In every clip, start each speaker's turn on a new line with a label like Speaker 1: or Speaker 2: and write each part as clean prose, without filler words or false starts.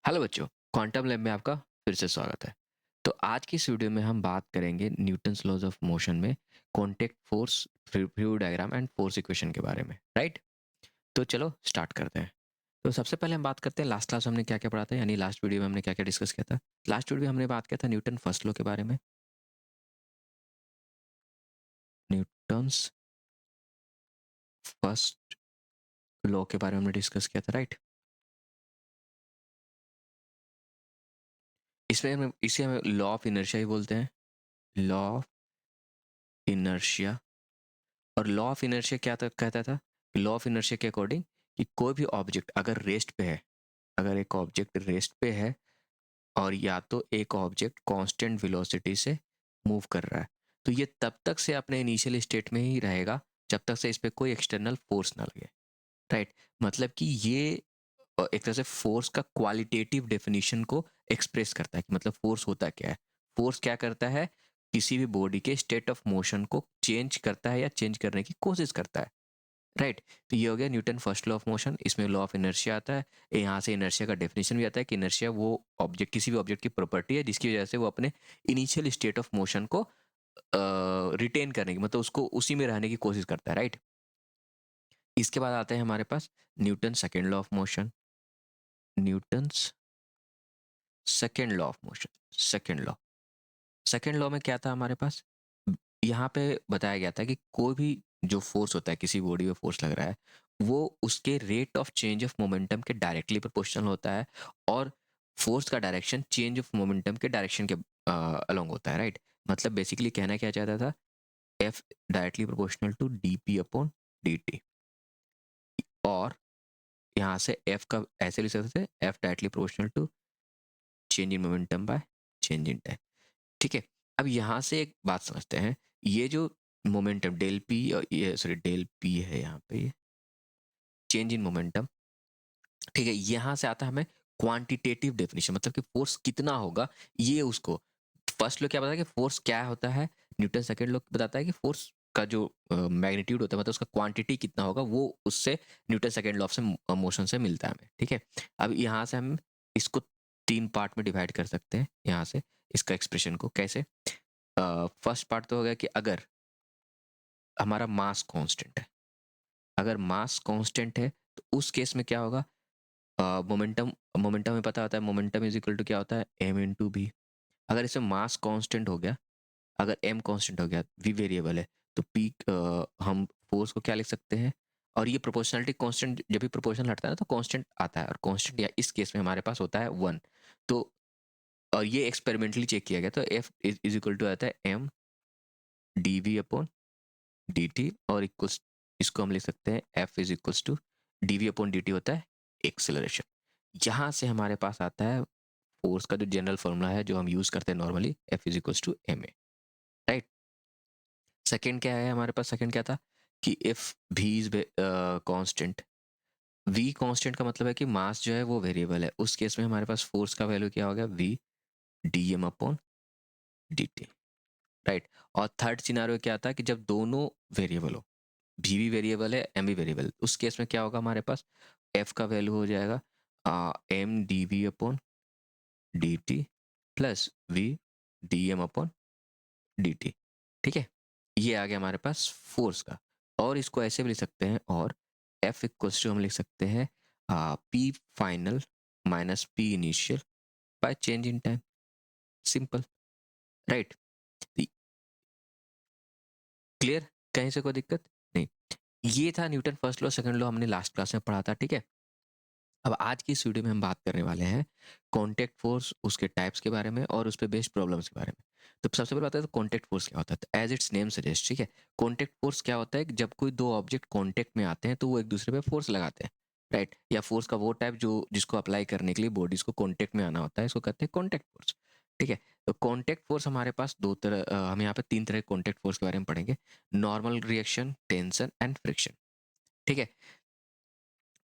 Speaker 1: Hello बच्चों, quantum lab में आपका फिर से स्वागत है। तो आज की इस वीडियो में हम बात करेंगे न्यूटन्स लॉज ऑफ मोशन में contact force, fluid diagram and force equation के बारे में, राइट? तो चलो स्टार्ट करते हैं। तो सबसे पहले हम बात करते हैं लास्ट क्लास हमने क्या-क्या पढ़ा था, यानी लास्ट वीडियो में हमने क्या-क्या डिस्कस किया था। लास्ट वीडियो में हमने बात किया था न्यूटन फर्स्ट लॉ के बारे में। न्यूटन्स फर्स्ट लॉ के बारे में हमने डिस्कस किया था, राइट? इसे हमें लॉ ऑफ इनर्शिया ही बोलते हैं, लॉ ऑफ इनर्शिया। और लॉ ऑफ इनर्शिया क्या कहता था? लॉ ऑफ इनर्शिया के अकॉर्डिंग कि कोई भी ऑब्जेक्ट अगर रेस्ट पे है, अगर एक ऑब्जेक्ट रेस्ट पे है और या तो एक ऑब्जेक्ट कांस्टेंट वेलोसिटी से मूव कर रहा है, तो ये तब तक से अपने इनिशियल स्टेट में ही रहेगा जब तक से इस पे कोई एक्सटर्नल फोर्स ना लगे, राइट? मतलब कि ये एक तरह से फोर्स का क्वालिटेटिव डेफिनेशन को एक्सप्रेस करता है कि मतलब फोर्स होता क्या है। फोर्स क्या करता है? किसी भी बॉडी के स्टेट ऑफ मोशन को चेंज करता है या चेंज करने की कोशिश करता है, राइट? तो ये हो गया Newton first law of motion. इसमें लॉ ऑफ इनर्शिया आता है। यहाँ से इनर्शिया का डेफिनेशन भी आता है कि इनर्शिया वो ऑब्जेक्ट, किसी भी ऑब्जेक्ट की प्रॉपर्टी है जिसकी वजह से वो अपने इनिशियल स्टेट ऑफ मोशन को रिटेन करने की, मतलब उसको उसी में रहने की कोशिश करता है, राइट? इसके बाद आते हैं हमारे पास Newton second law of motion. Newton's second law of motion. Second law में क्या था हमारे पास? यहाँ पे बताया गया था कि कोई भी जो फोर्स होता है, किसी बॉडी में फोर्स लग रहा है, वो उसके rate of change of momentum के डायरेक्टली प्रोपोर्शनल होता है और फोर्स का डायरेक्शन चेंज ऑफ मोमेंटम के डायरेक्शन के अलोंग होता है, राइट? मतलब बेसिकली कहना क्या चाहता था? F directly proportional to d p upon D t. और यहाँ से एफ का ऐसे लिख सकते थे, F directly proportional to change in momentum by change in time. ठीक है। अब यहाँ से एक बात समझते हैं। ये जो मोमेंटम डेल पी, और ये सॉरी डेल पी है यहाँ पे, ये चेंज इन मोमेंटम, ठीक है, यहाँ से आता है हमें क्वांटिटेटिव डेफिनेशन, मतलब कि फोर्स कितना होगा ये उसको। फर्स्ट लॉ क्या बताता है कि फोर्स क्या होता है, न्यूटन सेकंड लॉ बताता है कि फोर्स का जो मैग्नीट्यूड होता है, मतलब उसका क्वांटिटी कितना होगा, वो उससे न्यूटन सेकंड लॉ से मोशन से मिलता है हमें, ठीक है। अब यहाँ से हम इसको तीन पार्ट में डिवाइड कर सकते हैं, यहाँ से इसका एक्सप्रेशन को कैसे। फर्स्ट पार्ट तो हो गया कि अगर हमारा मास कांस्टेंट है, अगर मास कांस्टेंट है तो उस केस में क्या होगा? मोमेंटम, मोमेंटम में पता होता है मोमेंटम इज इक्वल टू क्या होता है? M into B. अगर इसमें मास कांस्टेंट हो गया, अगर एम कांस्टेंट हो गया, वी वेरिएबल है, तो पी हम फोर्स को क्या लिख सकते हैं? और ये प्रोपोर्शनलिटी कांस्टेंट, जब भी प्रोपोर्शनल हटता है ना तो कांस्टेंट आता है, और कांस्टेंट या इस केस में हमारे पास होता है 1। तो और ये एक्सपेरिमेंटली चेक किया गया, तो एफ इज इक्वल टू आता है m D we upon D t, और इक्वल्स, इसको हम लिख सकते हैं F is equals to d we upon D t होता है एक्सेलरेशन। यहाँ से हमारे पास आता है फोर्स का जो जनरल फॉर्मूला है जो हम यूज करते हैं normally, F is equals to M a, right? Second क्या है हमारे पास? सेकेंड क्या था कि if v is constant, v constant का मतलब है कि मास जो है वो वेरिएबल है, उस केस में हमारे पास फोर्स का वैल्यू क्या हो गया? V D M upon D T, right? और थर्ड सिनारियो क्या था कि जब दोनों वेरिएबल हो, भी वेरिएबल है, एम भी वेरिएबल, उस केस में क्या होगा हमारे पास? एफ का वैल्यू हो जाएगा M D we upon D T plus V D M upon D T, ठीक है। ये आ गया हमारे पास फोर्स का। और इसको ऐसे भी लिख सकते हैं, और एफ इक्वल्स टू हम लिख सकते हैं P final minus P initial bye change in time, simple, right? Clear? कहीं से कोई दिक्कत नहीं? ये था Newton first law second law, हमने लास्ट क्लास में पढ़ा था, ठीक है। अब आज की इस वीडियो में हम बात करने वाले हैं कॉन्टैक्ट फोर्स, उसके टाइप्स के बारे में और उस पे बेस्ड प्रॉब्लम्स के बारे में। तो सबसे पहले बात है तो कॉन्टैक्ट फोर्स क्या होता है? तो एज इट्स नेम सजेस्ट, ठीक है, कॉन्टैक्ट फोर्स क्या होता है कि जब कोई दो ऑब्जेक्ट कॉन्टैक्ट में आते हैं तो वो एक दूसरे पे फोर्स लगाते हैं, राइट? या फोर्स का वो टाइप जो जिसको अप्लाई करने के लिए बॉडीज को कॉन्टैक्ट में आना होता है, इसको कहते हैं कॉन्टैक्ट फोर्स, ठीक है। तो कॉन्टैक्ट फोर्स हमारे पास दो तरह, हम यहाँ पे तीन तरह के कॉन्टैक्ट फोर्स के बारे में पढ़ेंगे। Normal reaction, tension and friction, ठीक है।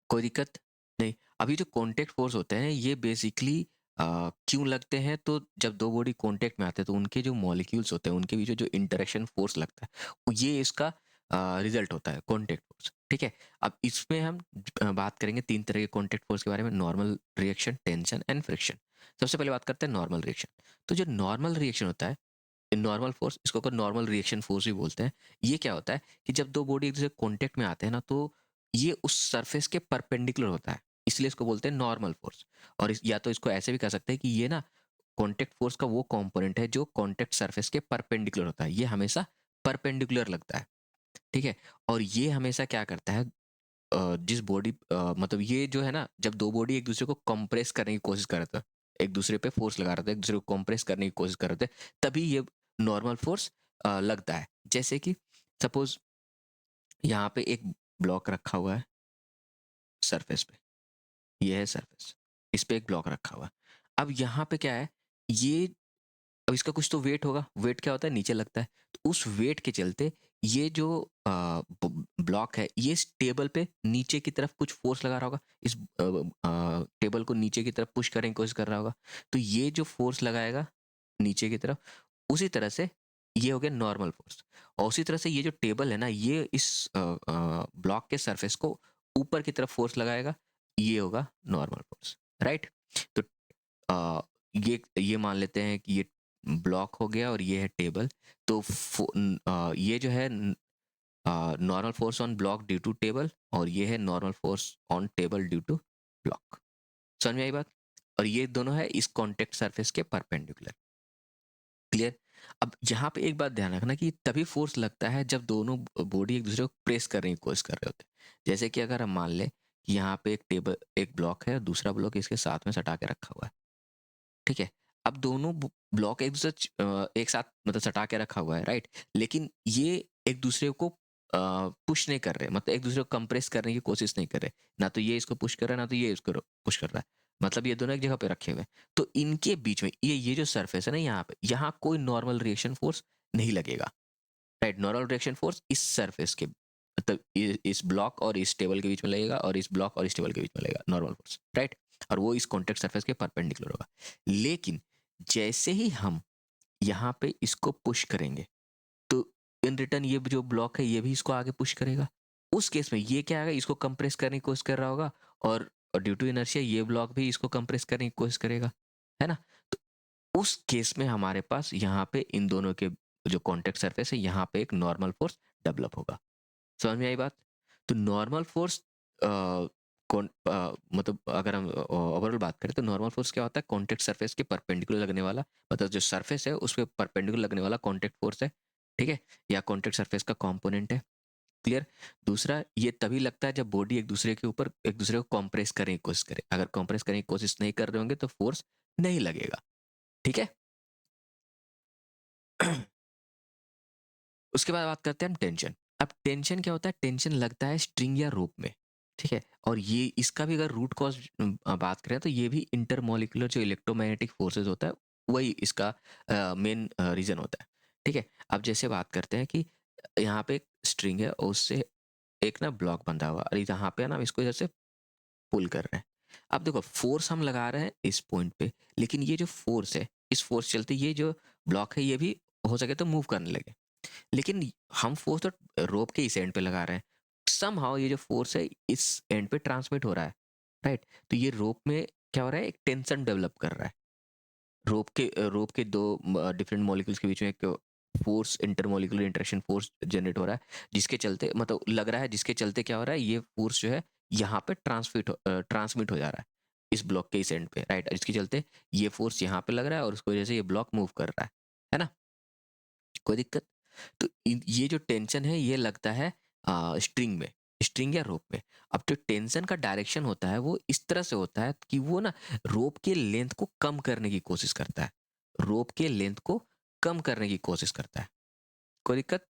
Speaker 1: कोई दिक्कत नहीं। अभी जो कॉन्टैक्ट फोर्स होते हैं ये बेसिकली क्यों लगते हैं? तो जब दो बॉडी कॉन्टैक्ट में आते हैं तो उनके जो मॉलिक्यूल्स होते हैं उनके बीच में जो इंटरेक्शन फोर्स लगता है, ये इसका रिजल्ट होता है कॉन्टेक्ट फोर्स। ठीक है, अब इसमें हम बात करेंगे 3 तरह के कॉन्टेक्ट फोर्स के बारे में, normal reaction, tension and friction. सबसे पहले बात करते हैं नॉर्मल रिएक्शन। तो जो नॉर्मल रिएक्शन होता है, नॉर्मल फोर्स, इसको को नॉर्मल रिएक्शन फोर्स भी बोलते हैं। ये क्या होता है कि जब दो बॉडी एक दूसरे कॉन्टेक्ट में आते हैं ना, तो ये उस सरफेस के परपेंडिकुलर होता है, इसलिए इसको बोलते हैं नॉर्मल फोर्स। और या तो इसको ऐसे भी कह सकते हैं कि ये ना कॉन्टेक्ट फोर्स का वो कंपोनेंट है जो कॉन्टेक्ट सरफेस के परपेंडिकुलर होता है, ये हमेशा परपेंडिकुलर लगता है। ठीक है, और ये हमेशा क्या करता है, जिस बॉडी मतलब ये जो है ना, जब दो बॉडी एक दूसरे को कंप्रेस करने की कोशिश कर रहे थे, एक दूसरे पे फोर्स लगा रहे थे, एक दूसरे को कंप्रेस करने की कोशिश कर रहे थे, तभी ये नॉर्मल फोर्स लगता है। जैसे कि सपोज यहाँ पे एक ब्लॉक रखा हुआ है सरफेस पे, ये है सरफेस, इस पे एक ब्लॉक रखा हुआ है। अब यहाँ पे क्या है, ये अब इसका कुछ तो वेट होगा, वेट क्या होता है, नीचे लगता है। तो उस वेट के चलते ये जो ब्लॉक है, ये इस टेबल पे नीचे की तरफ कुछ फोर्स लगा रहा होगा, इस टेबल को नीचे की तरफ पुश करने की कोशिश कर रहा होगा। तो ये जो फोर्स लगाएगा नीचे की तरफ, उसी तरह से ये हो गया नॉर्मल फोर्स। और उसी तरह से ये जो टेबल है ना, ये इस ब्लॉक के सरफेस को ऊपर की तरफ फोर्स लगाएगा, ये होगा नॉर्मल फोर्स, राइट। तो ये मान लेते हैं कि ये ब्लॉक हो गया और ये है टेबल। तो ये जो है normal force on block due to table, और ये है normal force on table due to block. समझ में आई बात। और ये दोनों है इस कॉन्टेक्ट सरफेस के परपेंडिकुलर। क्लियर। अब यहाँ पे एक बात ध्यान रखना कि तभी फोर्स लगता है जब दोनों बॉडी एक दूसरे को प्रेस करने की कोशिश कर रहे होते हैं। जैसे कि अगर हम मान लें कि यहाँ पे एक टेबल, एक ब्लॉक है और दूसरा ब्लॉक इसके साथ में सटा के रखा हुआ है। ठीक है, अब दोनों ब्लॉक एक दूसरे एक साथ मतलब सटा के रखा हुआ है, राइट। लेकिन ये एक दूसरे को पुश नहीं कर रहे, मतलब एक दूसरे को कंप्रेस करने की कोशिश नहीं कर रहे। ना तो ये इसको पुश कर रहा है, ना तो ये इसको पुश कर रहा है। मतलब ये दोनों एक जगह पे रखे हुए हैं। तो इनके बीच में ये जो सरफेस है ना, यहाँ पे, यहाँ कोई नॉर्मल रिएक्शन फोर्स नहीं लगेगा, राइट। नॉर्मल रिएक्शन फोर्स इस सरफेस के मतलब इस ब्लॉक और इस टेबल के बीच में लगेगा, और इस ब्लॉक और इस टेबल के बीच में लगेगा नॉर्मल फोर्स, राइट। और वो इस कॉन्टेक्ट सरफेस के परपेंडिकुलर होगा। लेकिन जैसे ही हम यहाँ पे इसको पुश करेंगे, तो इन रिटर्न ये जो ब्लॉक है ये भी इसको आगे पुश करेगा। उस केस में ये क्या आएगा, इसको कंप्रेस करने की कोशिश कर रहा होगा, और ड्यू टू इनर्शिया ये ब्लॉक भी इसको कंप्रेस करने की कोशिश करेगा, है ना। तो उस केस में हमारे पास यहाँ पे इन दोनों के जो कॉन्टेक्ट सरफेस है, यहाँ पे एक नॉर्मल फोर्स डेवलप होगा। समझ में आई बात। तो नॉर्मल फोर्स मतलब अगर हम ओवरऑल बात करें तो नॉर्मल फोर्स क्या होता है, कॉन्टेक्ट सरफेस के परपेंडिकुलर लगने वाला, मतलब जो सरफेस है उस पर परपेंडिकुलर लगने वाला कॉन्टेक्ट फोर्स है। ठीक है, या कॉन्टेक्ट सरफेस का कंपोनेंट है। क्लियर। दूसरा, ये तभी लगता है जब बॉडी एक दूसरे के ऊपर एक दूसरे को कॉम्प्रेस करने की कोशिश करे। अगर कॉम्प्रेस करने की कोशिश नहीं कर रहे होंगे तो फोर्स नहीं लगेगा। ठीक है। उसके बाद बात करते हैं हम टेंशन। अब टेंशन क्या होता है, टेंशन लगता है स्ट्रिंग या रोप में। ठीक है, और ये इसका भी अगर रूट कॉज बात करें तो ये भी इंटरमोलिकुलर जो इलेक्ट्रोमैग्नेटिक फोर्सेज होता है, वही इसका मेन रीजन होता है। ठीक है, अब जैसे बात करते हैं कि यहाँ पे एक स्ट्रिंग है और उससे एक ना ब्लॉक बंधा हुआ, और यहाँ पे ना हम इसको जैसे पुल कर रहे हैं। अब देखो फोर्स हम लगा रहे हैं इस पॉइंट पे, लेकिन ये जो फोर्स है, इस फोर्स चलते ये जो ब्लॉक है ये भी हो सके तो मूव करने लगे। लेकिन हम फोर्स तो रोप के इस एंड पे लगा रहे हैं, समहाउ ये जो फोर्स है इस एंड पे ट्रांसमिट हो रहा है, राइट। तो ये रोप में क्या हो रहा है, एक टेंशन डेवलप कर रहा है। रोप के दो डिफरेंट मॉलिक्यूल्स के बीच में एक force, intermolecular interaction force generate हो रहा है, जिसके चलते मतलब लग रहा है, जिसके चलते क्या हो रहा है, ये फोर्स जो है यहाँ पे ट्रांसमिट हो जा रहा है इस ब्लॉक के इस एंड पे, राइट। इसके चलते ये फोर्स यहाँ पे लग रहा है और उसकी वजह से ये ब्लॉक मूव कर रहा है ना। कोई दिक्कत। तो ये जो टेंशन है ये लगता है स्ट्रिंग में, स्ट्रिंग या रोप में। अब जो टेंशन का डायरेक्शन होता है वो इस तरह से होता है कि वो ना रोप के लेंथ को कम करने की कोशिश करता है, रोप के लेंथ को कम करने की कोशिश करता है। कोई दिक्कत।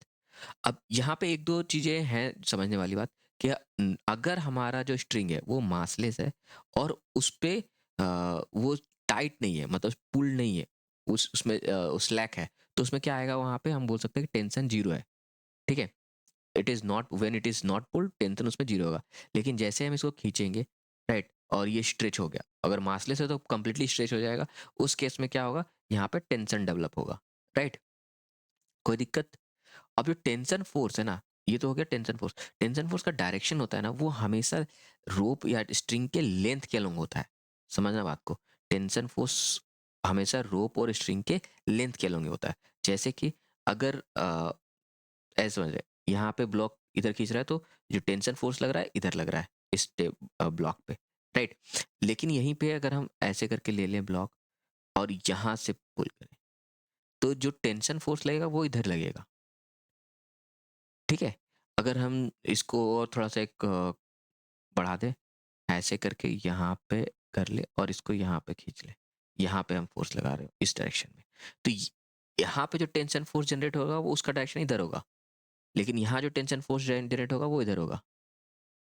Speaker 1: अब यहाँ पे एक दो चीजें हैं समझने वाली बात, कि अगर हमारा जो स्ट्रिंग है वो मासलेस है और उस पे वो टाइट नहीं है, मतलब पुल नहीं है, उसमें स्लैक है, तो उसमें क्या आएगा, वहां पे हम बोल सकते हैं कि टेंशन जीरो है। ठीक है, it is not, when it is not pulled tension उसमें जीरो होगा। लेकिन जैसे हम इसको खींचेंगे, राइट, और ये स्ट्रेच हो गया, अगर मासलेस है तो कंप्लीटली स्ट्रेच हो जाएगा, उस केस में क्या होगा, यहाँ पे टेंशन डेवलप होगा, राइट। कोई दिक्कत। अब जो टेंशन फोर्स है ना, ये तो हो गया टेंशन फोर्स। टेंशन फोर्स का डायरेक्शन होता है ना, वो हमेशा रोप या स्ट्रिंग के लेंथ के अलॉन्ग होता है। समझना बात को। टेंशन फोर्स हमेशा रोप और स्ट्रिंग के लेंथ के अलॉन्ग होता है। जैसे कि अगर ऐसे समझ रहे, यहाँ पे ब्लॉक इधर खींच रहा है तो जो टेंशन फोर्स लग रहा है इधर लग रहा है इस ब्लॉक पे, राइट। लेकिन यहीं पे अगर हम ऐसे करके ले लें ब्लॉक और यहाँ से पुल करें, तो जो टेंशन फोर्स लगेगा वो इधर लगेगा, ठीक है। अगर हम इसको और थोड़ा सा एक बढ़ा दें, ऐसे करके यहाँ पे कर ले और इसको यहाँ पे खींच ले, यहाँ पे हम फोर्स लगा रहे हो इस डायरेक्शन में, तो यहाँ पे जो टेंशन फोर्स जनरेट होगा वो उसका डायरेक्शन इधर होगा, लेकिन यहाँ जो टेंशन फोर्स जनरेट होगा वो इधर होगा।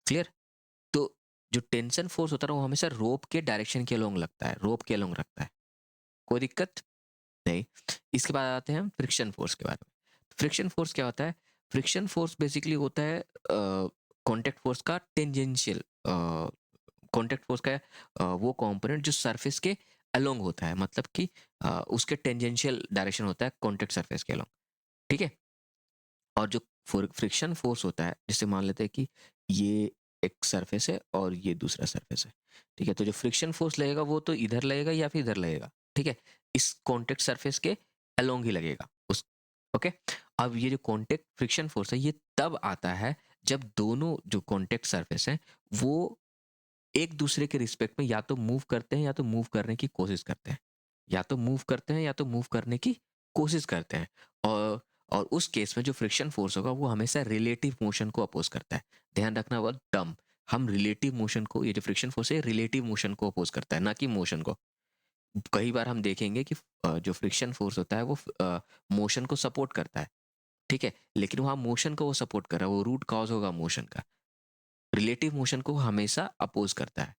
Speaker 1: क्लियर? तो जो टेंशन फोर्स होता है वो हमेशा रोप के डायरेक्शन के अलोंग लगता है, रोप के अलोंग रखता है। कोई दिक्कत नहीं। इसके बाद आते हैं हम फ्रिक्शन फोर्स के बारे में। फ्रिक्शन फोर्स क्या होता है? फ्रिक्शन फोर्स बेसिकली होता है कांटेक्ट फोर्स का टेंजेंशियल, कांटेक्ट फोर्स का वो कंपोनेंट जो सरफेस के अलोंग होता है, मतलब कि उसके टेंजेंशियल डायरेक्शन होता है कांटेक्ट सरफेस के अलोंग, ठीक है। और जो फ्रिक्शन फोर्स होता है, जिसे मान लेते हैं कि ये एक सरफेस है और ये दूसरा सरफेस है, ठीक है। तो जो फ्रिक्शन फोर्स लगेगा वो तो इधर लगेगा या फिर इधर लगेगा, ठीक है। इस कॉन्टेक्ट सरफेस के अलोंग ही लगेगा उस, ओके। अब ये जो कॉन्टेक्ट फ्रिक्शन फोर्स है ये तब आता है जब दोनों जो कॉन्टेक्ट सरफेस हैं वो एक दूसरे के रिस्पेक्ट में या तो मूव करते हैं या तो मूव करने की कोशिश करते हैं, या तो मूव करते हैं या तो मूव करने की कोशिश करते हैं। और उस केस में जो फ्रिक्शन फोर्स होगा वो हमेशा रिलेटिव मोशन को अपोज करता है। ध्यान रखना वर्ड टर्म, हम रिलेटिव मोशन को, ये जो फ्रिक्शन फोर्स है रिलेटिव मोशन को अपोज करता है, ना कि मोशन को। कई बार हम देखेंगे कि जो फ्रिक्शन फोर्स होता है वो मोशन को सपोर्ट करता है, ठीक है, लेकिन वहाँ मोशन को वो सपोर्ट कर रहा है, वो रूट कॉज होगा मोशन का। रिलेटिव मोशन को हमेशा अपोज करता है,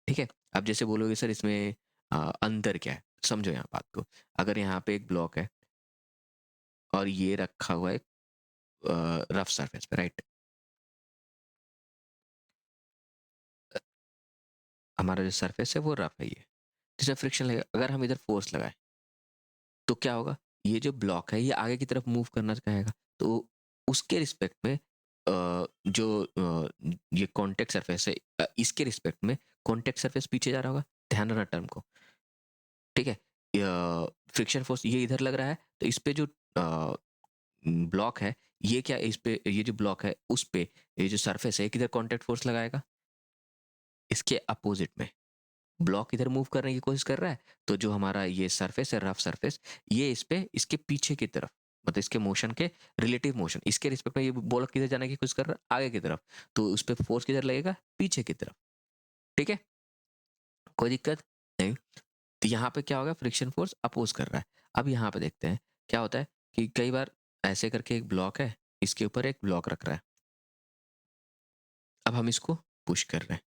Speaker 1: ठीक है। अब जैसे बोलोगे सर इसमें अंतर क्या है, समझो यहाँ बात को। अगर यहाँ पे एक ब्लॉक है और ये रखा हुआ है रफ सरफेस पे, राइट। हमारा जो सरफेस है वो रफ है, ये जिसमें फ्रिक्शन लगेगा। अगर हम इधर फोर्स लगाए तो क्या होगा, ये जो ब्लॉक है ये आगे की तरफ मूव करना चाहेगा, तो उसके रिस्पेक्ट में जो ये कॉन्टेक्ट सरफेस है इसके रिस्पेक्ट में कॉन्टेक्ट सरफेस पीछे जा रहा होगा। ध्यान रखना टर्म को, ठीक है। फ्रिक्शन फोर्स ये इधर लग रहा है तो इस पे जो ब्लॉक है, ये क्या, इस पे ये जो ब्लॉक है उस पे ये जो सरफेस है किधर कांटेक्ट फोर्स लगाएगा, इसके अपोजिट में। ब्लॉक इधर मूव करने की कोशिश कर रहा है, तो जो हमारा ये सरफेस है रफ सरफेस, ये इस पे इसके पीछे की तरफ, मतलब इसके मोशन के रिलेटिव मोशन, इसके रिस्पेक्ट में ये ब्लॉक किधर जाने की कोशिश कर रहा है, आगे की तरफ, तो उस पे फोर्स किधर लगेगा, पीछे की तरफ, ठीक है। कोई दिक्कत नहीं। तो यहाँ पे क्या होगा, फ्रिक्शन फोर्स अपोज कर रहा है। अब यहाँ पे देखते हैं क्या होता है कि कई बार ऐसे करके एक ब्लॉक है, इसके ऊपर एक ब्लॉक रख रहा है, अब हम इसको पुश कर रहे हैं,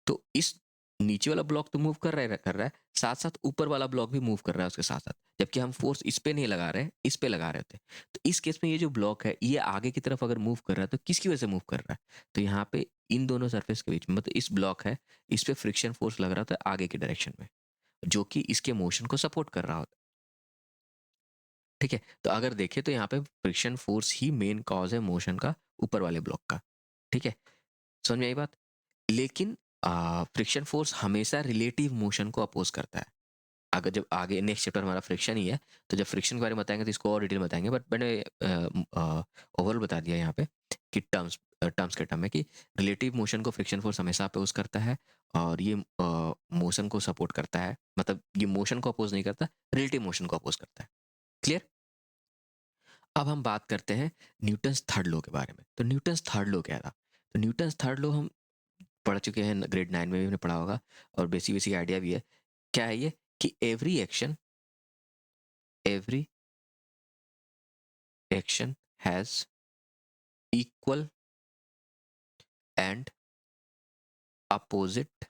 Speaker 1: तो इस नीचे वाला ब्लॉक तो मूव कर रहा है, साथ साथ ऊपर वाला ब्लॉक भी मूव कर रहा है उसके साथ साथ, जबकि हम फोर्स इस पे नहीं लगा रहे हैं, इस पे लगा रहे थे। तो इस केस में ये जो ब्लॉक है ये आगे की तरफ अगर मूव कर रहा है तो किसकी वजह से मूव कर रहा है, तो यहाँ पे इन दोनों सरफेस के बीच में, मतलब इस ब्लॉक है, इस पे फ्रिक्शन फोर्स लग रहा था आगे की डायरेक्शन में, जो कि इसके मोशन को सपोर्ट कर रहा होता है, ठीक है। तो अगर देखें तो यहाँ पे फ्रिक्शन फोर्स ही मेन कॉज है मोशन का ऊपर वाले ब्लॉक का, ठीक है। समझ में आई बात? लेकिन फ्रिक्शन फोर्स हमेशा रिलेटिव मोशन को अपोज करता है। अगर जब आगे नेक्स्ट चैप्टर हमारा फ्रिक्शन ही है, तो जब फ्रिक्शन के बारे में बताएंगे तो इसको और डिटेल में बताएंगे, बट मैंने ओवरऑल बता दिया यहाँ पे कि टर्म्स के टर्म में कि रिलेटिव मोशन को फ्रिक्शन फोर्स हमेशा अपोज करता है, और ये मोशन को सपोर्ट करता है, मतलब ये मोशन को अपोज नहीं करता, रिलेटिव मोशन को अपोज करता है। क्लियर? अब हम बात करते हैं न्यूटन्स थर्ड लॉ के बारे में। तो न्यूटन्स थर्ड लॉ क्या था? तो न्यूटन्स थर्ड लॉ हम पढ़ चुके हैं, ग्रेड 9 में भी हमने पढ़ा होगा, और बेसिक बेसिक आइडिया भी है। क्या है ये कि every action has equal and opposite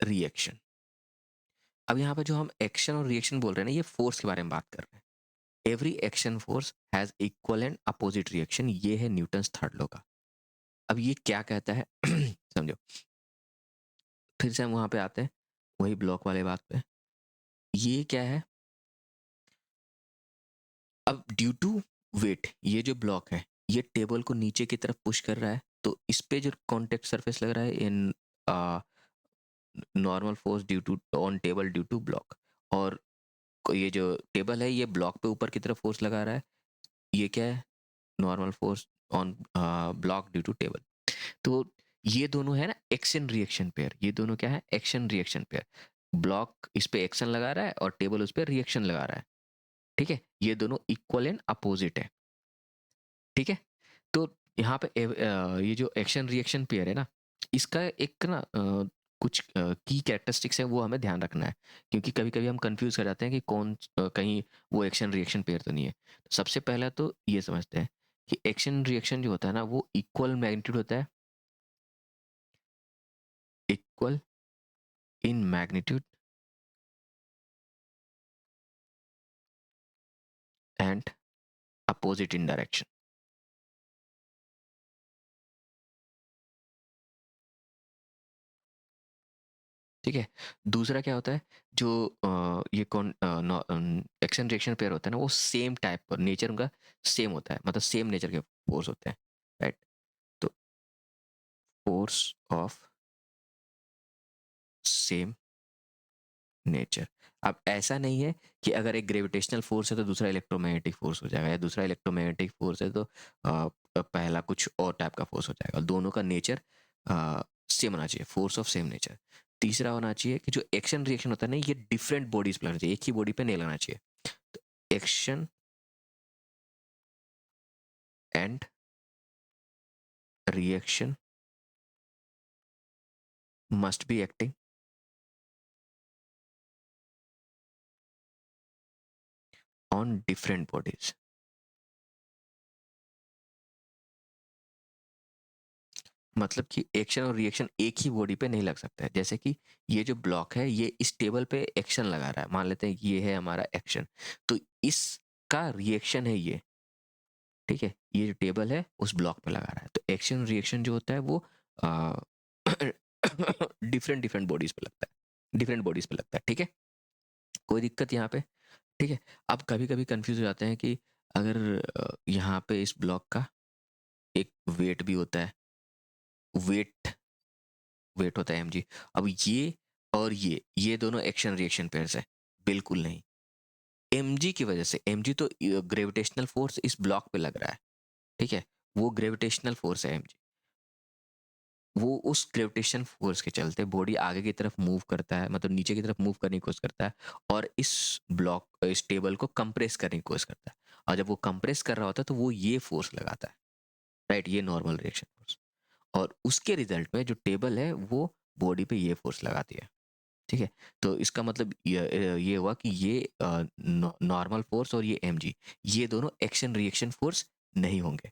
Speaker 1: reaction. अब यहाँ पे जो हम एक्शन और रिएक्शन बोल रहे हैं ना, ये फोर्स के बारे में बात कर रहे हैं। Every action force has equal and opposite reaction, ये है न्यूटन्स थर्ड लॉ का। अब ये क्या कहता है समझो, फिर से हम वहां पे आते हैं वही ब्लॉक वाले बात पे। ये क्या है, अब ड्यू टू वेट, ये जो ब्लॉक है ये टेबल को नीचे की तरफ पुश कर रहा है, तो इस पे जो कॉन्टेक्ट सरफेस लग रहा है इन normal force due to on table due to block, और ये जो टेबल है ये ब्लॉक पे ऊपर की तरफ फोर्स लगा रहा है, ये क्या है, normal force on block due to table. तो ये दोनों है ना एक्शन रिएक्शन पेयर, ये दोनों क्या है, एक्शन रिएक्शन पेयर। ब्लॉक इस पे एक्शन लगा रहा है और टेबल उस पे रिएक्शन लगा रहा है, ठीक है, ये दोनों इक्वल एंड अपोजिट है, ठीक है। तो यहाँ पे ये जो एक्शन रिएक्शन पेयर है ना, इसका एक ना कुछ की कैरेक्टरिस्टिक्स है वो हमें ध्यान रखना है, क्योंकि कभी कभी हम कंफ्यूज कर जाते हैं कि कौन कहीं वो एक्शन रिएक्शन पेयर तो नहीं है। तो सबसे पहला तो ये समझते हैं कि एक्शन रिएक्शन जो होता है ना वो इक्वल मैग्नीट्यूड होता है, equal in magnitude and opposite in direction, ठीक है। दूसरा क्या होता है, जो ये कौन एक्शन रिएक्शन पेयर होता है ना वो सेम टाइप पर नेचर उनका सेम होता है, मतलब सेम नेचर के फोर्स होते हैं, राइट। तो फोर्स ऑफ सेम नेचर। अब ऐसा नहीं है कि अगर एक ग्रेविटेशनल फोर्स है तो दूसरा इलेक्ट्रोमैग्नेटिक फोर्स हो जाएगा, या दूसरा इलेक्ट्रोमैग्नेटिक फोर्स है तो पहला कुछ और टाइप का फोर्स हो जाएगा। दोनों का नेचर सेम होना चाहिए, फोर्स ऑफ सेम नेचर। तीसरा होना चाहिए कि जो एक्शन रिएक्शन होता है ना ये डिफरेंट बॉडीज पे लगना चाहिए, एक ही बॉडी पे नहीं लगना चाहिए। तो action and reaction must be acting on different bodies. मतलब कि एक्शन और रिएक्शन एक ही बॉडी पे नहीं लग सकता है। जैसे कि ये जो ब्लॉक है ये इस टेबल पे एक्शन लगा रहा है, मान लेते हैं ये है हमारा एक्शन, तो इसका रिएक्शन है ये, ठीक है, ये जो टेबल है उस ब्लॉक पे लगा रहा है। तो एक्शन रिएक्शन जो होता है वो डिफरेंट डिफरेंट बॉडीज पे लगता है, डिफरेंट बॉडीज पे लगता है, ठीक है। कोई दिक्कत यहाँ पे, ठीक है। अब कभी कभी कंफ्यूज हो जाते हैं कि अगर यहाँ पे इस ब्लॉक का एक वेट भी होता है, वेट वेट होता है mg। अब ये और ये दोनों एक्शन रिएक्शन पेयर्स है, बिल्कुल नहीं। mg की वजह से, mg तो ग्रेविटेशनल फोर्स इस ब्लॉक पे लग रहा है, ठीक है, वो ग्रेविटेशनल फोर्स है mg। वो उस ग्रेविटेशन फोर्स के चलते बॉडी आगे की तरफ मूव करता है, मतलब नीचे की तरफ मूव करने की कोशिश करता है, और इस ब्लॉक इस टेबल को कंप्रेस करने की कोशिश करता है। और जब वो कंप्रेस कर रहा होता है तो वो ये फोर्स लगाता है, राइट, ये नॉर्मल रिएक्शन फोर्स। और उसके रिजल्ट में जो टेबल है वो बॉडी पे ये फोर्स लगाती है, ठीक है। तो इसका मतलब ये हुआ कि ये नॉर्मल फोर्स और ये mg, ये दोनों एक्शन रिएक्शन फोर्स नहीं होंगे।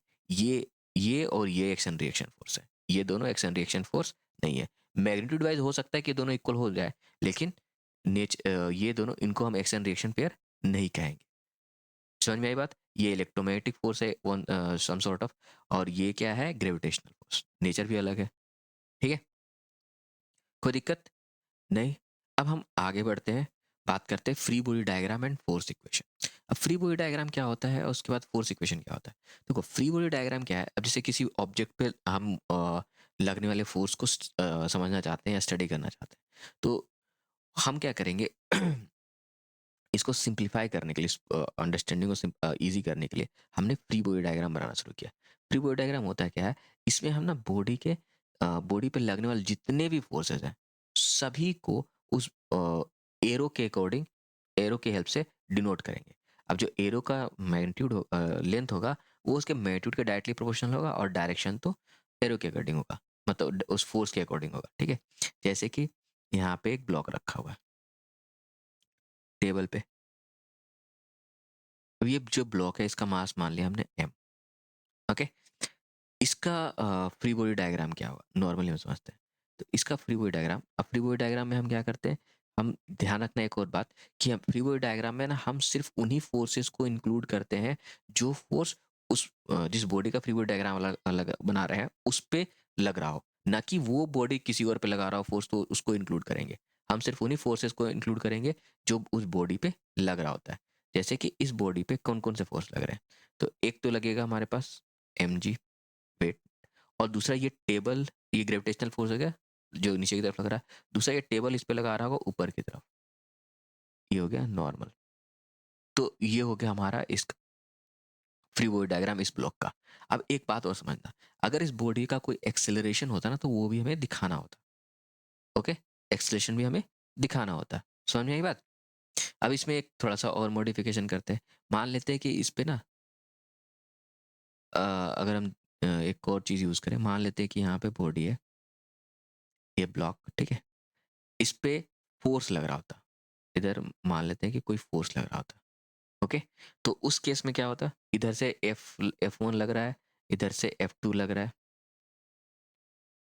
Speaker 1: ये और ये एक्शन रिएक्शन फोर्स है, ये दोनों एक्शन रिएक्शन फोर्स नहीं है। मैग्नीट्यूड वाइज हो सकता है कि दोनों इक्वल हो जाए, लेकिन ये दोनों, इनको हम एक्शन रिएक्शन पेयर नहीं कहेंगे। समझ में आई बात, ये इलेक्ट्रोमैग्नेटिक फोर्स है वन सम सॉर्ट ऑफ, और ये क्या है, ग्रेविटेशनल फोर्स, नेचर भी अलग है, ठीक है। कोई दिक्कत नहीं। अब हम आगे बढ़ते हैं, बात करते हैं free body diagram and force equation. अब फ्री बॉडी डायग्राम क्या होता है और उसके बाद फोर्स इक्वेशन क्या होता है। देखो फ्री बॉडी डायग्राम क्या है, अब जैसे किसी ऑब्जेक्ट पे हम लगने वाले फोर्स को समझना चाहते हैं या स्टडी करना चाहते हैं, तो हम क्या करेंगे इसको सिंप्लीफाई करने के लिए, अंडरस्टैंडिंग को ईजी करने के लिए हमने फ्री बॉडी डायग्राम बनाना शुरू किया। फ्री बॉडी डायग्राम होता है क्या है, इसमें हम ना बॉडी पे लगने वाले जितने भी फोर्सेस हैं सभी को उस एरो के अकॉर्डिंग, एरो के हेल्प से डिनोट करेंगे। अब जो एरो का मैग्नीट्यूड लेंथ होगा वो उसके मैग्नीट्यूड के डायरेक्टली प्रोपोर्शनल होगा, और डायरेक्शन तो एरो के अकॉर्डिंग होगा, मतलब उस फोर्स के अकॉर्डिंग होगा, ठीक है। जैसे कि यहाँ पे एक ब्लॉक रखा हुआ है टेबल पे, अब ये जो ब्लॉक है इसका मास मान लिया हमने m, ओके। इसका फ्री बॉडी डायग्राम क्या होगा नॉर्मली हम समझते हैं। तो इसका फ्री बॉडी डायग्राम, अब फ्री बॉडी डायग्राम में हम क्या करते हैं, हम ध्यान रखना एक और बात कि हम फ्री बॉडी डायग्राम में ना हम सिर्फ उन्हीं फोर्सेस को इंक्लूड करते हैं जो फोर्स उस जिस बॉडी का फ्री बॉडी डायग्राम अलग अलग बना रहे हैं उस पे लग रहा हो, ना कि वो बॉडी किसी और पे लगा रहा हो फोर्स तो उसको इंक्लूड करेंगे। हम सिर्फ उन्हीं फोर्सेस को इंक्लूड करेंगे जो उस बॉडी पे लग रहा होता है। जैसे कि इस बॉडी पे कौन कौन से फोर्स लग रहे हैं, तो एक तो लगेगा हमारे पास mg वेट, और दूसरा ये टेबल, ये ग्रेविटेशनल फोर्स हो गया जो नीचे की तरफ लग रहा है, दूसरा ये टेबल इस पे लगा रहा होगा ऊपर की तरफ, ये हो गया नॉर्मल। तो ये हो गया हमारा इस फ्री बॉडी डायग्राम इस ब्लॉक का। अब एक बात और समझना, अगर इस बॉडी का कोई एक्सेलरेशन होता ना तो वो भी हमें दिखाना होता। ओके, एक्सेलरेशन भी हमें दिखाना होता। समझ में आई बात? अब इसमें एक थोड़ा सा और मॉडिफिकेशन करते हैं। मान लेते हैं कि इस पे ना अगर हम एक और चीज़ यूज़ करें, मान लेते हैं कि यहाँ पे बॉडी है, ये ब्लॉक, ठीक है, इस पे फोर्स लग रहा होता, इधर मान लेते हैं कि कोई फोर्स लग रहा होता। ओके, तो उस केस में क्या होता, इधर से F1 लग रहा है, इधर से F2 लग रहा है,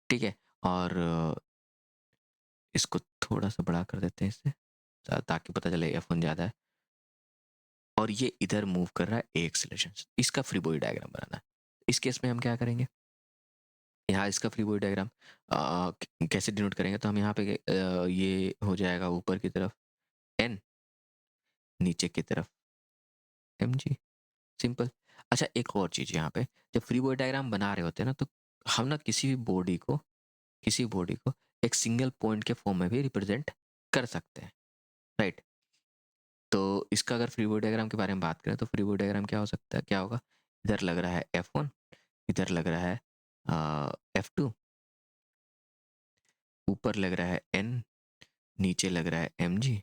Speaker 1: ठीक है, और इसको थोड़ा सा बड़ा कर देते हैं इससे, ताकि पता चले F1 ज़्यादा है, और ये इधर मूव कर रहा है एक्सेलरेशन। इसका फ्री बॉडी डायग्राम बनाना है। इस केस में हम क्या करेंगे, यहाँ इसका फ्री बॉडी डायग्राम कैसे डिनोट करेंगे, तो हम यहाँ पे ये हो जाएगा ऊपर की तरफ n, नीचे की तरफ mg, सिंपल। अच्छा, एक और चीज़ यहाँ पे, जब फ्री बॉडी डायग्राम बना रहे होते हैं ना, तो हम ना किसी बॉडी को एक सिंगल पॉइंट के फॉर्म में भी रिप्रेजेंट कर सकते हैं, राइट। तो इसका अगर फ्री बॉडी डायग्राम के बारे में बात करें तो फ्री बॉडी डायग्राम क्या हो सकता है, क्या होगा, इधर लग रहा है F1, इधर लग रहा है F2, ऊपर लग रहा है n, नीचे लग रहा है mg,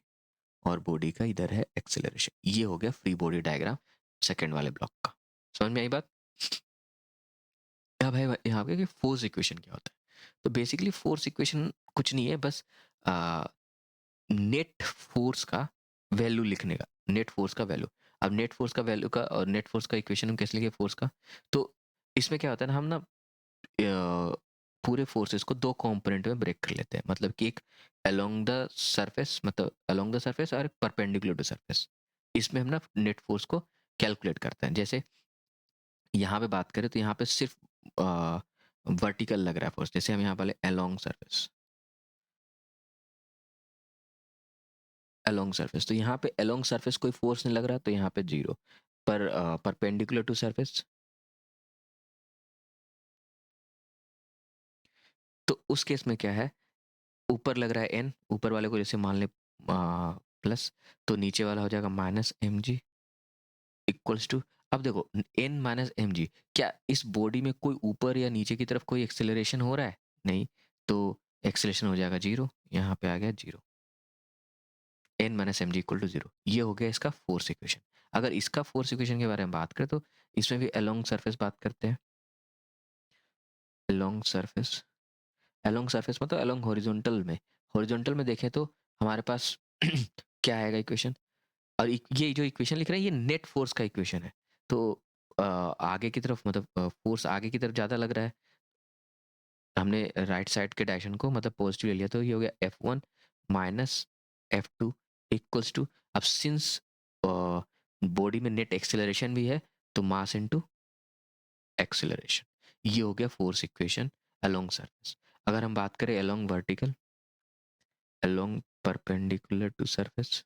Speaker 1: और बॉडी का इधर है एक्सेलरेशन। ये हो गया फ्री बॉडी डायग्राम सेकंड वाले ब्लॉक का। समझ में आई बात? अब है यहाँ पे कि फोर्स इक्वेशन क्या होता है। तो बेसिकली फोर्स इक्वेशन कुछ नहीं है, बस नेट फोर्स का वैल्यू लिखने का, नेट फोर्स का वैल्यू। अब नेट फोर्स का वैल्यू का और नेट फोर्स का इक्वेशन हम कैसे लिखे फोर्स का, तो इसमें क्या होता है ना, हम ना पूरे फोर्सेस को दो कंपोनेंट में ब्रेक कर लेते हैं, मतलब कि एक अलोंग द सरफेस, मतलब अलोंग द सरफेस, और परपेंडिकुलर टू सरफेस। इसमें हम ना नेट फोर्स को कैलकुलेट करते हैं। जैसे यहाँ पे बात करें तो यहाँ पे सिर्फ वर्टिकल लग रहा है फोर्स, जैसे हम यहाँ वाले अलोंग सरफेस, अलोंग सरफेस, तो यहाँ पे अलोंग सरफेस कोई फोर्स नहीं लग रहा, तो यहाँ पे जीरो। पर परपेंडिकुलर टू सरफेस, तो उस केस में क्या है, ऊपर लग रहा है एन, ऊपर वाले को जैसे मान ले प्लस, तो नीचे वाला हो जाएगा minus M G equals to. अब देखो, एन माइनस एम जी, क्या इस बॉडी में कोई ऊपर या नीचे की तरफ कोई एक्सेलरेशन हो रहा है? नहीं, तो एक्सेलरेशन हो जाएगा जीरो, यहाँ पे आ गया zero, N minus M G equal to zero. ये हो गया इसका फोर्स इक्वेशन। अगर इसका फोर्स इक्वेशन के बारे में बात करें तो इसमें भी अलोंग सरफेस बात करते हैं, अलोंग सरफेस, अलोंग सरफेस मतलब अलोंग हॉरिजॉन्टल में, हॉरिजॉन्टल में देखें तो हमारे पास क्या आएगा इक्वेशन, और ये जो इक्वेशन लिख रहे हैं ये नेट फोर्स का इक्वेशन है। तो आगे की तरफ मतलब फोर्स आगे की तरफ ज़्यादा लग रहा है, हमने राइट साइड के डायरेक्शन को मतलब पॉजिटिव ले लिया, तो ये हो गया F1 minus F2 equals to, अब सिंस बॉडी में नेट एक्सेलरेशन भी है तो मास इनटू एक्सेलरेशन। ये हो गया फोर्स इक्वेशन अलोंग सरफेस। अगर हम बात करें along vertical, along perpendicular to surface,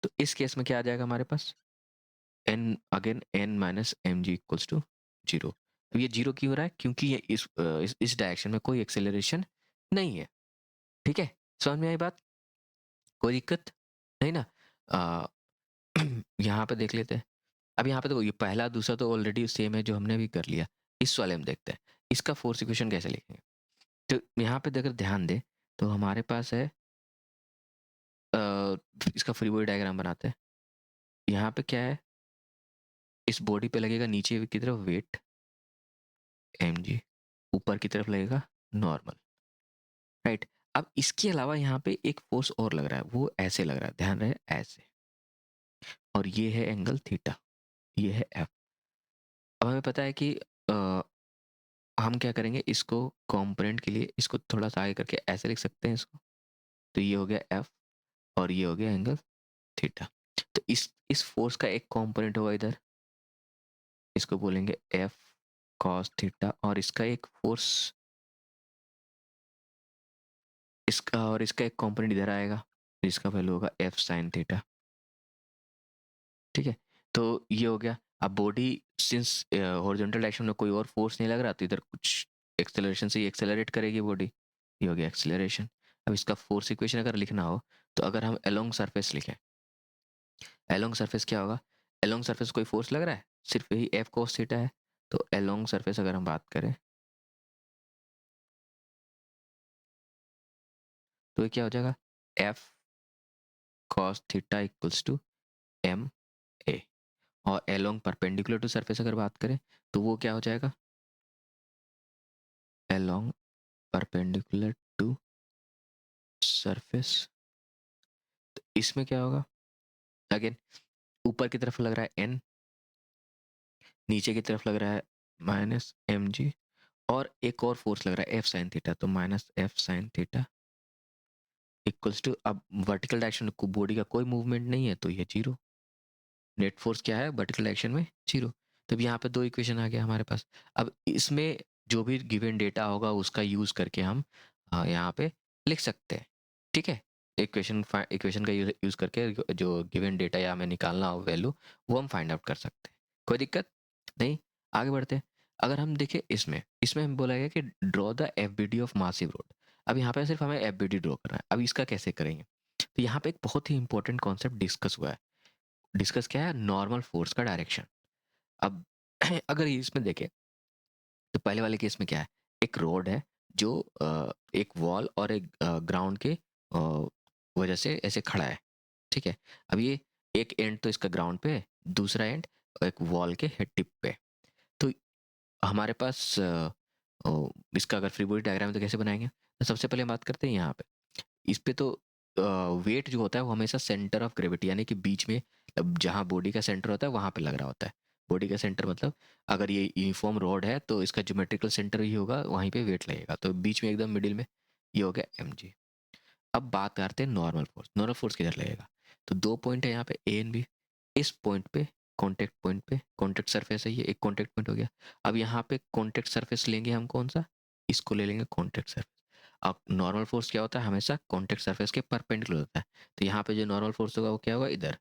Speaker 1: तो इस केस में क्या आ जाएगा हमारे पास, n again n minus M G equals to zero. अब ये जीरो क्यों हो रहा है, क्योंकि ये इस डायरेक्शन में कोई एक्सेलरेशन नहीं है। ठीक है, समझ में आई बात? कोई दिक्कत नहीं ना? आ, यहाँ पे देख लेते हैं। अब यहाँ पे देखो, ये पहला दूसरा तो ऑलरेडी सेम है जो हमने अभी कर लिया। इस वाले में देखते हैं इसका फोर्स इक्वेशन कैसे लिखेंगे। तो यहाँ पे अगर ध्यान दे तो हमारे पास है इसका फ्री बॉडी डायग्राम बनाते हैं। यहाँ पे क्या है, इस बॉडी पे लगेगा नीचे की तरफ वेट mg, ऊपर की तरफ लगेगा नॉर्मल, राइट। अब इसके अलावा यहाँ पे एक फोर्स और लग रहा है, वो ऐसे लग रहा है, ध्यान रहे ऐसे, और ये है एंगल थीटा, ये है एफ। अब हमें पता है कि हम क्या करेंगे, इसको कंपोनेंट के लिए इसको थोड़ा सा आगे करके ऐसे लिख सकते हैं इसको, तो ये हो गया एफ, और ये हो गया एंगल थीटा। तो इस फोर्स का एक कंपोनेंट होगा इधर, इसको बोलेंगे एफ कॉस थीटा, और इसका एक फोर्स, इसका और इसका एक कंपोनेंट इधर आएगा जिसका वैल्यू होगा एफ साइन थीटा। ठीक है, तो ये हो गया। अब बॉडी सिंस हॉरिजॉन्टल डायरेक्शन में कोई और फोर्स नहीं लग रहा, तो इधर कुछ एक्सेलरेशन से ही एक्सेलरेट करेगी बॉडी। ये हो गया एक्सेलरेशन। अब इसका फोर्स इक्वेशन अगर लिखना हो, तो अगर हम अलोंग सरफेस लिखें, अलोंग सरफेस क्या होगा? अलोंग सरफेस कोई फोर्स लग रहा है? सिर्फ यही एफ कोस थीटा है। तो अलोंग सरफेस अगर हम बात करें, तो ये क्या हो जाएगा? F cos theta equals to M A. और अलोंग परपेंडिकुलर टू सरफेस अगर बात करें, तो वो क्या हो जाएगा? Along perpendicular to surface. तो इसमें क्या होगा? अगेन ऊपर की तरफ लग रहा है एन, नीचे की तरफ लग रहा है माइनस एम जी, और एक और फोर्स लग रहा है एफ साइन थीटा, तो minus F sine theta equals to, अब वर्टिकल डायरेक्शन को बॉडी का कोई मूवमेंट नहीं है, तो ये जीरो। नेट फोर्स क्या है वर्टिकल डायरेक्शन में? जीरो। तब यहाँ पे दो इक्वेशन आ गया हमारे पास। अब इसमें जो भी गिवन डेटा होगा उसका यूज करके हम यहाँ पे लिख सकते हैं। ठीक है, इक्वेशन इक्वेशन का यूज करके जो गिवन डेटा या हमें निकालना हो वैल्यू, वो हम फाइंड आउट कर सकते हैं। कोई दिक्कत नहीं, आगे बढ़ते हैं। अगर हम देखें इसमें इसमें हम बोला गया कि draw the F B D of massive rod. अब यहाँ पे सिर्फ हमें एफ बी डी ड्रॉ करना है। अब इसका कैसे करेंगे? तो यहाँ पे एक बहुत ही इंपॉर्टेंट कॉन्सेप्ट डिस्कस हुआ है। डिस्कस क्या है? नॉर्मल फोर्स का डायरेक्शन। अब अगर ये इसमें देखें, तो पहले वाले केस में क्या है? एक रोड है जो एक वॉल और एक ग्राउंड के वजह से ऐसे खड़ा है। ठीक है, अब ये एक एंड तो इसका ग्राउंड पे है, दूसरा एंड एक वॉल के हेड टिप पे। तो हमारे पास इसका अगर फ्री बॉडी डायग्राम तो कैसे बनाएंगे? तो सबसे पहले हम बात करते हैं यहाँ पे। इस पे तो वेट जो होता है वो हमेशा सेंटर ऑफ ग्रेविटी, यानी कि बीच में, जहाँ बॉडी का सेंटर होता है वहाँ पे लग रहा होता है। बॉडी का सेंटर मतलब अगर ये यूनिफॉर्म रोड है तो इसका ज्योमेट्रिकल सेंटर ही होगा, वहीं पे वेट लगेगा, तो बीच में एकदम मिडिल में। ये हो गया एम जी। अब बात करते हैं नॉर्मल फोर्स। नॉर्मल फोर्स किधर लगेगा? तो दो पॉइंट है यहाँ पे ए एंड बी। इस पॉइंट पे कॉन्टेक्ट सरफेस है, ये एक कॉन्टेक्ट पॉइंट हो गया। अब यहाँ पे कॉन्टेक्ट सरफेस लेंगे हम, कौन सा? इसको ले लेंगे कॉन्टेक्ट सरफेस। अब नॉर्मल फोर्स क्या होता है? हमेशा कॉन्टेक्ट सरफेस के परपेंडिकुलर होता है। तो यहाँ पे जो नॉर्मल फोर्स होगा वो क्या होगा? इधर।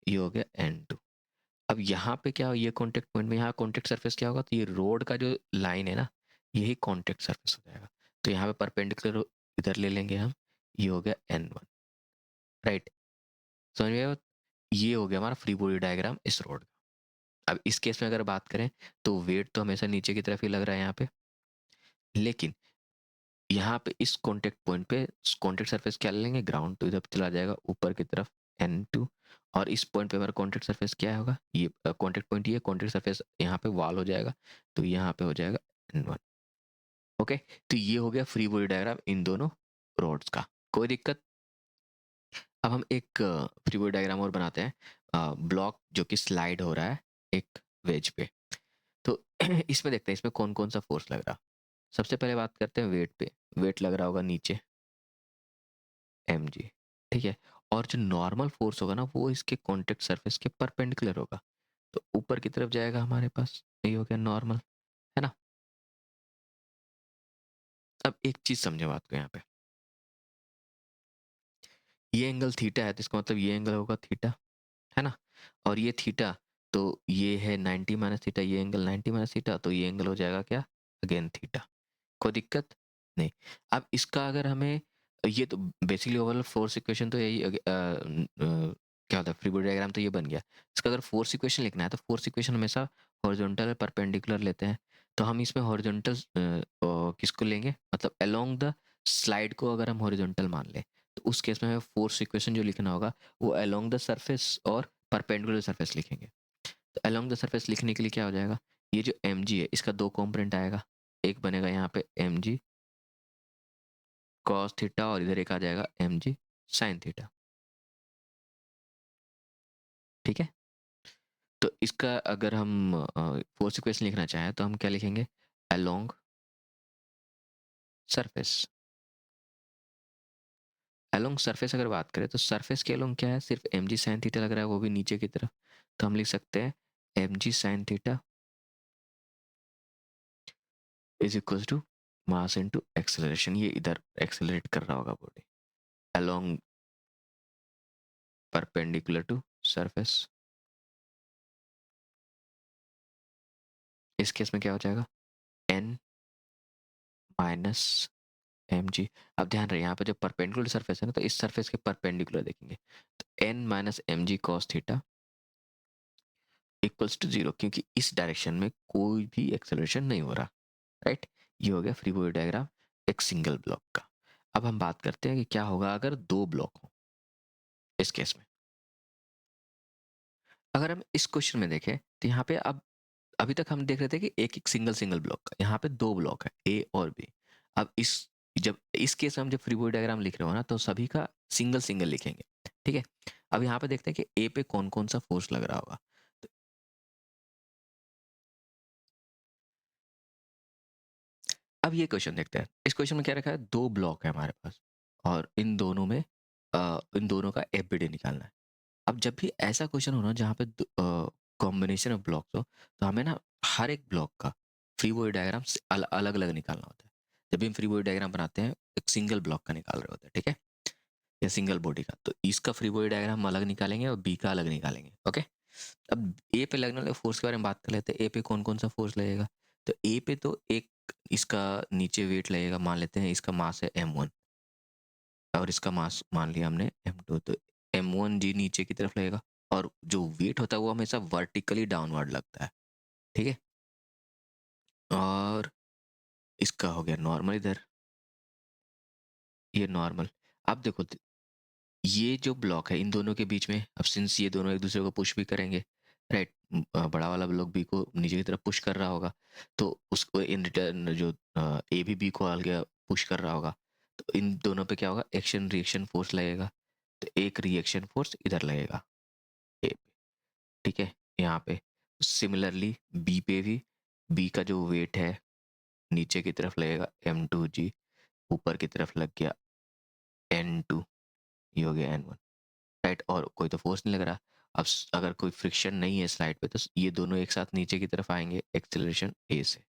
Speaker 1: ये हो गया एन टू। अब यहाँ पे क्या हो, ये कॉन्टेक्ट पॉइंट में यहाँ कॉन्टेक्ट सरफेस क्या होगा? तो ये रोड का जो लाइन है ना, यही कॉन्टेक्ट सरफेस हो जाएगा। तो यहाँ पे परपेंडिकुलर इधर ले लेंगे हम। ये हो गया एन वन। राइट, समझ में आया? ये हो गया हमारा फ्री बॉडी डायग्राम इस रोड का। अब इस केस में अगर बात करें, तो वेट तो हमेशा नीचे की तरफ ही लग रहा है यहाँ पे, लेकिन यहाँ पे इस कॉन्टेक्ट पॉइंट पे कॉन्टेक्ट सरफेस क्या ले लेंगे? ग्राउंड, तो इधर चला जाएगा ऊपर की तरफ एन टू। और इस पॉइंट पे हमारा कॉन्टेक्ट सरफेस क्या होगा? ये कॉन्टेक्ट पॉइंट, ये कॉन्टेक्ट सरफेस यहाँ पे वॉल हो जाएगा, तो यहाँ पे हो जाएगा एन वन। ओके, तो ये हो गया फ्री बॉडी डायग्राम इन दोनों रोड्स का। कोई दिक्कत? अब हम एक फ्री बॉडी डायग्राम और बनाते हैं। ब्लॉक जो कि स्लाइड हो रहा है एक वेज पे। तो इसमें देखते हैं इसमें कौन कौन सा फोर्स लग रहा। सबसे पहले बात करते हैं वेट पे। वेट लग रहा होगा नीचे एम जी। ठीक है, और जो नॉर्मल फोर्स होगा ना वो इसके कॉन्टेक्ट सरफेस के परपेंडिकुलर होगा, तो ऊपर की तरफ जाएगा हमारे पास। ये हो गया नॉर्मल, है ना? अब एक चीज समझे बात को यहाँ पे, ये एंगल थीटा है तो इसका मतलब ये एंगल होगा थीटा, है ना? और ये थीटा, तो ये है 90 माइनस थीटा, ये एंगल 90 माइनस थीटा, तो ये एंगल हो जाएगा क्या? Again theta. कोई दिक्कत नहीं। अब इसका अगर हमें, ये तो बेसिकली ओवरऑल फोर्स इक्वेशन तो यही क्या होता है, फ्री बॉडी डायग्राम तो ये बन गया। इसका अगर फोर्स इक्वेशन लिखना है तो फोर्स इक्वेशन हमेशा हॉरिजॉन्टल और परपेंडिकुलर लेते हैं। तो हम इसमें हॉरिजॉन्टल किसको लेंगे, मतलब अलोंग द स्लाइड को अगर हम हॉरिजॉन्टल मान लें, तो उस केस में हमें फोर्स इक्वेशन जो लिखना होगा वो अलोंग द सरफेस और परपेंडिकुलर सरफेस लिखेंगे। तो अलोंग द सरफेस लिखने के लिए क्या हो जाएगा? ये जो एम जी है इसका दो कॉम्पोनेंट आएगा। एक बनेगा यहाँ पे एम जी कॉस थीटा, और इधर एक आ जाएगा एम जी साइन थीटा। ठीक है, तो इसका अगर हम फोर्स इक्वेशन लिखना चाहें तो हम क्या लिखेंगे? Along surface. अलोंग सरफेस अगर बात करें तो सरफेस के अलोंग क्या है? सिर्फ एम जी साइन थीटा लग रहा है, वो भी नीचे की तरफ। तो हम लिख सकते हैं M G sine theta is equal to mass into acceleration. ये इधर एक्सेलरेट कर रहा होगा body along perpendicular to surface. इस केस में क्या हो जाएगा, एन माइनस एम जी। अब ध्यान रहे यहाँ पे जो परपेंडिकुलर सरफेस है ना, तो इस सरफेस के परपेंडिकुलर देखेंगे, तो N minus M G cos theta equals to 0, क्योंकि इस डायरेक्शन में कोई भी एक्सेलरेशन नहीं हो रहा, राइट। ये हो गया फ्री बॉडी डायग्राम एक सिंगल ब्लॉक का। अब हम बात करते हैं कि क्या होगा अगर दो ब्लॉक हो। इस केस में अगर हम इस क्वेश्चन में देखें तो यहाँ पे अब अभी तक हम देख रहे थे कि एक एक सिंगल सिंगल ब्लॉक का, यहाँ पे दो ब्लॉक है ए और बी। अब जब इस केस में हम जब फ्री बॉडी डायग्राम लिख रहे हो ना, तो सभी का सिंगल सिंगल लिखेंगे, ठीक है। अब यहाँ पे देखते हैं कि ए पे कौन कौन सा फोर्स लग रहा होगा। तो अब ये क्वेश्चन देखते हैं। इस क्वेश्चन में क्या रखा है, दो ब्लॉक है हमारे पास और इन दोनों में इन दोनों का एफबीडी निकालना है। अब जब भी ऐसा क्वेश्चन हो ना जहाँ पे कॉम्बिनेशन ऑफ ब्लॉक्स हो, तो हमें ना हर एक ब्लॉक का फ्री बॉडी डायग्राम अलग अलग निकालना होता है। जब भी हम फ्री बॉडी डायग्राम बनाते हैं, एक सिंगल ब्लॉक का निकाल रहे होते हैं, ठीक है, या सिंगल बॉडी का, तो इसका फ्री बॉडी डायग्राम अलग निकालेंगे और बी का अलग निकालेंगे, ओके। अब ए पे लगने वाले फोर्स के बारे में बात कर लेते हैं। ए पे कौन कौन सा फोर्स लगेगा, तो ए पे तो एक इसका नीचे वेट लगेगा, मान लेते हैं इसका मास है m1 और इसका मास मान लिया हमने m2, तो m1 जी नीचे की तरफ लगेगा और जो वेट होता है वो हमेशा वर्टिकली डाउनवर्ड लगता है, ठीक है। और इसका हो गया नॉर्मल इधर, ये नॉर्मल। अब देखो ये जो ब्लॉक है इन दोनों के बीच में, अब सिंस ये दोनों एक दूसरे को पुश भी करेंगे, राइट, बड़ा वाला ब्लॉक बी को नीचे की तरफ पुश कर रहा होगा, तो उसको इन रिटर्न जो ए भी बी को आगे पुश कर रहा होगा, तो इन दोनों पे क्या होगा, एक्शन रिएक्शन फोर्स लगेगा। तो एक रिएक्शन फोर्स इधर लगेगा ए पे, ठीक है, यहाँ पे। सिमिलरली बी पे भी, बी का जो वेट है नीचे की तरफ लगेगा m2g, ऊपर की तरफ लग गया n2, ये हो गया n1, राइट। और कोई तो फोर्स नहीं लग रहा। अब अगर कोई फ्रिक्शन नहीं है स्लाइड पे, तो ये दोनों एक साथ नीचे की तरफ आएंगे एक्सेलरेशन ए से,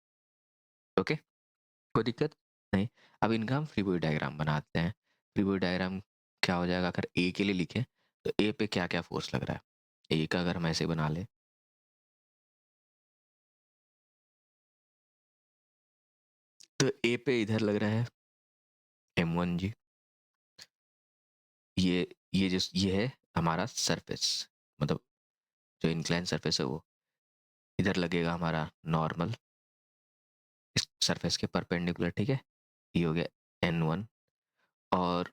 Speaker 1: ओके, कोई दिक्कत नहीं। अब इनका हम फ्री बॉडी डायग्राम बनाते हैं। फ्री बॉडी डायग्राम क्या हो जाएगा, अगर ए के लिए लिखें तो ए पे क्या क्या फोर्स लग रहा है, ए का अगर हम ऐसे बना ले, तो ए पे इधर लग रहा है m1g। ये है हमारा सरफेस, मतलब जो इंक्लाइन सरफेस है वो, इधर लगेगा हमारा नॉर्मल इस सरफेस के परपेंडिकुलर, ठीक है, ये हो गया n1। और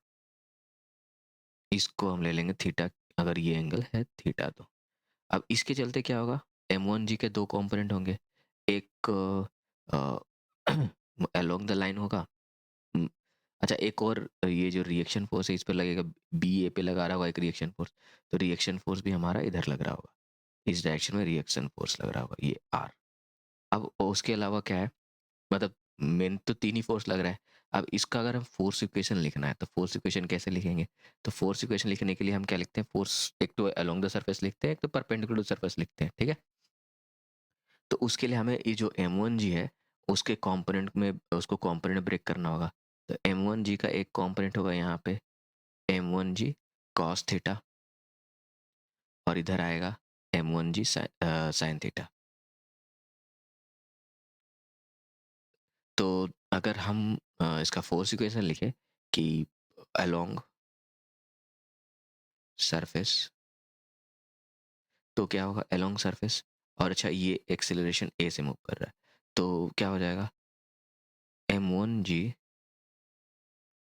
Speaker 1: इसको हम ले लेंगे थीटा, अगर ये एंगल है थीटा तो। अब इसके चलते क्या होगा, m1g के दो कंपोनेंट होंगे, एक अलोंग द लाइन होगा। हम्म, अच्छा, एक और ये जो रिएक्शन फोर्स है इस पे लगेगा, बी ए पे लगा रहा होगा एक रिएक्शन फोर्स, तो रिएक्शन फोर्स भी हमारा इधर लग रहा होगा, इस डायरेक्शन में रिएक्शन फोर्स लग रहा होगा, ये आर। अब उसके अलावा क्या है, मतलब मेन तो तीन ही फोर्स लग रहा है। अब इसका अगर हम फोर्स इक्वेशन लिखना है, तो फोर्स इक्वेशन कैसे लिखेंगे, तो फोर्स इक्वेशन लिखने के लिए हम क्या लिखते हैं, फोर्स एक तो अलोंग द सरफेस लिखते हैं, एक तो परपेंडिकुलर सरफेस लिखते हैं, ठीक है। तो उसके लिए हमें ये जो m1g है उसके कंपोनेंट में, उसको कंपोनेंट ब्रेक करना होगा। तो m1g का एक कंपोनेंट होगा यहाँ पे m1g cos थीटा, और इधर आएगा m1g sin थीटा। तो अगर हम इसका फोर्स इक्वेशन लिखें कि अलोंग सरफेस, तो क्या होगा अलोंग सरफेस, और अच्छा ये एक्सेलरेशन ए से मूव कर रहा है, तो क्या हो जाएगा m1g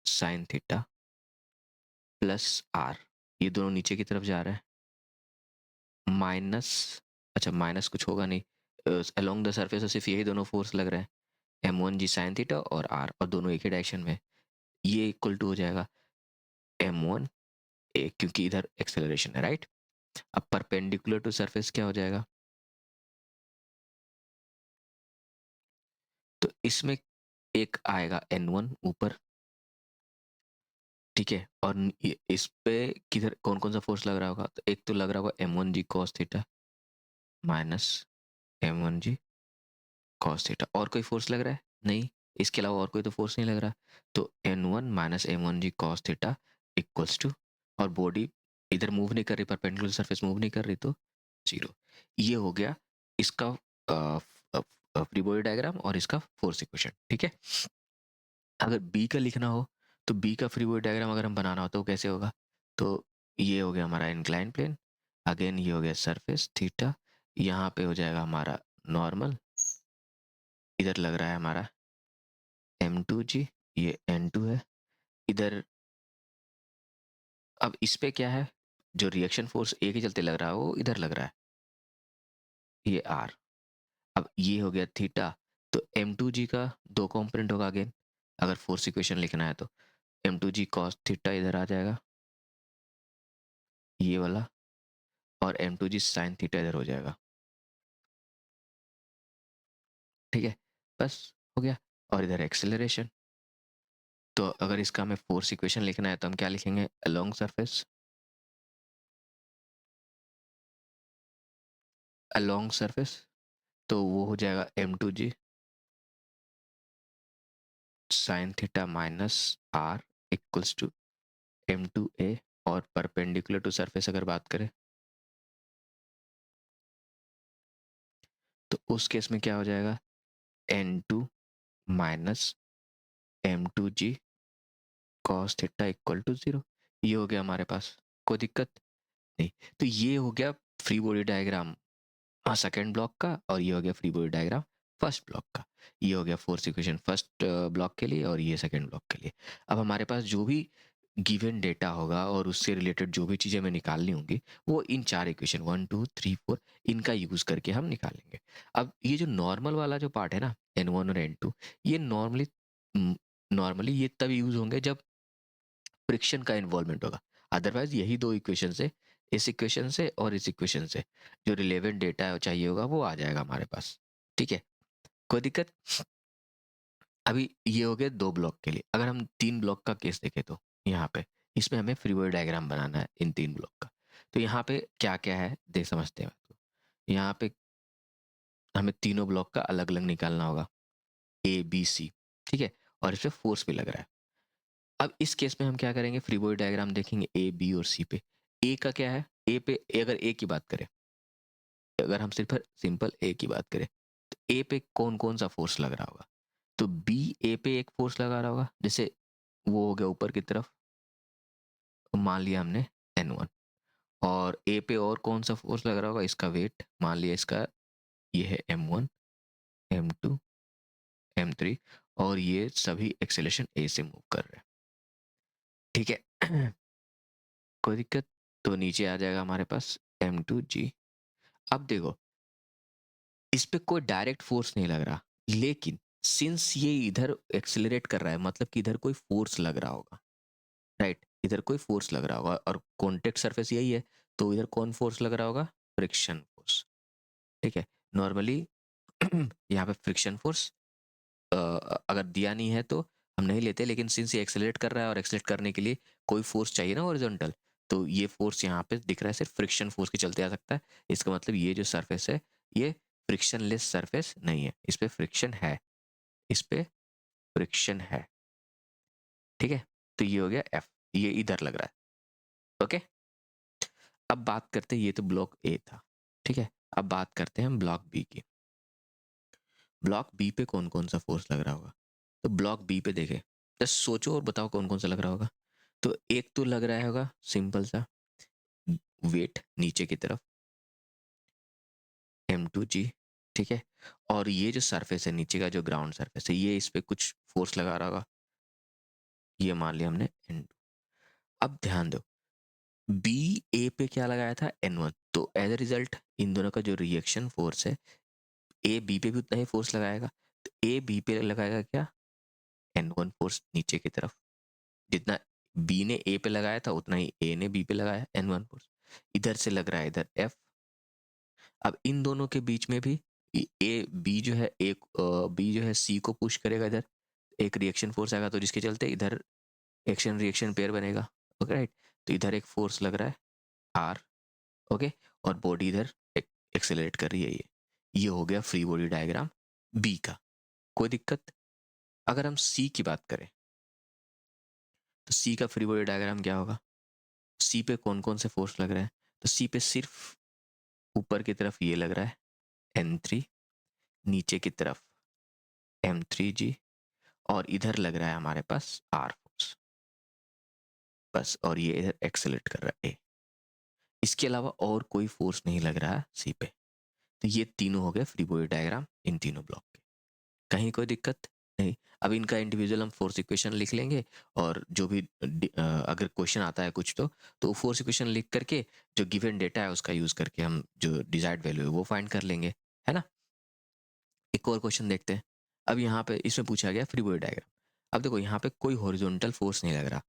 Speaker 1: sin theta plus are, ये दोनों नीचे की तरफ जा रहा है, माइनस, अच्छा माइनस कुछ होगा नहीं, अलोंग द सरफेस सिर्फ यही दोनों फोर्स लग रहे हैं, m1g sin थीटा और आर, और दोनों एक ही डायरेक्शन में, ये इक्वल टू हो जाएगा m1 ए, क्योंकि इधर एक्सेलरेशन है, राइट। अब परपेंडिकुलर टू सरफेस क्या हो जाएगा, तो इसमें एक आएगा n1 ऊपर, ठीक है, और इस पे किधर कौन कौन सा फोर्स लग रहा होगा, तो एक तो लग रहा होगा m1g cos theta minus m1g cos theta, और कोई फोर्स लग रहा है नहीं, इसके अलावा और कोई तो फोर्स नहीं लग रहा, तो n1 minus m1g cos theta equals to, और बॉडी इधर मूव नहीं कर रही, परपेंडिकुलर सरफेस मूव नहीं कर रही, तो जीरो। ये हो गया इसका फ्री बॉडी डायग्राम और इसका फोर्स इक्वेशन, ठीक है। अगर बी का लिखना हो तो बी का फ्री बॉडी डायग्राम अगर हम बनाना हो तो कैसे होगा, तो ये हो गया हमारा इंक्लाइन प्लेन, अगेन ये हो गया सरफेस थीटा, यहाँ पे हो जाएगा हमारा नॉर्मल, इधर लग रहा है हमारा m2g, ये n2 है इधर। अब इस पे क्या है, जो रिएक्शन फोर्स ए के चलते लग रहा है वो इधर लग रहा है, ये r। अब ये हो गया थीटा, तो m2g का दो कॉम्पोनेंट होगा अगेन, अगर फोर्स इक्वेशन लिखना है तो m2g cos थीटा इधर आ जाएगा ये वाला, और m2g sin थीटा इधर हो जाएगा, ठीक है, बस हो गया। और इधर एक्सेलरेशन, तो अगर इसका हमें फोर्स इक्वेशन लिखना है तो हम क्या लिखेंगे, अलोंग सरफेस, अलोंग सरफेस, तो वो हो जाएगा m2g sin theta minus r equals to m2a, और परपेंडिकुलर टू सरफेस अगर बात करें तो उस केस में क्या हो जाएगा, n2 minus m2g cos theta equal to 0। ये हो गया हमारे पास, कोई दिक्कत नहीं। तो ये हो गया free body diagram second block का, और ये हो गया free body diagram first block का। ये हो गया फोर्स इक्वेशन फर्स्ट ब्लॉक के लिए और ये सेकेंड ब्लॉक के लिए। अब हमारे पास जो भी गिवन डेटा होगा और उससे रिलेटेड जो भी चीज़ें हमें निकालनी होंगी वो इन चार इक्वेशन 1 2 3 4 इनका यूज करके हम निकालेंगे। अब ये जो नॉर्मल वाला जो पार्ट है ना, n1 और n2, ये नॉर्मली ये तब यूज होंगे जब फ्रिक्शन का इन्वॉल्वमेंट होगा। अदरवाइज यही दो इक्वेशन से, इस इक्वेशन से और इस इक्वेशन से जो रिलेवेंट डेटा चाहिए होगा वो आ जाएगा हमारे पास, ठीक है, कोई दिक्कत। अभी ये हो गया दो ब्लॉक के लिए। अगर हम तीन ब्लॉक का केस देखें तो यहाँ पे इसमें हमें फ्री बॉडी डायग्राम बनाना है इन तीन ब्लॉक का। तो यहाँ पे क्या क्या है देख समझते हैं। यहाँ पे हमें तीनों ब्लॉक का अलग अलग निकालना होगा, ए बी सी, ठीक है, और इस पे फोर्स भी लग रहा है। अब इस केस में हम क्या करेंगे, फ्री बॉडी डायग्राम देखेंगे ए बी और सी पे। ए का क्या है, ए पे अगर ए की बात करें, अगर हम सिर्फ सिंपल ए की बात करें तो ए पे कौन कौन सा फोर्स लग रहा होगा, तो बी ए पे एक फोर्स लगा रहा होगा, जैसे वो हो गया ऊपर की तरफ, मान लिया हमने n1। और ए पे और कौन सा फोर्स लग रहा होगा, इसका वेट मान लिया इसका ये है m1 m2 m3, और ये सभी एक्सेलेरेशन ए से मूव कर रहे हैं, ठीक है। कोई दिक्कत, तो नीचे आ जाएगा हमारे पास m2g। अब देखो इस पे कोई डायरेक्ट फोर्स नहीं लग रहा, लेकिन सिंस ये इधर एक्सेलरेट कर रहा है मतलब कि इधर कोई फोर्स लग रहा होगा, राइट, इधर कोई फोर्स लग रहा होगा और कॉन्टेक्ट सरफेस यही है, तो इधर कौन फोर्स लग रहा होगा, फ्रिक्शन फोर्स, ठीक है। नॉर्मली यहाँ पे फ्रिक्शन फोर्स अगर दिया नहीं है तो हम नहीं लेते, लेकिन सिंस ये एक्सेलरेट कर रहा है और एक्सेलरेट करने के लिए कोई फोर्स चाहिए ना हॉरिजॉन्टल, तो ये फोर्स यहाँ पे दिख रहा है सिर्फ फ्रिक्शन फोर्स के चलते आ सकता है। इसका मतलब ये जो सरफेस है ये फ्रिक्शन लेस सरफेस नहीं है, इस पे फ्रिक्शन है, इस पे फ्रिक्शन है, ठीक है। तो ये हो गया एफ, ये इधर लग रहा है, ओके। अब बात करते हैं, ये तो ब्लॉक ए था, ठीक है। अब बात करते हैं हम ब्लॉक बी की। ब्लॉक बी पे कौन कौन सा फोर्स लग रहा होगा, तो ब्लॉक बी पे देखे, जस्ट सोचो और बताओ कौन कौन सा लग रहा होगा। तो एक तो लग रहा होगा सिंपल सा वेट नीचे की तरफ m2g, ठीक है। और ये जो सरफेस है नीचे का जो ग्राउंड सरफेस है ये इस पे कुछ फोर्स लगा रहा होगा, ये मान लिया हमने n2। अब ध्यान दो बी ए पे क्या लगाया था n1, तो एज अ रिजल्ट इन दोनों का जो रिएक्शन फोर्स है ए बी पे भी उतना ही फोर्स लगाएगा, तो ए बी पे लगाएगा क्या, n1 फोर्स नीचे की तरफ, जितना बी ने ए पे लगाया था उतना ही ए ने बी पे लगाया n1 फोर्स। इधर से लग रहा है इधर एफ। अब इन दोनों के बीच में भी ए बी जो है एक बी जो है सी को पुश करेगा इधर, एक रिएक्शन फोर्स आएगा तो जिसके चलते इधर एक्शन रिएक्शन पेयर बनेगा, ओके राइट। तो इधर एक फोर्स लग रहा है आर, ओके, और बॉडी इधर एक्सेलरेट कर रही है ये हो गया फ्री बॉडी डायग्राम बी का, कोई दिक्कत। अगर हम सी की बात करें तो सी का फ्री बॉडी डायग्राम क्या होगा, सी पे कौन कौन से फोर्स लग रहे हैं, तो सी पे सिर्फ ऊपर की तरफ ये लग रहा है n3, नीचे की तरफ m3g, और इधर लग रहा है हमारे पास r फोर्स बस, और ये इधर एक्सेलरेट कर रहा है a। इसके अलावा और कोई फोर्स नहीं लग रहा है सी पे। तो ये तीनों हो गए फ्री बॉडी डायग्राम इन तीनों ब्लॉक के। कहीं कोई दिक्कत नहीं। अब इनका इंडिविजुअल हम फोर्स इक्वेशन लिख लेंगे, और जो भी अगर क्वेश्चन आता है कुछ तो फोर्स इक्वेशन लिख करके जो गिवन डेटा है उसका यूज करके हम जो डिजायर्ड वैल्यू है वो फाइंड कर लेंगे, है ना। एक और क्वेश्चन देखते हैं। अब यहाँ पे इसमें पूछा गया फ्री बॉडी डायग्राम। अब देखो यहाँ पे कोई हॉरिजॉन्टल फोर्स नहीं लग रहा,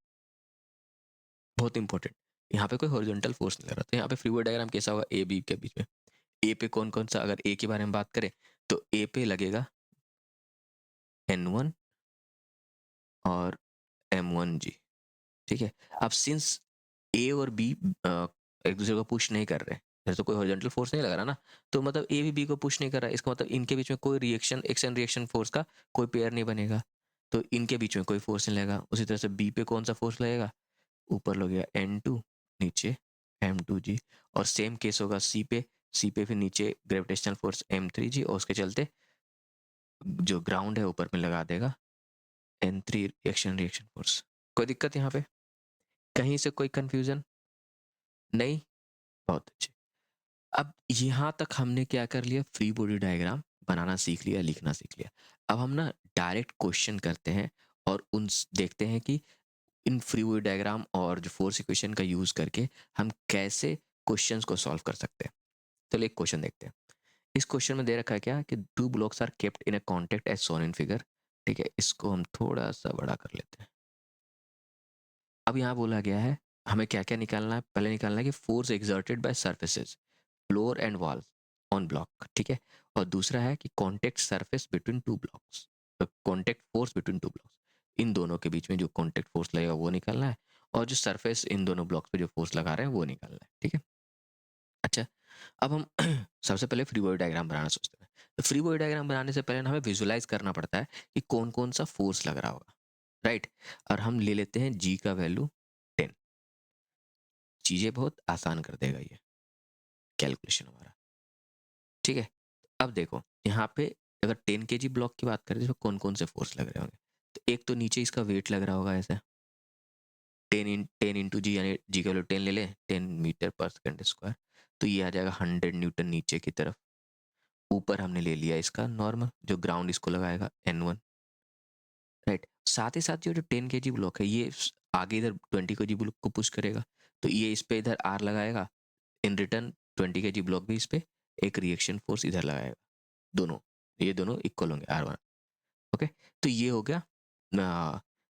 Speaker 1: बहुत इंपॉर्टेंट। यहाँ पे कोई हॉरिजॉन्टल फोर्स नहीं लग रहा, तो यहाँ पे फ्री बॉडी डायग्राम कैसा होगा, ए बी के बीच में। ए पे कौन कौन सा, अगर ए के बारे में बात करें तो ए पे लगेगा N1 और M1G, ठीक है। अब सिंस ए और बी एक दूसरे को पुश नहीं कर रहे, जैसे तो कोई हॉरिजॉन्टल फोर्स नहीं लग रहा ना, तो मतलब ए भी बी को पुश नहीं कर रहा है, इसका मतलब इनके बीच में कोई रिएक्शन, एक्शन रिएक्शन फोर्स का कोई पेयर नहीं बनेगा, तो इनके बीच में कोई फोर्स नहीं लगेगा। उसी तरह से बी पे कौन सा फोर्स लगेगा, ऊपर लगेगा N2, नीचे M2G, और सेम केस होगा सी पे। सी पे फिर नीचे ग्रेविटेशनल फोर्स M3G, और उसके चलते जो ग्राउंड है ऊपर में लगा देगा N3 रिएक्शन रिएक्शन फोर्स। कोई दिक्कत यहाँ पे, कहीं से कोई कंफ्यूजन नहीं? बहुत अच्छे। अब यहाँ तक हमने क्या कर लिया, फ्री बॉडी डायग्राम बनाना सीख लिया, लिखना सीख लिया। अब हम ना डायरेक्ट क्वेश्चन करते हैं और उन देखते हैं कि इन फ्री बॉडी डायग्राम और जो फोर्स इक्वेशन का यूज करके हम कैसे क्वेश्चंस को सॉल्व कर सकते हैं। चलिए एक क्वेश्चन देखते हैं। इस क्वेश्चन में दे रखा है क्या कि 2 blocks are kept in a contact as shown in figure, ठीक है। इसको हम थोड़ा सा बड़ा कर लेते हैं। अब यहाँ बोला गया है हमें क्या क्या निकालना है, पहले निकालना है कि force exerted by surfaces floor and wall on block, ठीक है। और दूसरा है कि contact surface between two blocks, contact force between two blocks, इन दोनों के बीच में जो कॉन्टेक्ट फोर्स लगेगा वो निकालना है, और जो सरफेस इन दोनों ब्लॉक्स पे जो फोर्स लगा रहे हैं वो निकालना है, ठीक है। अच्छा, अब हम सबसे पहले फ्री बॉडी डायग्राम बनाना सोचते हैं। तो फ्री बॉडी डायग्राम बनाने से पहले हमें विजुलाइज करना पड़ता है कि कौन कौन सा फोर्स लग रहा होगा, राइट। और हम ले लेते हैं जी का वैल्यू 10। चीजें बहुत आसान कर देगा ये कैलकुलेशन हमारा, ठीक है। अब देखो यहाँ पे अगर 10 kg ब्लॉक की बात करें तो कौन कौन से फोर्स लग रहे होंगे, तो एक तो नीचे इसका वेट लग रहा होगा ऐसे 10 इंटू जी, यानी जी का वैल्यू 10 ले लें, 10 मीटर पर सेकंड स्क्वायर, तो ये आ जाएगा 100 न्यूटन नीचे की तरफ। ऊपर हमने ले लिया इसका नॉर्मल, जो ग्राउंड इसको लगाएगा N1, राइट। साथ ही साथ ये जो 10 kg ब्लॉक है ये आगे इधर 20 kg ब्लॉक को पुश करेगा, तो ये इस पे इधर R लगाएगा, इन रिटर्न 20 kg ब्लॉक भी इस पे एक रिएक्शन फोर्स इधर लगाएगा। दोनों, ये दोनों इक्वल होंगे R1, ओके। तो ये हो गया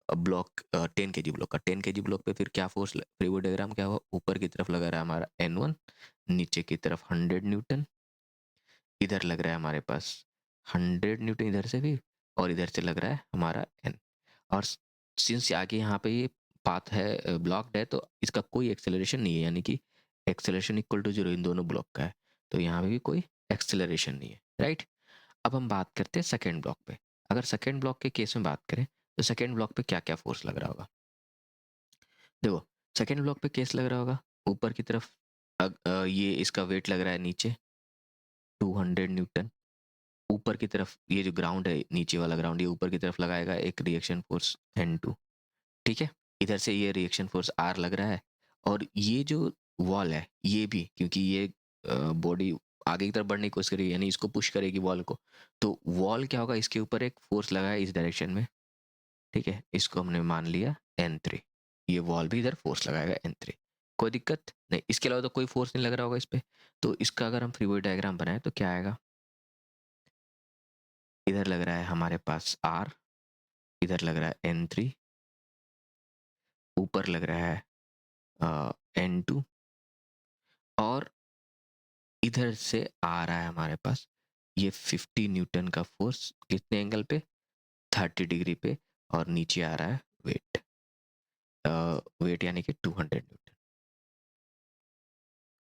Speaker 1: ब्लॉक 10 kg ब्लॉक का। 10 kg ब्लॉक पे फिर क्या फोर्स, फ्री बॉडी डायग्राम क्या हुआ, ऊपर की तरफ लगा रहा है हमारा N1, नीचे की तरफ 100 न्यूटन, इधर लग रहा है हमारे पास 100 न्यूटन इधर से भी, और इधर से लग रहा है हमारा N। और सिंस आगे यहाँ पे ये पाथ है ब्लॉक्ड है, तो इसका कोई एक्सेलरेशन नहीं है, यानी कि एक्सेलरेशन इक्वल टू 0 इन दोनों ब्लॉक का है, तो यहाँ पे भी कोई एक्सेलरेशन नहीं है, राइट। अब हम बात करते हैं सेकेंड ब्लॉक पे। अगर सेकेंड ब्लॉक के केस में बात करें तो सेकेंड ब्लॉक पे क्या क्या फोर्स लग रहा होगा, देखो। सेकेंड ब्लॉक पे केस लग रहा होगा ऊपर की तरफ, ये इसका वेट लग रहा है नीचे 200 न्यूटन। ऊपर की तरफ ये जो ग्राउंड है, नीचे वाला ग्राउंड, ये ऊपर की तरफ लगाएगा एक रिएक्शन फोर्स N2, ठीक है। इधर से ये रिएक्शन फोर्स R लग रहा है, और ये जो वॉल है ये भी, क्योंकि ये बॉडी आगे की तरफ बढ़ने की कोशिश करेगी, यानी इसको पुश करेगी वॉल को, तो वॉल क्या होगा, इसके ऊपर एक फोर्स लगा है इस डायरेक्शन में, ठीक है। इसको हमने मान लिया N3, ये वॉल भी इधर फोर्स लगाएगा N3, कोई दिक्कत नहीं। इसके अलावा तो कोई फोर्स नहीं लग रहा होगा इस पे, तो इसका अगर हम फ्री बॉडी डायग्राम बनाए तो क्या आएगा, इधर लग रहा है हमारे पास R, इधर लग रहा है N3, ऊपर लग रहा है N2, और इधर से आ रहा है हमारे पास ये 50 न्यूटन का फोर्स, कितने एंगल पे, 30 डिग्री पे, और नीचे आ रहा है वेट, वेट यानी कि 200 न्यूटन।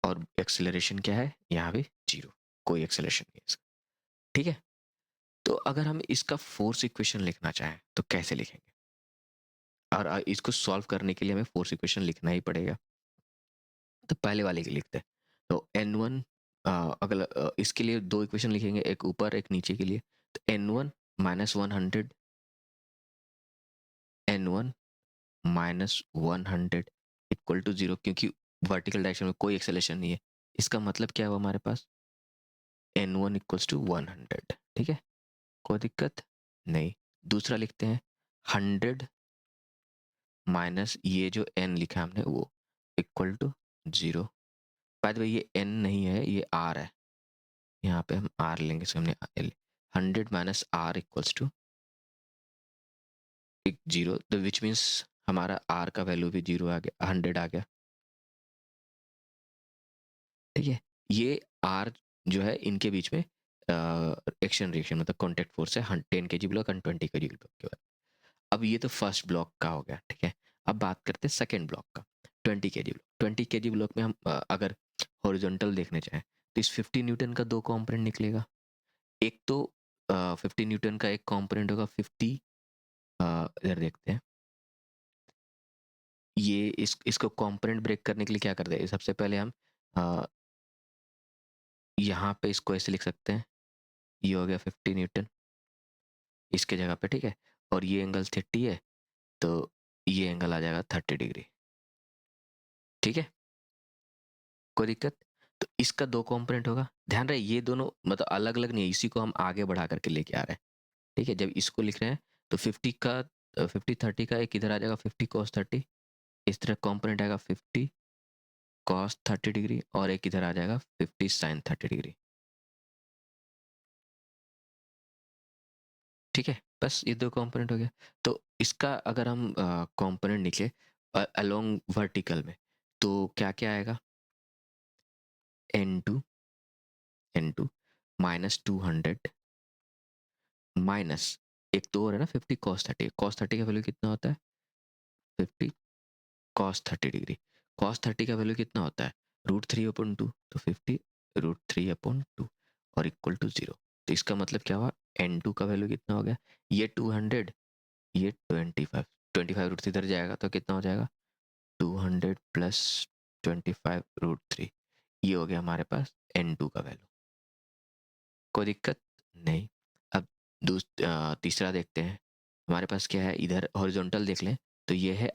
Speaker 1: और एक्सेलरेशन क्या है यहाँ पे, 0, कोई एक्सेलरेशन नहीं है इसका, ठीक है। तो अगर हम इसका फोर्स इक्वेशन लिखना चाहें तो कैसे लिखेंगे, और इसको सॉल्व करने के लिए हमें फोर्स इक्वेशन लिखना ही पड़ेगा। तो पहले वाले की लिखते हैं, तो N1 अगला इसके लिए दो इक्वेशन लिखेंगे, एक ऊपर एक नीचे के लिए। तो n1 minus 100 n1 minus 100 equal to 0, क्योंकि वर्टिकल डायरेक्शन में कोई एक्सेलरेशन नहीं है। इसका मतलब क्या हुआ हमारे पास, n1 इक्वल्स टू 100। ठीक है, कोई दिक्कत नहीं। दूसरा लिखते हैं 100 माइनस ये जो n लिखा है हमने वो equal to 0। By the way ये n नहीं है, ये r है, यहाँ पे हम r लेंगे सामने। 100 minus r equals to 0, the which means हमारा r का वैल्यू भी 0 आ गया, 100 आ गया। ठीक है, ये r जो है इनके बीच में एक्शन रिएक्शन मतलब कॉन्टैक्ट फोर्स है 10 kg ब्लॉक और 20 kg ब्लॉक के बाद। अब ये तो फर्स्ट ब्लॉक का हो गया। ठीक है, अब बात करते हैं सेकेंड ब्लॉक का, 20 kg ब्लॉक। 20 kg ब्लॉक में हम अगर हॉरिजॉन्टल देखने चाहें तो इस 50 न्यूटन का दो कॉम्पोनेंट निकलेगा। एक तो 50 न्यूटन का एक कॉम्पोनेंट होगा 50, इधर देखते हैं, ये इसको कॉम्पोनेंट ब्रेक करने के लिए क्या करते हैं, सबसे पहले हम यहाँ पे इसको ऐसे लिख सकते हैं, ये हो गया 50 न्यूटन इसके जगह पे। ठीक है, और ये एंगल 30 है तो ये एंगल आ जाएगा 30 डिग्री। ठीक है, कोई दिक्कत। तो इसका दो कंपोनेंट होगा, ध्यान रहे ये दोनों मतलब अलग अलग नहीं है, इसी को हम आगे बढ़ा करके लेके आ रहे हैं। ठीक है, जब इसको लिख रहे हैं तो 50 का 50 30 का एक इधर आ जाएगा 50 cos 30, इस तरह कंपोनेंट आएगा 50 cos 30 डिग्री, और एक इधर आ जाएगा 50 sin 30 डिग्री। ठीक है, बस ये दो कंपोनेंट हो गया। तो इसका अगर हम कंपोनेंट निकले अलोंग वर्टिकल में तो क्या क्या आएगा, n2 माइनस 200 माइनस एक तो और है ना 50 cos 30 का वैल्यू कितना होता है 50 cos 30 डिग्री। cos 30 का वैल्यू कितना होता है √3/2, तो 50 √3/2 और इक्वल टू 0। तो इसका मतलब क्या हुआ, n2 का वैल्यू कितना हो गया, ये 200 ये 25 √3 इधर जाएगा तो कितना हो जाएगा 200 प्लस 25 √3, ये हो गया हमारे पास n2 का वैल्यू। कोई दिक्कत नहीं। अब तीसरा देखते हैं, हमारे पास क्या है, इधर हॉरिजॉन्टल देख लें तो ये है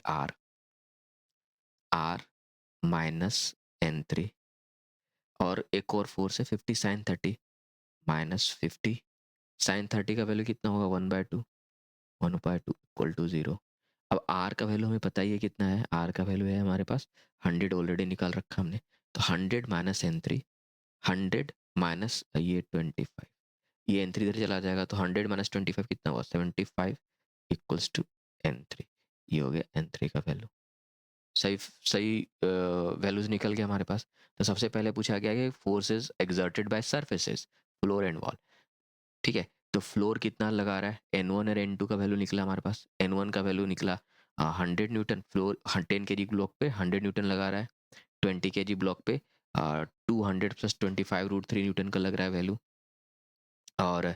Speaker 1: r माइनस n3, और एक और फोर्स है 50 sin 30 माइनस 50 sin 30 का वैल्यू कितना होगा 1/2, 1/2 इक्वल टू 0। अब r का वैल्यू हमें पता ही है कितना है, r का वैल्यू है हमारे पास 100, ऑलरेडी निकाल रखा हमने। तो 100 माइनस n3, 100 माइनस ये 25, ये n3 इधर चला जाएगा तो 100 माइनस 25 कितना हुआ 75 इक्वल्स टू n3, ये हो गया n3 का वैल्यू। सही सही वैल्यूज निकल गया हमारे पास। तो सबसे पहले पूछा गया कि forces exerted by surfaces floor and wall. ठीक है, तो फ्लोर कितना लगा रहा है n1 और n2 का वैल्यू निकला हमारे पास, n1 का वैल्यू निकला 100 न्यूटन, फ्लोर 10 kg ब्लॉक पे 100 न्यूटन लगा रहा है, 20 kg ब्लॉक पे 200 प्लस 25 √3 न्यूटन का लग रहा है वैल्यू, और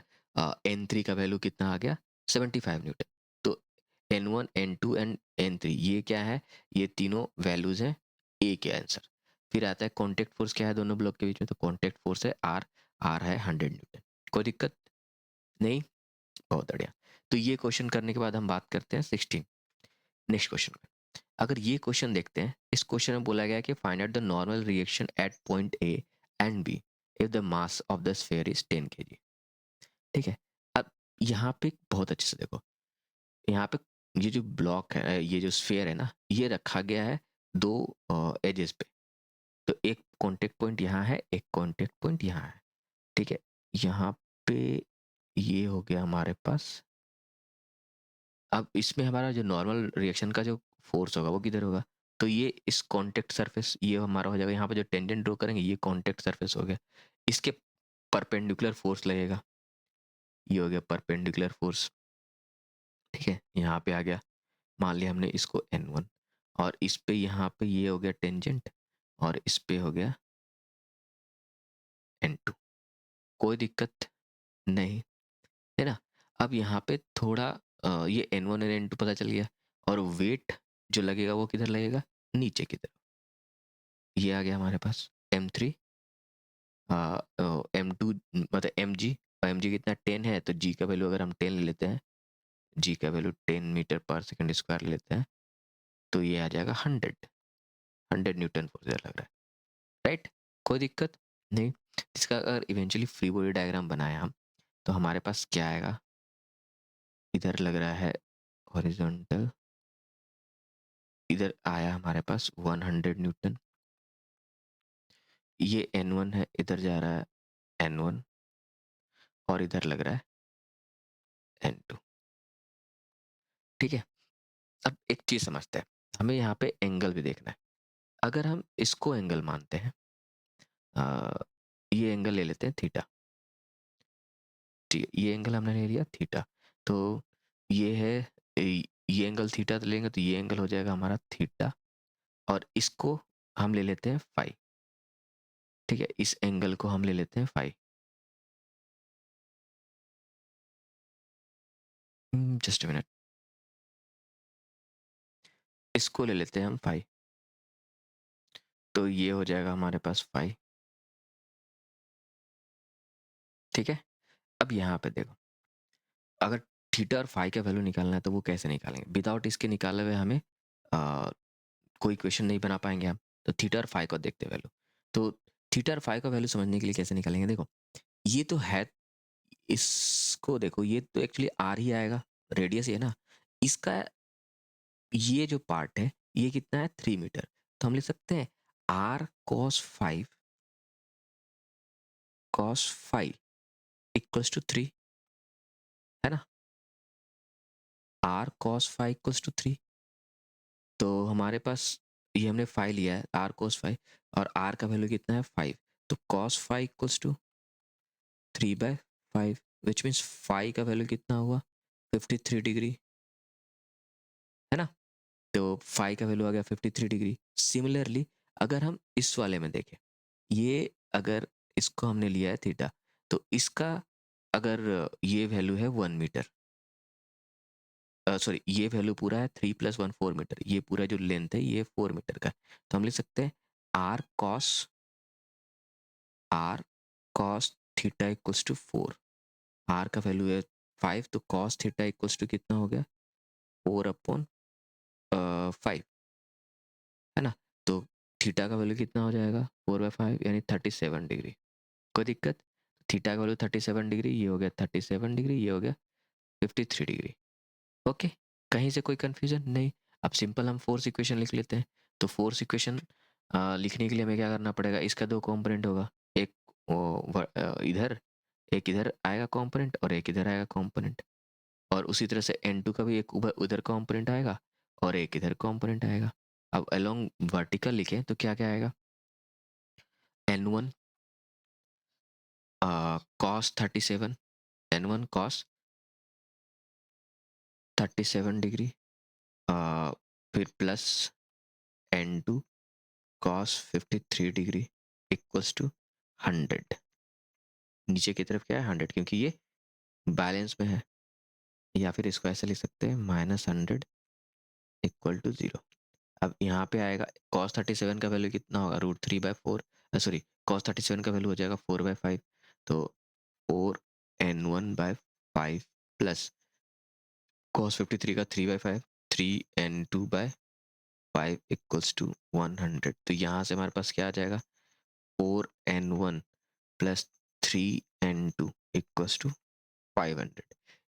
Speaker 1: n3 का वैल्यू कितना आ गया 75 न्यूटन। तो n1 n2 एंड n3 ये क्या है, ये तीनों वैल्यूज हैं ए के आंसर। फिर आता है कॉन्टैक्ट फोर्स क्या है दोनों ब्लॉक के बीच में, तो कॉन्टैक्ट फोर्स है आर है 100 न्यूटन। कोई दिक्कत नहीं, बहुत बढ़िया। तो ये क्वेश्चन करने के बाद हम बात करते हैं 16 नेक्स्ट क्वेश्चन में। अगर ये क्वेश्चन देखते हैं, इस क्वेश्चन में बोला गया है कि find out the normal reaction at point A and B if the mass of the sphere is 10 kg। ठीक है, अब यहाँ पे बहुत अच्छे से देखो, यहाँ पे ये जो ब्लॉक है, ये जो स्फीयर है ना, ये रखा गया है दो एजेस पे। तो एक कांटेक्ट पॉइंट यहाँ है, एक कांटेक्ट पॉइंट यहाँ है। ठीक है, यहाँ पे ये हो गया हमारे पास। अब इसमें हमारा जो नॉर्मल रिएक्शन का जो फोर्स होगा वो किधर होगा, तो ये इस कांटेक्ट सरफेस ये हमारा हो जाएगा, यहाँ पे जो टेंजेंट ड्रॉ करेंगे ये कांटेक्ट सरफेस हो गया, इसके परपेंडिकुलर फोर्स लगेगा, ये हो गया परपेंडिकुलर फोर्स। ठीक है, यहाँ पे आ गया, मान लिया हमने इसको n1, और इस पे यहाँ पे ये हो गया टेंजेंट, और इस पे हो गया n2। कोई दिक्कत नहीं है ना। अब यहाँ पे थोड़ा ये n1 और n2 पता चल गया, और वेट जो लगेगा वो किधर लगेगा नीचे की तरफ, ये आ गया हमारे पास m3 m2 मतलब mg, और mg कितना 10 है, तो g का वैल्यू अगर हम 10 ले लेते हैं, g का वैल्यू 10 मीटर पर सेकंड स्क्वायर ले लेते हैं, तो ये आ जाएगा 100 न्यूटन फोर्स लग रहा है, राइट। कोई दिक्कत नहीं। इसका अगर इवेंचुअली फ्री बॉडी डायग्राम बनाए हम, तो हमारे पास क्या आएगा, इधर लग रहा है हॉरिजॉन्टल, इधर आया हमारे पास 100 न्यूटन, ये n1 है, इधर जा रहा है n1, और इधर लग रहा है n2, ठीक है। अब एक चीज समझते हैं, हमें यहाँ पे एंगल भी देखना है। अगर हम इसको एंगल मानते हैं, ये एंगल ले लेते हैं थीटा, ठीक है, ये एंगल हमने ले लिया थीटा, तो ये है ये एंगल थीटा लेंगे तो ये एंगल हो जाएगा हमारा थीटा, और इसको हम ले लेते हैं फाई, ठीक है, इस एंगल को हम ले लेते हैं फाई। जस्ट मिनट, इसको ले लेते हैं हम फाई, तो ये हो जाएगा हमारे पास फाई, ठीक है। अब यहाँ पे देखो, अगर थीटा और फाई का वैल्यू निकालना है तो वो कैसे निकालेंगे, विदाउट इसके निकाले हुए हमें आ, कोई क्वेश्चन नहीं बना पाएंगे हम। तो थीटा और फाई को देखते वैल्यू, तो थीटा और फाई का वैल्यू समझने के लिए कैसे निकालेंगे, देखो ये तो है, इसको देखो, ये तो एक्चुअली आर ही आएगा, रेडियस ही है ना इसका, ये जो पार्ट है ये कितना है 3 मीटर, तो हम लिख सकते हैं R cos five equals to 3, है ना, R cos five equals to 3, तो हमारे पास ये हमने फाइव लिया है आर कोस फाइव, और आर का वैल्यू कितना है 5, तो cos five equals to 3/5, which means five का वैल्यू कितना हुआ 53 डिग्री, है ना, तो फाइव का वैल्यू आ गया 53 डिग्री। सिमिलरली अगर हम इस वाले में देखें, ये अगर इसको हमने लिया है थीटा, तो इसका अगर ये वैल्यू है 1 मीटर, सॉरी ये वैल्यू पूरा है 3+1 4 मीटर, ये पूरा जो लेंथ है ये 4 मीटर का, तो हम लिख सकते हैं R cos theta equals to 4, R का वैल्यू है 5, तो कॉस थीटा इक्वल्स टू कितना हो गया 4/5, है ना, तो थीटा का वैल्यू कितना हो जाएगा 4/5 यानी 37 डिग्री। कोई दिक्कत, थीटा का वैल्यू 37 डिग्री, ये हो गया 37 डिग्री, ये हो गया 53 डिग्री, ओके। कहीं से कोई कंफ्यूजन नहीं। अब सिंपल हम फोर्स इक्वेशन लिख लेते हैं, तो फोर्स इक्वेशन लिखने के लिए हमें क्या करना पड़ेगा, इसका दो कंपोनेंट होगा, एक इधर, एक इधर आएगा कंपोनेंट और एक इधर आएगा कंपोनेंट, और उसी तरह से n2 का भी एक उधर कंपोनेंट आएगा और एक इधर कंपोनेंट आएगा। अब अलोंग वर्टिकल लिखें तो क्या क्या आएगा, n1 cos 37, n1 cos 37 degree, फिर plus n2 cos 53 degree equals to 100, नीचे की तरफ क्या है 100 क्योंकि ये बैलेंस में है, या फिर इसको ऐसे लिख सकते हैं -100 इक्वल टू 0। अब यहाँ पे आएगा cos 37 का वैल्यू कितना होगा √3/4, सॉरी cos 37 का वैल्यू हो जाएगा 4/5, तो 4n1/5 प्लस cos 53 का 3/5, 3n2/5 इक्वल्स टू 100, तो यहाँ से हमारे पास क्या आ जाएगा 4n1 plus 3n2 equals to 500,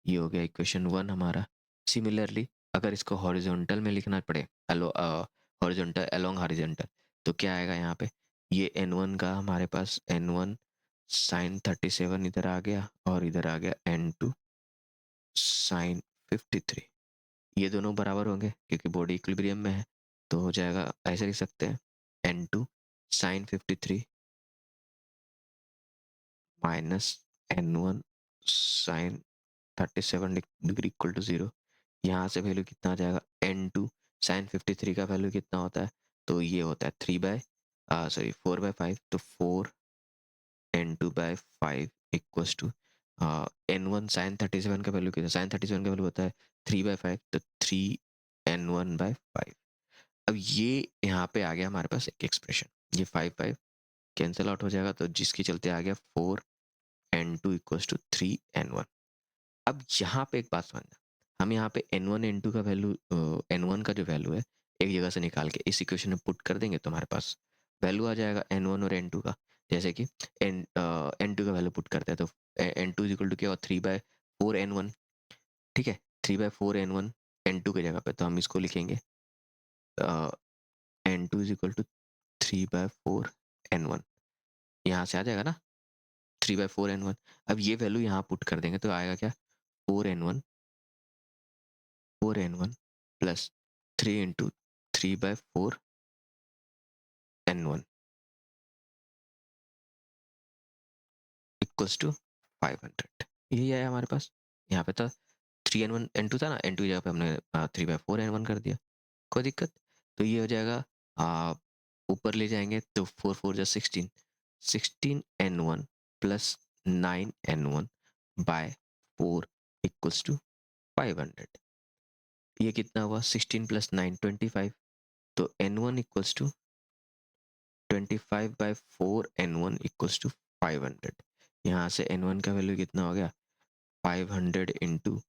Speaker 1: ये हो गया इक्वेशन 1 हमारा। सिमिलरली अगर इसको हॉरिजॉन्टल में लिखना पड़े, हॉरिजॉन्टल अलोंग हॉरिजॉन्टल, तो क्या आएगा यहाँ पे, ये n1 का हमारे पास n1 sin 37 इधर आ गया और इधर आ गया n2 sin 53, ये दोनों बराबर होंगे क्योंकि बॉडी इक्विलिब्रियम में है, तो हो जाएगा ऐसे लिख सकते हैं n2 sin 53 minus n1 sin 37 degree equal to 0। यहाँ से वैल्यू कितना आ जाएगा n2 sin 53 का वैल्यू कितना होता है, तो ये होता है 4/5, तो 4n2/5 equals to n1 sin 37 का वैल्यू कितना, sin 37 का वैल्यू होता है 3/5, तो 3n1/5। अब ये यहाँ पे आ गया हमारे पास एक एक्सप्रेशन, ये 5/5 कैंसिल आउट हो जाएगा, तो जिसके चलते आ गया 4n2 इक्वल्स टू 3n1। अब यहाँ पे एक बात समझना, हम यहाँ पे n1 n2 का वैल्यू, n1 का जो वैल्यू है एक जगह से निकाल के इस इक्वेशन में पुट कर देंगे तो हमारे पास वैल्यू आ जाएगा n1 और n2 का। जैसे कि n2 का वैल्यू पुट करते हैं तो n2 इज इक्वल टू क्या होगा, 3/4n1। ठीक है, 3/4n1 n2 की जगह पे, तो हम इसको लिखेंगे n2 is equal to 3/4n1। यहाँ से आ जाएगा ना 3/4n1। अब ये वैल्यू यहाँ पुट कर देंगे तो आएगा क्या, 4n1 plus 3 into 3/4n1 equals to 500। यही आया हमारे पास। यहाँ पे था 3n1 n2 था ना, n2 की जगह पे हमने 3/4n1 कर दिया, कोई दिक्कत। तो ये हो जाएगा, ऊपर ले जाएंगे तो 4 4 जा 16, 16n1 plus 9n1 bye 4 equals to 500। ये कितना हुआ, 16 प्लस 9 25। तो n1 equals to 25/4n1 equals to 500। यहाँ से n1 का वैल्यू कितना हो गया, 500 इंटू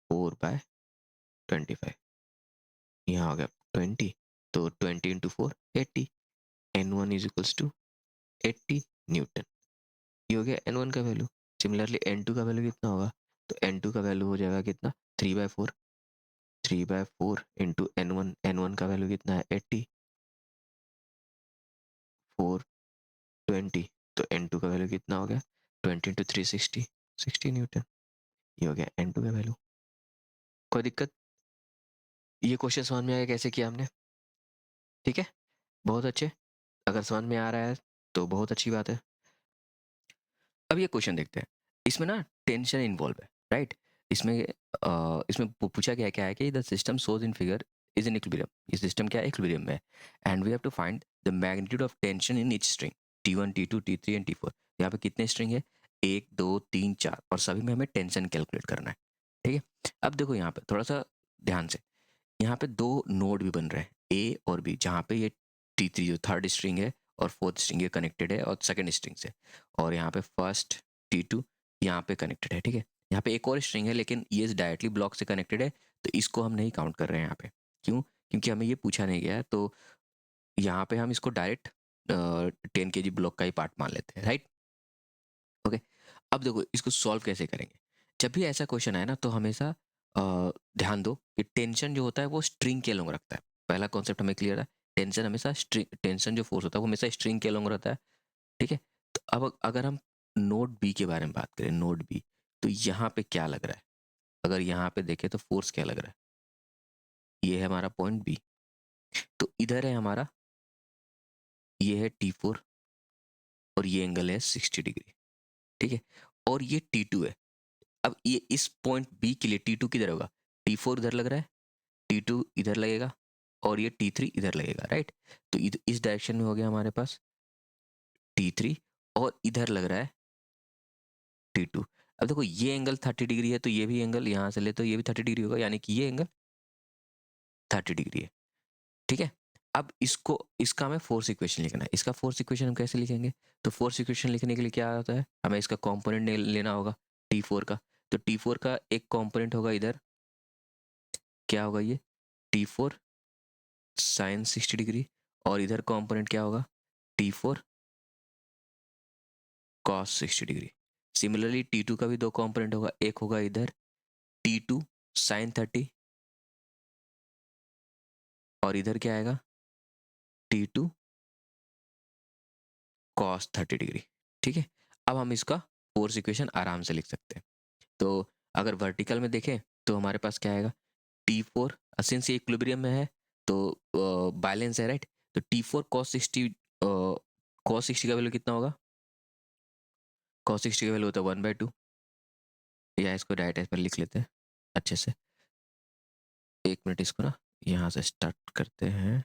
Speaker 1: 4/25। यहाँ हो गया 20, तो 20 into 4 80। n1 is equals to 80 newton. ये हो गया n1 का वैल्यू। सिमिलरली n2 का वैल्यू कितना होगा, तो n2 का वैल्यू हो जाएगा कितना, 3/4। 3/4 इंटू n1, n1 का वैल्यू कितना है 80, 420। तो n2 का वैल्यू कितना हो गया, 20 इंटू 3 60, 60 न्यूटन। ये हो गया n2 का वैल्यू। कोई दिक्कत? ये क्वेश्चन समझ में आया कैसे किया हमने? ठीक है, बहुत अच्छे। अगर समझ में आ रहा है तो बहुत अच्छी बात है। अब ये क्वेश्चन देखते हैं, इसमें ना टेंशन इन्वॉल्व है, राइट? इसमें पूछा गया क्या है कि the system shows in figure is in equilibrium. ये सिस्टम क्या है, इक्विलिब्रियम में है, and we have to find the magnitude of tension in each string T1 T2 T3 and T4। यहाँ पे कितने स्ट्रिंग है, 1 2 3 4, और सभी में हमें टेंशन कैलकुलेट करना है। ठीक है, अब देखो यहाँ पे थोड़ा सा ध्यान से, यहाँ पे दो नोड भी बन रहे हैं ए और बी, जहाँ पे ये T3 जो थर्ड स्ट्रिंग है और फोर्थ स्ट्रिंग ये कनेक्टेड है और सेकंड स्ट्रिंग से, और यहाँ पे फर्स्ट T2 यहाँ पे कनेक्टेड है। ठीक है, यहाँ पे एक और स्ट्रिंग है लेकिन ये डायरेक्टली ब्लॉक से कनेक्टेड है, तो इसको हम नहीं काउंट कर रहे हैं यहाँ पे। क्यों? क्योंकि हमें ये पूछा नहीं गया है, तो यहाँ पे हम इसको डायरेक्ट 10 kg ब्लॉक का ही पार्ट मान लेते हैं, राइट? ओके, अब देखो इसको सॉल्व कैसे करेंगे। जब भी ऐसा क्वेश्चन आए ना तो हमेशा ध्यान दो कि टेंशन जो होता है वो स्ट्रिंग के अलोंग रखता है। पहला कॉन्सेप्ट हमें क्लियर है, टेंशन हमेशा स्ट्रिंग, टेंशन जो फोर्स होता है वो हमेशा स्ट्रिंग के अलोंग रहता है। ठीक है, तो अब अगर हम नोड बी के बारे में बात करें, नोड बी, तो यहाँ पे क्या लग रहा है, अगर यहाँ पे देखें तो फोर्स क्या लग रहा है, ये है हमारा पॉइंट बी। तो इधर है हमारा, ये है T4 और ये एंगल है 60 डिग्री। ठीक है, और ये T2 है। अब ये इस पॉइंट बी के लिए T2 किधर होगा, T4 इधर लग रहा है, T2 इधर लगेगा, और ये T3 इधर लगेगा, राइट? तो इस डायरेक्शन में हो गया हमारे पास T3, और इधर लग रहा है T2। अब देखो ये एंगल 30 डिग्री है, तो ये भी एंगल यहाँ से ले तो ये भी 30 डिग्री होगा, यानी कि ये एंगल 30 डिग्री है। ठीक है, अब इसको, इसका हमें फोर्स इक्वेशन लिखना है। इसका फोर्स इक्वेशन हम कैसे लिखेंगे, तो फोर्स इक्वेशन लिखने के लिए क्या होता है, हमें इसका कॉम्पोनेंट लेना होगा T4 का। तो T4 का एक कॉम्पोनेंट होगा इधर, क्या होगा ये, T4 साइन 60 डिग्री, और इधर कॉम्पोनेंट क्या होगा, T4 cos 60 degree. Similarly T2 का भी दो कॉम्पोनेंट होगा, एक होगा इधर T2 साइन 30, और इधर क्या आएगा, T2 कॉस 30 डिग्री। ठीक है, अब हम इसका फोर्स इक्वेशन आराम से लिख सकते हैं। तो अगर वर्टिकल में देखें तो हमारे पास क्या आएगा, T4 सिंस ये इक्विलिब्रियम में है तो बैलेंस है, राइट? तो T4 cos 60 का वैल्यू कितना होगा, cos 60 का वैल्यू होता है 1/2, या इसको डायरेक्ट ऐसे लिख लेते हैं अच्छे से। एक मिनट, इसको ना यहाँ से स्टार्ट करते हैं,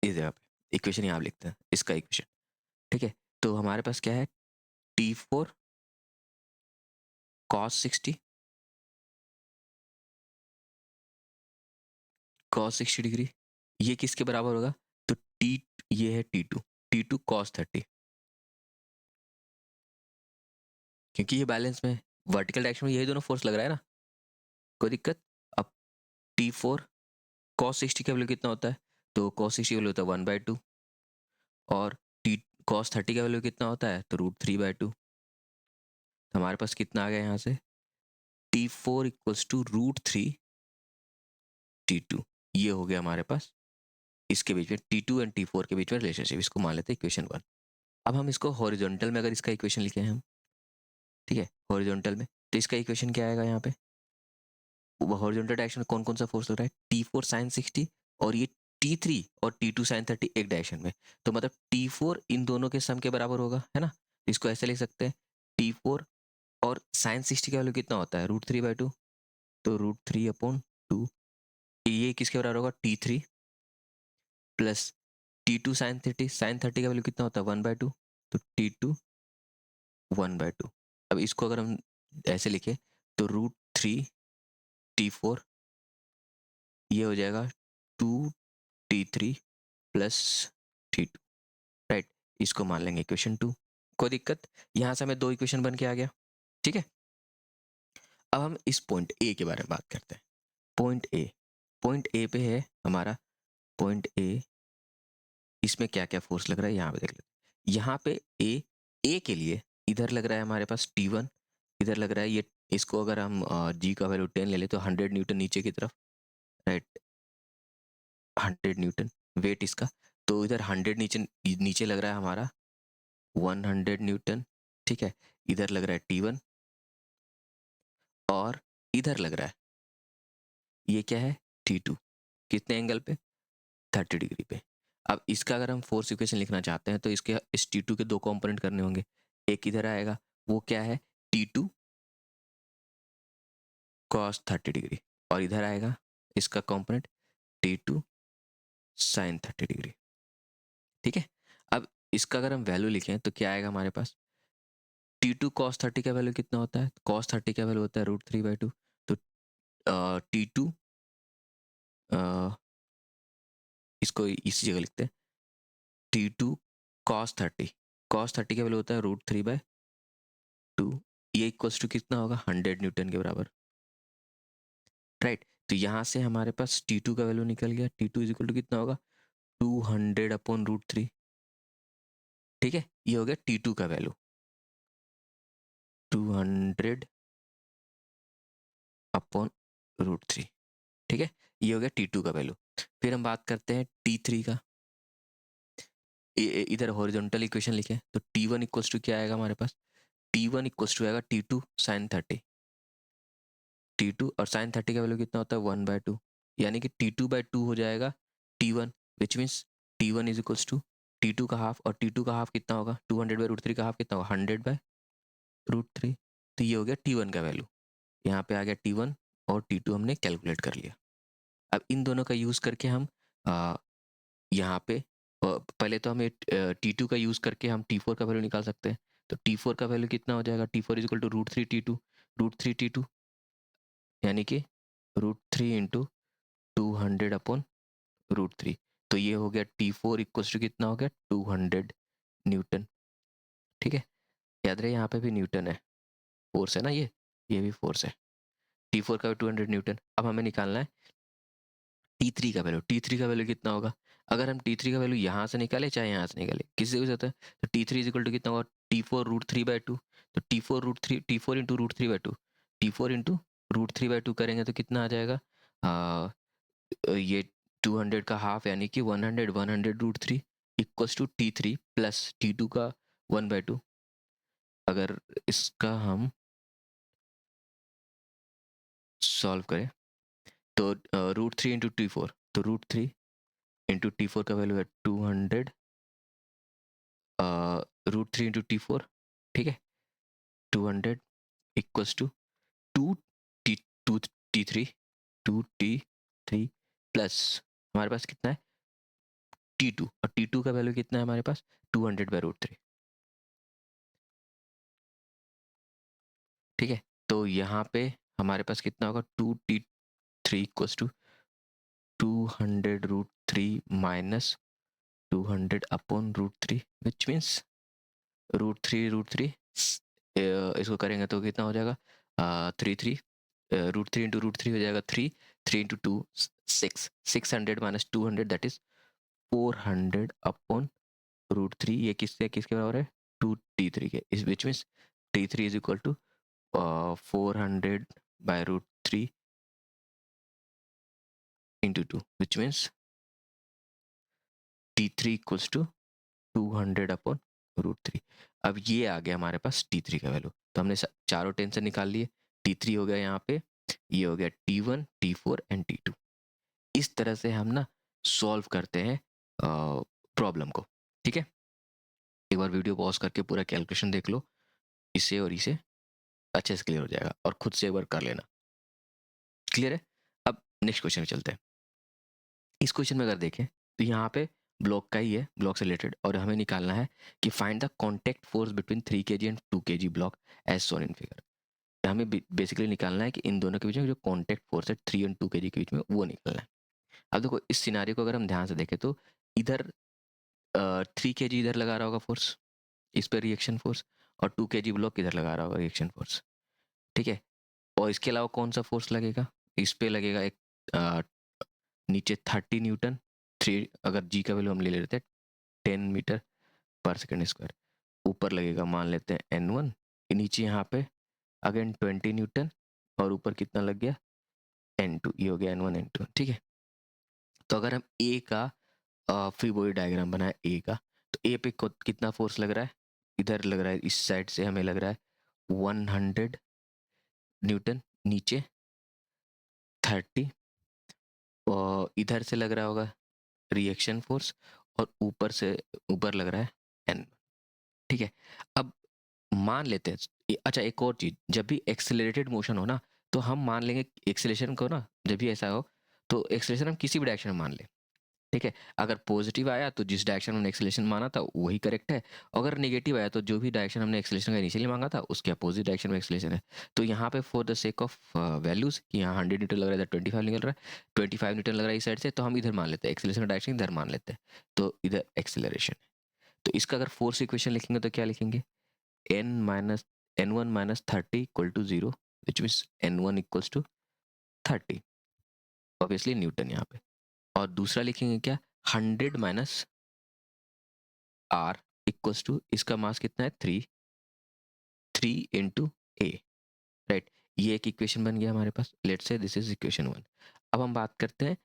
Speaker 1: इस जगह पे इक्वेशन यहाँ लिखते हैं, इसका इक्वेशन। ठीक है, तो हमारे पास क्या है, T4 cos 60 डिग्री, ये किसके बराबर होगा, तो ये है T2 cos 30, क्योंकि ये बैलेंस में वर्टिकल डायरेक्शन में यही दोनों फोर्स लग रहा है ना, कोई दिक्कत। अब T4 cos 60 का वैल्यू कितना होता है, तो cos 60 का वैल्यू होता है 1/2, और T cos 30 का वैल्यू कितना होता है, तो √3/2। तो हमारे पास कितना आ गया यहाँ से, T4 इक्वल्स टू √3 T2। ये हो गया हमारे पास इसके बीच में T2 एंड T4 के बीच में रिलेशनशिप, इसको मान लेते हैं इक्वेशन 1। अब हम इसको हॉरिजॉन्टल में अगर इसका इक्वेशन लिखे हैं हम, ठीक है, हॉरिजॉन्टल में, तो इसका इक्वेशन क्या आएगा यहाँ पे, हॉरिजॉन्टल डायरेक्शन में कौन कौन सा फोर्स लग रहा है, T4 sin 60, और ये T3 और T2 sin 30 एक डायरेक्शन में, तो मतलब T4 इन दोनों के सम के बराबर होगा, है ना। इसको ऐसे लिख सकते हैं, T4 और sin 60 का वैल्यू कितना होता है, √3/2, तो √3/2, ये किसके बराबर होगा, T3 प्लस T2 sin 30 का वैल्यू कितना होता है, 1/2, तो T2 1/2। अब इसको अगर हम ऐसे लिखे, तो √3 T4, ये हो जाएगा 2T3 प्लस T2, राइट। इसको मान लेंगे इक्वेशन 2, कोई दिक्कत। यहाँ से हमें 2 इक्वेशन बन के आ गया, ठीक है। अब हम इस पॉइंट ए के बारे में बात करते हैं। पॉइंट ए पे है हमारा, पॉइंट ए, इसमें क्या क्या फोर्स लग रहा है यहाँ पे देख लेते हैं। यहाँ पे ए के लिए इधर लग रहा है हमारे पास T1, इधर लग रहा है ये, इसको अगर हम जी का वैल्यू 10 ले ले तो 100 न्यूटन नीचे की तरफ, राइट, 100 न्यूटन वेट इसका, तो इधर 100 नीचे नीचे लग रहा है हमारा 100 न्यूटन, ठीक है। इधर लग रहा है T1, और इधर लग रहा है, ये क्या है, T2, कितने एंगल पे, 30 डिग्री पे। अब इसका अगर हम फोर्स इक्वेशन लिखना चाहते हैं तो इसके इस T2 के 2 कंपोनेंट करने होंगे, एक इधर आएगा, वो क्या है, T2 cos 30 डिग्री, और इधर आएगा इसका कंपोनेंट T2 sin 30 डिग्री, ठीक है। अब इसका अगर हम वैल्यू लिखें तो क्या आएगा हमारे पास, T2 cos 30 का वैल्यू कितना होता है, cos 30 का वैल्यू होता है √3/2, तो T2, इसको इसी जगह लिखते हैं, T2 cos 30, cos 30 का वैल्यू होता है √3/2, ये इक्वल्स टू कितना होगा, 100 न्यूटन के बराबर, राइट। तो यहाँ से हमारे पास T2 का वैल्यू निकल गया, T2 इज इक्वल टू कितना होगा, 200/√3, ठीक है। ये हो गया T2 का वैल्यू, 200/√3, ठीक है। ये हो गया T2 का वैल्यू। फिर हम बात करते हैं T3 का, इधर हॉरिजॉन्टल इक्वेशन लिखें तो T1 इक्वल्स टू क्या आएगा हमारे पास, T1 इक्वल्स टू आएगा T2 sin 30, T2 और sin 30 का वैल्यू कितना होता है, 1/2, यानी कि T2/2 हो जाएगा T1, which means T1 is equals to T2 का हाफ, और T2 का हाफ कितना होगा, 200/√3 का हाफ कितना होगा, 100/√3, तो ये हो गया T1 का वैल्यू। यहाँ पे आ गया T1 और T2 हमने कैलकुलेट कर लिया। अब इन दोनों का यूज़ करके हम यहाँ पे पहले तो हमें T2 का यूज़ करके हम T4 का वैल्यू निकाल सकते हैं। तो T4 का वैल्यू कितना हो जाएगा, T4 is equal to √3 T2, √3 T2, यानी कि √3 इंटू 200/√3, तो ये हो गया T4 इक्वल्स टू कितना हो गया, 200 न्यूटन, ठीक है। याद रहे यहाँ पे भी न्यूटन है, फोर्स है ना, ये भी फोर्स है। T4 का 200 न्यूटन। अब हमें निकालना है T3 का वैल्यू, T3 का वैल्यू कितना होगा, अगर हम T3 का वैल्यू यहाँ से निकाले चाहे यहाँ से निकाले, किसी से भी हो सकता है, तो T3 इज इक्वल टू कितना होगा, T4 √3/2, तो T4 इंटू √3/2, T4 इंटू √3/2 करेंगे तो कितना आ जाएगा, ये 200 का हाफ यानी कि 100 equals to T3 plus T2 का 1/2। अगर इसका हम सॉल्व करें तो √3 इंटू T4, तो √3 इंटू T4 का वैल्यू है 200, √3 इंटू T4, ठीक है, 200 equals to 2T3, 2T3 plus हमारे पास कितना है T2, और T2 का वैल्यू कितना है हमारे पास, 200/√3, ठीक है। तो यहाँ पे हमारे पास कितना होगा, 2T3 equals to 200√3 minus 200 upon √3 which means √3 इसको करेंगे तो कितना हो जाएगा 3 √3 इंटू √3 हो जाएगा 3 3 into 2 6 600 minus 200 that is 400 upon √3 ये किसके किसके बराबर है 2t3 के इस which means t3 is equal to 400 by √3 into 2 which means t3 equals to 200 upon √3। अब ये आ गया हमारे पास t3 का वैल्यू, तो हमने चारों टेंशन निकाल लिए। t3 हो गया यहाँ पे, ये हो गया t1 t4 एंड t2। इस तरह से हम ना सॉल्व करते हैं प्रॉब्लम को। ठीक है, एक बार वीडियो पॉज करके पूरा कैलकुलेशन देख लो, इसे और इसे अच्छे से क्लियर हो जाएगा, और खुद से एक बार कर लेना। क्लियर है? अब नेक्स्ट क्वेश्चन में चलते हैं। इस क्वेश्चन में अगर देखें तो यहाँ पे ब्लॉक का ही है, ब्लॉक से रिलेटेड, और हमें निकालना है कि find the contact force between 3 kg and 2 kg block as shown in figure. हमें बेसिकली निकालना है कि इन दोनों के बीच में जो कॉन्टैक्ट फोर्स है 3 एंड 2 kg के बीच में, वो निकालना है। अब देखो इस सिनारियो को अगर हम ध्यान से देखें तो इधर 3 kg इधर लगा रहा होगा फोर्स, इस पर रिएक्शन फोर्स, और 2 kg ब्लॉक इधर लगा रहा होगा रिएक्शन फोर्स। ठीक है, और इसके अलावा कौन सा फोर्स लगेगा, इस पे लगेगा एक नीचे 30 न्यूटन, 3 अगर जी का वैल्यू हम ले लेते हैं 10 मीटर पर सेकेंड स्क्वायर, ऊपर लगेगा मान लेते हैं n1, नीचे यहाँ पे अगेन 20 न्यूटन, और ऊपर कितना लग गया n2, ये हो गया n1 n2। ठीक है, तो अगर हम ए का फ्री बॉडी डायग्राम बनाए ए का, तो ए पे कितना फोर्स लग रहा है, इधर लग रहा है, इस साइड से हमें लग रहा है 100 न्यूटन, नीचे 30, और इधर से लग रहा होगा रिएक्शन फोर्स, और ऊपर से ऊपर लग रहा है n। ठीक है, अब मान लेते हैं अच्छा एक और चीज, जब भी एक्सेलरेटेड मोशन हो ना, तो हम मान लेंगे एक्सेलरेशन को ना, जब भी ऐसा हो तो एक्सेलरेशन हम किसी भी डायरेक्शन में मान लें। ठीक है, अगर पॉजिटिव आया तो जिस डायरेक्शन में हमने एक्सेलरेशन माना था वही करेक्ट है, अगर नेगेटिव आया तो जो भी डायरेक्शन हमने एक्सेलरेशन का इनिशियली मांगा था उसके अपोजिट डायरेक्शन में एक्सेलरेशन है। तो यहाँ पे for the sake of values कि यहाँ 100 न्यूटन लग रहा है, 25 निकल रहा है, 25 न्यूटन लग रहा है इस साइड से, तो हम इधर मान लेते हैं एक्सेलरेशन का डायरेक्शन इधर मान लेते हैं, तो इधर एक्सेलरेशन है। तो इसका अगर फोर्स इक्वेशन लिखेंगे तो क्या लिखेंगे, n1 minus 30 equal to 0, which means n1 equals to 30, obviously Newton यहाँ पे। और दूसरा लिखेंगे क्या, 100 माइनस r इक्वल्स टू, इसका मास कितना है 3 इंटू ए, राइट। ये एक इक्वेशन बन गया हमारे पास, let's say this is equation 1। अब हम बात करते हैं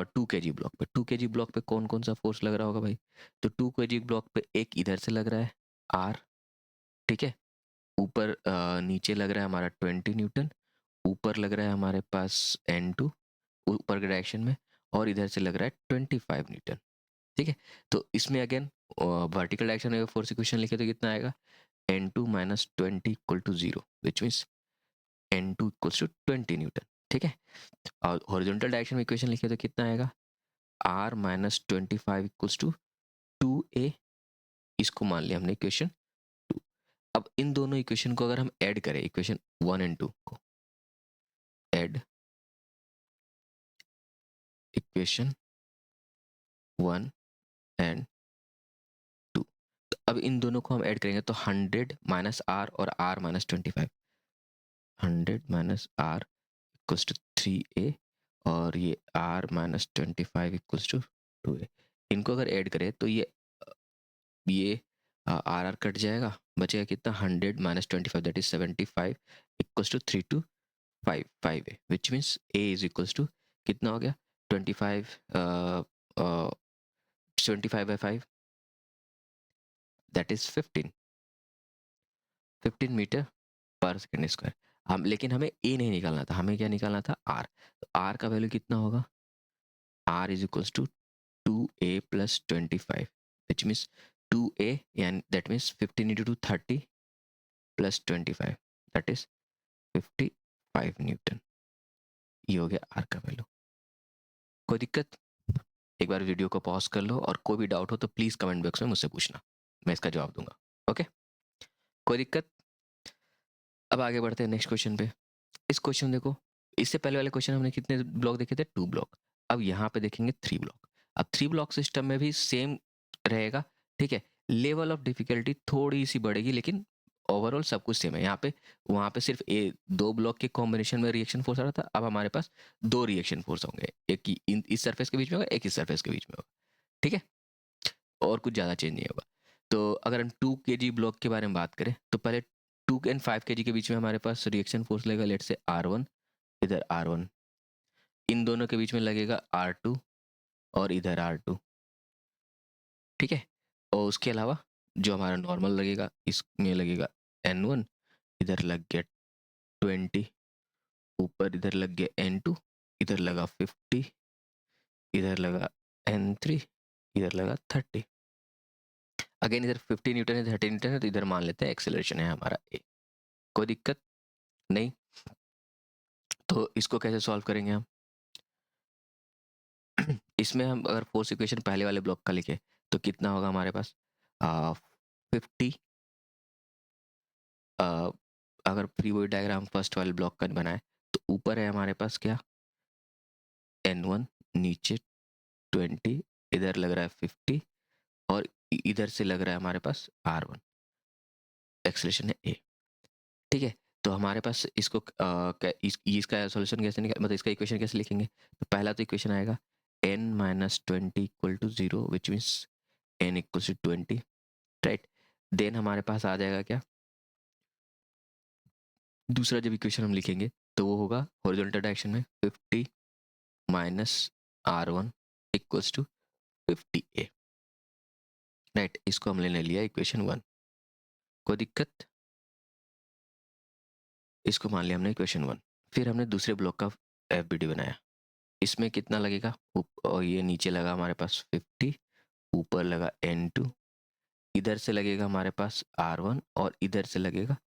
Speaker 1: 2 kg ब्लॉक पे। 2 kg ब्लॉक पे कौन कौन सा फोर्स लग रहा होगा भाई, तो 2 kg ब्लॉक पे एक इधर से लग रहा है r, ठीक है, ऊपर नीचे लग रहा है हमारा 20 न्यूटन, ऊपर लग रहा है हमारे पास n2 ऊपर के डायरेक्शन में, और इधर से लग रहा है 25 न्यूटन। ठीक है, तो इसमें अगेन वर्टिकल डायरेक्शन में फोर्स इक्वेशन लिखे तो कितना आएगा, n2 minus 20 equal to 0, which means n2 equals to 20 newton. ठीक है, और हॉरिजॉन्टल डायरेक्शन में इक्वेशन लिखे तो कितना आएगा, r minus 25 equals to 2a, इसको मान लिया हमने इक्वेशन 2। अब इन दोनों इक्वेशन को अगर हम ऐड करें, इक्वेशन 1 एंड 2 को ऐड, इक्वेशन 1 एंड 2, तो अब इन दोनों को हम ऐड करेंगे तो 100 माइनस आर और r minus 25, 100 minus R equals to 3a, और ये r minus 25 equals to 2a। इनको अगर ऐड करें तो ये आर आर कट जाएगा, बचेगा कितना 100 minus 25 that is 75 equals to 3 to 5 5a, which means a is equals to कितना हो गया 25 75 by 5 that is 15 metre per second square. हम लेकिन हमें ए नहीं निकालना था, हमें क्या निकालना था आर, तो आर का वैल्यू कितना होगा, R is equals to 2a plus 25 which means 2a, यानी that means 15 into 2 30 plus 25 that is 55 newton. ये हो गया आर का वैल्यू। कोई दिक्कत, एक बार वीडियो को पॉज कर लो, और कोई भी डाउट हो तो प्लीज कमेंट बॉक्स में मुझसे पूछना, मैं इसका जवाब दूंगा। ओके, कोई दिक्कत। अब आगे बढ़ते हैं नेक्स्ट क्वेश्चन पे। इस क्वेश्चन देखो, इससे पहले वाले क्वेश्चन हमने कितने ब्लॉक देखे थे, 2 ब्लॉक, अब यहाँ पे देखेंगे 3 ब्लॉक। अब 3 ब्लॉक सिस्टम में भी सेम रहेगा, ठीक है। लेवल ऑफ डिफिकल्टी थोड़ी सी बढ़ेगी, लेकिन ओवरऑल सब कुछ सेम है। यहाँ पे वहाँ पे सिर्फ 2 ब्लॉक के कॉम्बिनेशन में रिएक्शन फोर्स आ रहा था, अब हमारे पास 2 रिएक्शन फोर्स होंगे, एक इस सरफेस के बीच में होगा, एक इस सरफेस के बीच में होगा, ठीक है। और कुछ ज़्यादा चेंज नहीं होगा। तो अगर हम 2 kg ब्लॉक के बारे में बात करें, तो पहले 2 एंड 5 kg के बीच में हमारे पास रिएक्शन फोर्स लगेगा, लेट से R1, इधर R1, इन दोनों के बीच में लगेगा R2 और इधर R2, ठीक है। और उसके अलावा जो हमारा नॉर्मल लगेगा, इसमें लगेगा N1, इधर लग गया 20, ऊपर इधर लग गया N2, इधर लगा 50, इधर लगा N3, इधर लगा 30। अगेन इधर 50 न्यूटन है, 30 न्यूटन है, तो इधर मान लेते हैं एक्सेलरेशन है हमारा ए। कोई दिक्कत नहीं। तो इसको कैसे सॉल्व करेंगे हम? इसमें हम अगर फोर्स इक्वेशन पहले वाले ब्लॉक का लिखे तो कितना होगा हमारे पास? 50, अगर फ्री बॉडी डायग्राम फर्स्ट वाले ब्लॉक का बनाए तो ऊपर है हमारे पास क्या? N1, नीचे 20, इधर लग रहा है 50, और इधर से लग रहा है हमारे पास R1, एक्सेलरेशन है ए, ठीक है। तो हमारे पास इसको इसका सॉल्यूशन कैसे निकाल, मतलब इसका इक्वेशन कैसे लिखेंगे? तो पहला तो इक्वेशन आएगा n minus 20 equal to 0, which means n equal to 20, right. Then हमारे पास आ जाएगा क्या? दूसरा जब इक्वेशन हम लिखेंगे तो वो होगा हॉरिजॉन्टल डायरेक्शन में 50 minus R1 equals to 50a, right. इसको हमने ले लिया इक्वेशन 1। कोई दिक्कत? इसको मान लिया हमने इक्वेशन 1। फिर हमने दूसरे ब्लॉक का FBD बनाया। इसमें कितना लगेगा? और ये नीचे लगा हमारे पास 50, ऊपर लगा N2, इधर से लगेगा हमारे पास R1 और इधर से लगेगा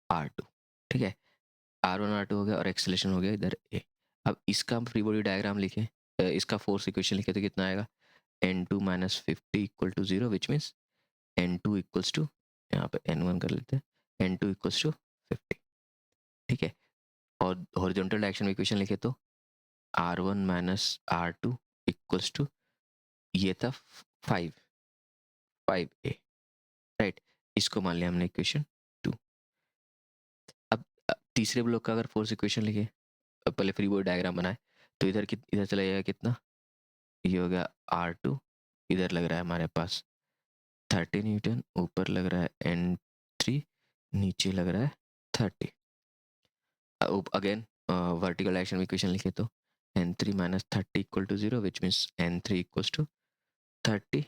Speaker 1: R2, ठीक है। R1 R2 हो गया और एक्सेलरेशन हो गया इधर A। अब इसका हम फ्री बॉडी डायग्राम लिखें, इसका फोर्स इक्वेशन लिखे तो कितना आएगा? N2 minus 50 equal to 0, which means N2 equals to, यहाँ पे N1 कर लेते हैं, N2 इक्वल्स टू 50, ठीक है। और हॉरिजॉन्टल डायरेक्शन में इक्वेशन लिखे तो R1 minus R2 equals to, ये था 5, 5a, राइट। इसको मान लिया हमने इक्वेशन 2। अब तीसरे ब्लॉक का अगर फोर्स इक्वेशन लिखे, पहले फ्री बॉडी डायग्राम बनाए, तो इधर चला जाएगा कितना? ये हो गया R2, इधर लग रहा है हमारे पास 30 न्यूटन, ऊपर लग रहा है N3, नीचे लग रहा है 30। अगेन वर्टिकल डायरेक्शन में इक्वेशन लिखे तो N3 minus 30 equal to 0, which means N3 equals to 30,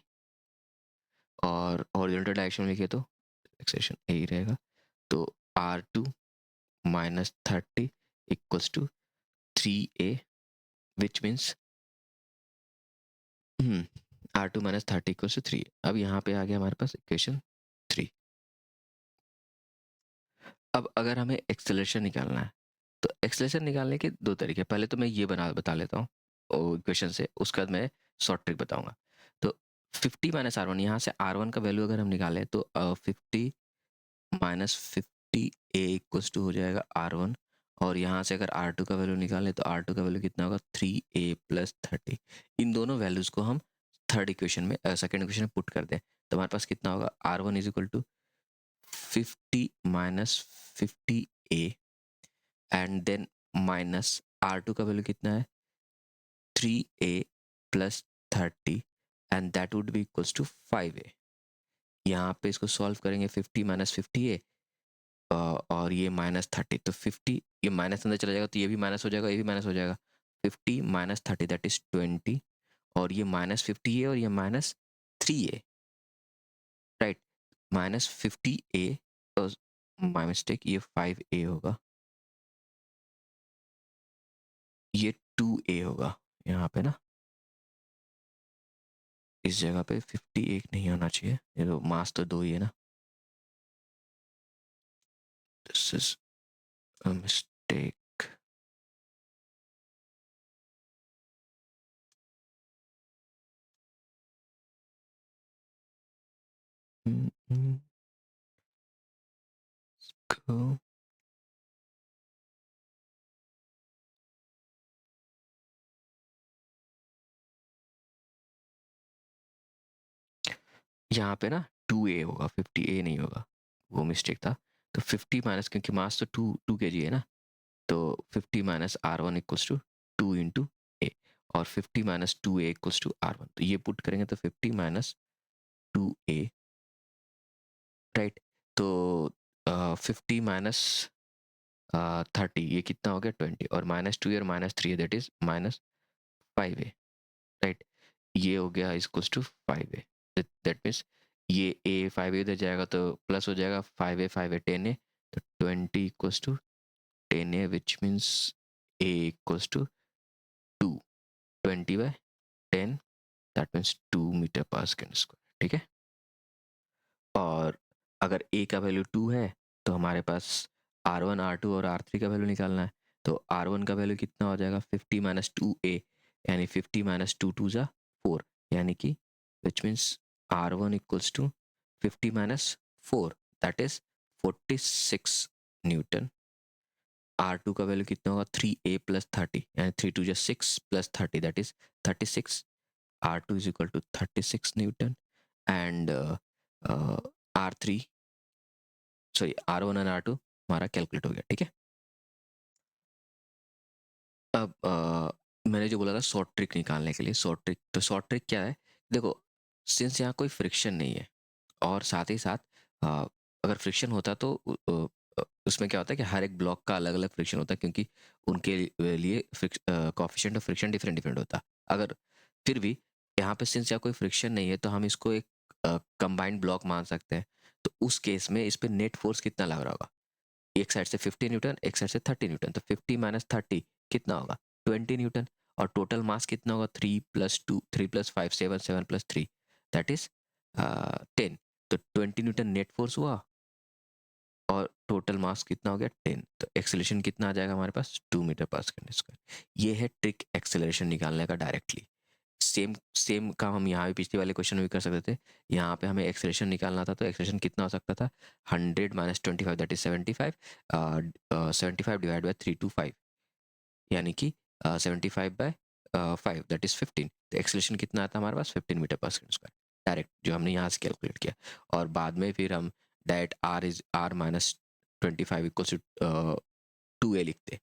Speaker 1: और हॉरिजॉन्टल डायरेक्शन में लिखे तो एक्सेलरेशन यही रहेगा। तो R2 minus 30 equals to 3a, which means R2 minus 30 equals to 3। अब यहाँ पे आ गया हमारे पास इक्वेशन 3। अब अगर हमें एक्सेलरेशन निकालना है, तो एक्सेलरेशन निकालने के 2 तरीके। पहले तो मैं ये बता लेता हूँ इक्वेशन से, उसके बाद मैं शॉर्ट ट्रिक बताऊंगा। तो 50 माइनस R1, यहाँ से R1 का वैल्यू अगर हम निकालें तो 50 माइनस 50a इक्वल्स टू हो जाएगा R1, और यहाँ से अगर R2 का वैल्यू निकालें तो R2 का वैल्यू कितना होगा? 3a plus 30। इन दोनों वैल्यूज को हम थर्ड इक्वेशन में, सेकेंड इक्वेशन में पुट कर दें, तो हमारे पास कितना होगा? R1 is equal to 50 minus 50a, and then minus R2 का वैल्यू कितना है? 3a plus 30, and that would be equals to 5a। यहाँ पे इसको सॉल्व करेंगे, 50 माइनस 50a और ये माइनस 30, तो 50, ये माइनस अंदर चला जाएगा तो ये भी माइनस हो जाएगा, ये भी माइनस हो जाएगा। 50 माइनस 30 दैट इज 20, और ये माइनस 50a और ये minus 3a, right. Minus 50a, my mistake, ये 5a होगा, ये 2a होगा यहाँ पे ना, इस जगह पे 51 नहीं होना चाहिए, ये तो मास तो 2 ही है ना। This is a mistake. Go. यहाँ पे ना 2a होगा, 50a नहीं होगा, वो मिस्टेक था। तो 50 माइनस, क्योंकि मास तो 2 kg है ना, तो 50 minus R1 equals to 2 into a, और 50 minus 2a equals to R1। तो ये पुट करेंगे तो 50 माइनस 2a, राइट। तो 50 माइनस 30, ये कितना हो गया 20, और -2 और -3 दैट इज -5a, राइट। ये हो गया equals to 5a, that means ये a 5a इधर जाएगा तो प्लस हो जाएगा 5a 5a 10a, तो 20 equals to 10a which means a equals to 2, 20/10, that means 2 metre per second square, ठीक है। और अगर a का वैल्यू 2 है तो हमारे पास R1 R2 और R3 का वैल्यू निकालना है। तो R1 का वैल्यू कितना हो जाएगा 50 माइनस 2a, यानी 50 माइनस 2 2 जा 4, यानी कि which means R1 equals to 50 minus 4, that is 46 newton. R2 का वैल्यू कितना होगा 3a प्लस 30, यानी 3 2 जा 6 plus 30 that is 36। R2 is equal to 36 Newton, and R3 sorry R1 और R2 हमारा कैलकुलेट हो गया, ठीक है। अब मैंने जो बोला था शॉर्ट ट्रिक निकालने के लिए, शॉर्ट ट्रिक, तो शॉर्ट ट्रिक क्या है, देखो, सिंस यहाँ कोई फ्रिक्शन नहीं है, और साथ ही साथ अ, अगर फ्रिक्शन होता तो उसमें क्या होता है कि हर एक ब्लॉक का अलग अलग फ्रिक्शन होता है, क्योंकि उनके लिए coefficient of friction different different होता। अगर फिर भी यहाँ पे सिंस यहाँ कोई फ्रिक्शन नहीं है तो हम इसको एक कंबाइंड ब्लॉक मान सकते हैं। तो उस केस में इस पे नेट फोर्स कितना लग रहा होगा, एक साइड से 50 न्यूटन, एक साइड से 30 न्यूटन, तो 50 माइनस 30 कितना होगा 20 न्यूटन, और टोटल मास कितना होगा 3 plus 2 3 plus 5 7 7 plus 3 that is 10। तो 20 न्यूटन नेट फोर्स हुआ, और टोटल मास कितना हो गया 10, तो एक्सेलरेशन कितना आ जाएगा हमारे पास 2 मीटर पर सेकंड स्क्वायर। ये है ट्रिक एक्सेलरेशन निकालने का डायरेक्टली। सेम सेम काम हम यहाँ भी पिछले वाले क्वेश्चन में भी कर सकते थे। यहाँ पे हमें एक्सेलरेशन निकालना था, तो एक्सेलरेशन कितना हो सकता था 100 minus 25 that is 75, 75 divide by 325, यानी कि 75/5 दैट इज 15। तो एक्सेलरेशन कितना आता है हमारे पास 15 मीटर पर सेकंड स्क्वायर, डायरेक्ट जो हमने यहाँ से कैलकुलेट किया। और बाद में फिर हम direct R minus 25 equals to 2a लिखते,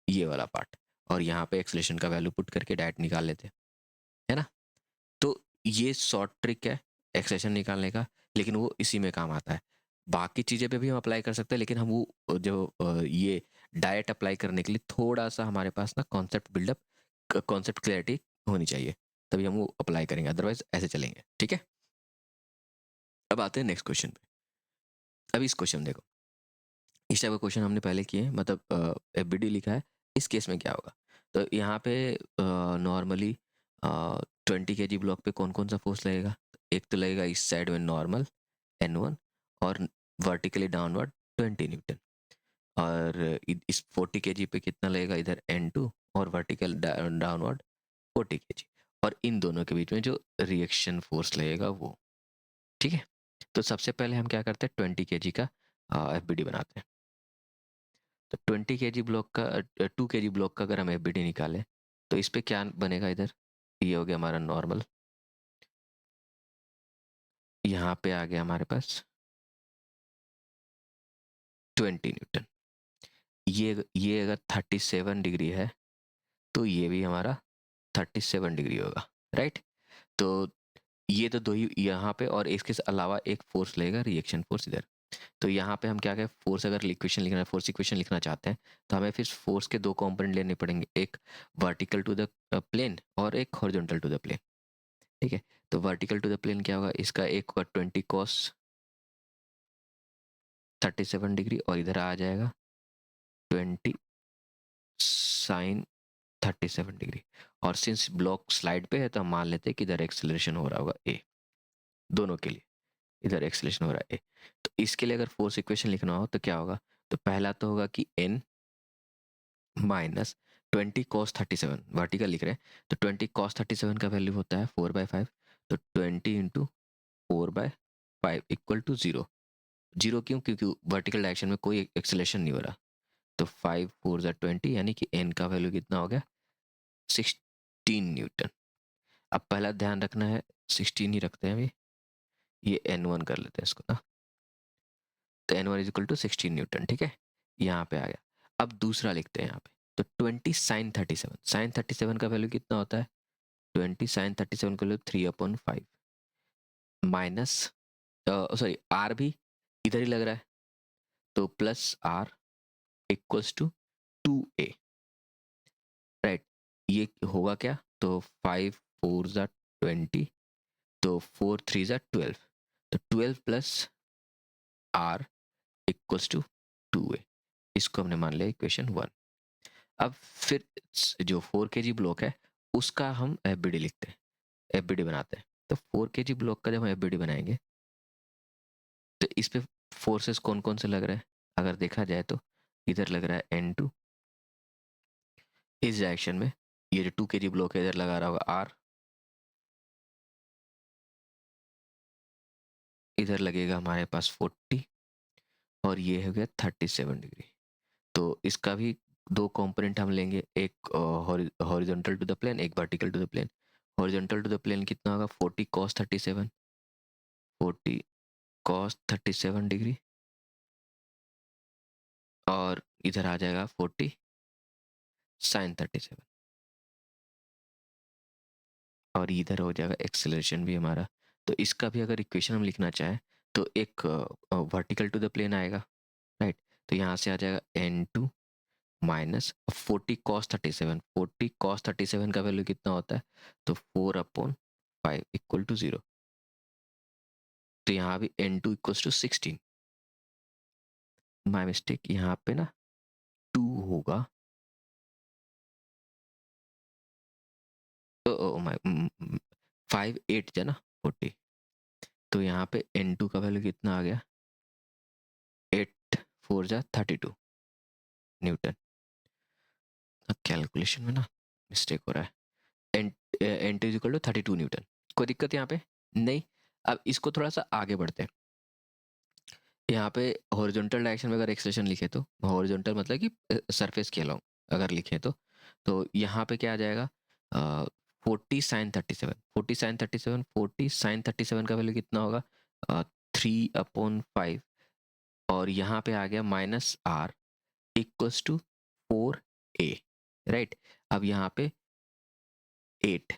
Speaker 1: ये वाला पार्ट, और यहाँ पे एक्सेलरेशन का वैल्यू पुट करके डायरेक्ट निकाल लेते, है ना। तो ये शॉर्ट ट्रिक है एक्सेशन निकालने का, लेकिन वो इसी में काम आता है। बाकी चीज़ें पे भी हम अप्लाई कर सकते हैं, लेकिन हम वो जो ये डायरेक्ट अप्लाई करने के लिए थोड़ा सा हमारे पास ना कॉन्सेप्ट बिल्डअप, कॉन्सेप्ट क्लैरिटी होनी चाहिए, तभी हम वो अप्लाई करेंगे, अदरवाइज ऐसे चलेंगे, ठीक है। अब आते हैं नेक्स्ट क्वेश्चन पे। अब इस क्वेश्चन देखो, इस टाइप का क्वेश्चन हमने पहले किए, मतलब एफबीडी लिखा है, इस केस में क्या होगा। तो यहाँ पे नॉर्मली 20 kg ब्लॉक पे कौन कौन सा फोर्स लगेगा, एक तो लगेगा इस साइड में नॉर्मल N1, और वर्टिकली डाउनवर्ड 20 न्यूटन, और इस 40 kg पे कितना लगेगा इधर N2, और वर्टिकल डाउनवर्ड 40 kg, और इन दोनों के बीच में जो रिएक्शन फोर्स लगेगा वो, ठीक है। तो सबसे पहले हम क्या करते हैं 20 kg का एफबीडी बनाते हैं। तो 20 kg ब्लॉक का 2 kg ब्लॉक का अगर हम एफबीडी निकालें तो इस पे क्या बनेगा, इधर ये हो गया हमारा नॉर्मल, यहाँ पे आ गया हमारे पास 20 न्यूटन। ये अगर 37 डिग्री है तो ये भी हमारा 37 डिग्री होगा, राइट। तो ये तो दो ही यहाँ पे, और इसके अलावा एक फोर्स लगेगा रिएक्शन फोर्स इधर। तो यहाँ पे हम क्या कहें, फोर्स अगर इक्वेशन लिखना है, फोर्स इक्वेशन लिखना चाहते हैं, तो हमें फिर फोर्स के दो कंपोनेंट लेने पड़ेंगे, एक वर्टिकल टू द प्लेन और एक हॉरिजॉन्टल टू द प्लेन, ठीक है। तो वर्टिकल टू द प्लेन क्या होगा, इसका एक होगा 20 cos 37 डिग्री, और इधर आ जाएगा 20 sin 37 डिग्री। और सिंस ब्लॉक स्लाइड पे है तो हम मान लेते हैं कि इधर एक्सेलरेशन हो रहा होगा ए, दोनों के लिए इधर एक्सेलरेशन हो रहा है ए। तो इसके लिए अगर फोर्स इक्वेशन लिखना हो तो क्या होगा, तो पहला तो होगा कि n माइनस 20 cos 37, वर्टिकल लिख रहे हैं, तो 20 cos 37 का वैल्यू होता है 4/5, तो 20 इंटू 4/5 इक्वल टू 0। जीरो क्यों, क्योंकि वर्टिकल डायरेक्शन में कोई एक्सेलरेशन नहीं हो रहा। तो 5 4 20, यानी कि n का वैल्यू कितना हो गया 16 न्यूटन। अब पहला ध्यान रखना है 16 ही रखते हैं अभी, ये N1 कर लेते हैं इसको ना, तो N1 is equal to 16 Newton, ठीक है, यहाँ पे आ गया। अब दूसरा लिखते हैं यहाँ पे, तो 20 साइन 37, साइन 37 का वैल्यू कितना होता है, 20 साइन 37 का वैल्यू 3/5 माइनस, सॉरी आर भी इधर ही लग रहा है, तो plus R equals to 2a, right. ये होगा क्या, तो 5 4 ज़ा 20, तो 4 3 ज़ा 12, तो 12 plus R equals to 2a, इसको हमने मान लिया इक्वेशन 1। अब फिर जो 4 kg ब्लॉक है उसका हम एफबीडी लिखते हैं, एफबीडी बनाते हैं। तो 4 kg ब्लॉक का जब हम एफबीडी बनाएंगे तो इस पे फोर्सेस कौन कौन से लग रहे हैं, अगर देखा जाए तो इधर लग रहा है N2 इस डायरेक्शन में, ये जो 2 kg ब्लॉक है इधर लगा रहा होगा R, इधर लगेगा हमारे पास 40 और ये हो गया 37 डिग्री। तो इसका भी दो कंपोनेंट हम लेंगे, एक हॉरिजॉन्टल टू द प्लेन, एक vertical to the plane. Horizontal to the plane कितना होगा, 40 cos 37, 40 cos 37 डिग्री, और इधर आ जाएगा 40 sin 37, और इधर हो जाएगा एक्सेलरेशन भी हमारा। तो इसका भी अगर इक्वेशन हम लिखना चाहें तो एक वर्टिकल टू द प्लेन आएगा, राइट। तो यहाँ से आ जाएगा N2 माइनस 40 cos 37, 40 cos 37 का वैल्यू कितना होता है, तो 4/5 इक्वल टू 0। तो यहाँ भी N2 equals to 16, my mistake, यहाँ पे ना 2 होगा, ओ माई 5 8 है ना 40, तो यहाँ पे N2 का वैल्यू कितना आ गया, 8 4 जा 32 न्यूटन। अब कैलकुलेशन में ना मिस्टेक हो रहा है, N2 is equal to 32 Newton, कोई दिक्कत यहाँ पे नहीं। अब इसको थोड़ा सा आगे बढ़ते हैं, यहाँ पे हॉरिजॉन्टल डायरेक्शन में अगर एक्सेलरेशन लिखे तो हॉरिजॉन्टल मतलब कि सरफेस के अलोंग अगर लिखे तो यहाँ पे क्या आ जाएगा, 40 साइन 37, 40 साइन 37, 40 साइन 37 का वैल्यू कितना होगा, 3/5, और यहाँ पे आ गया minus R equals to 4a, right. अब यहाँ पे 8,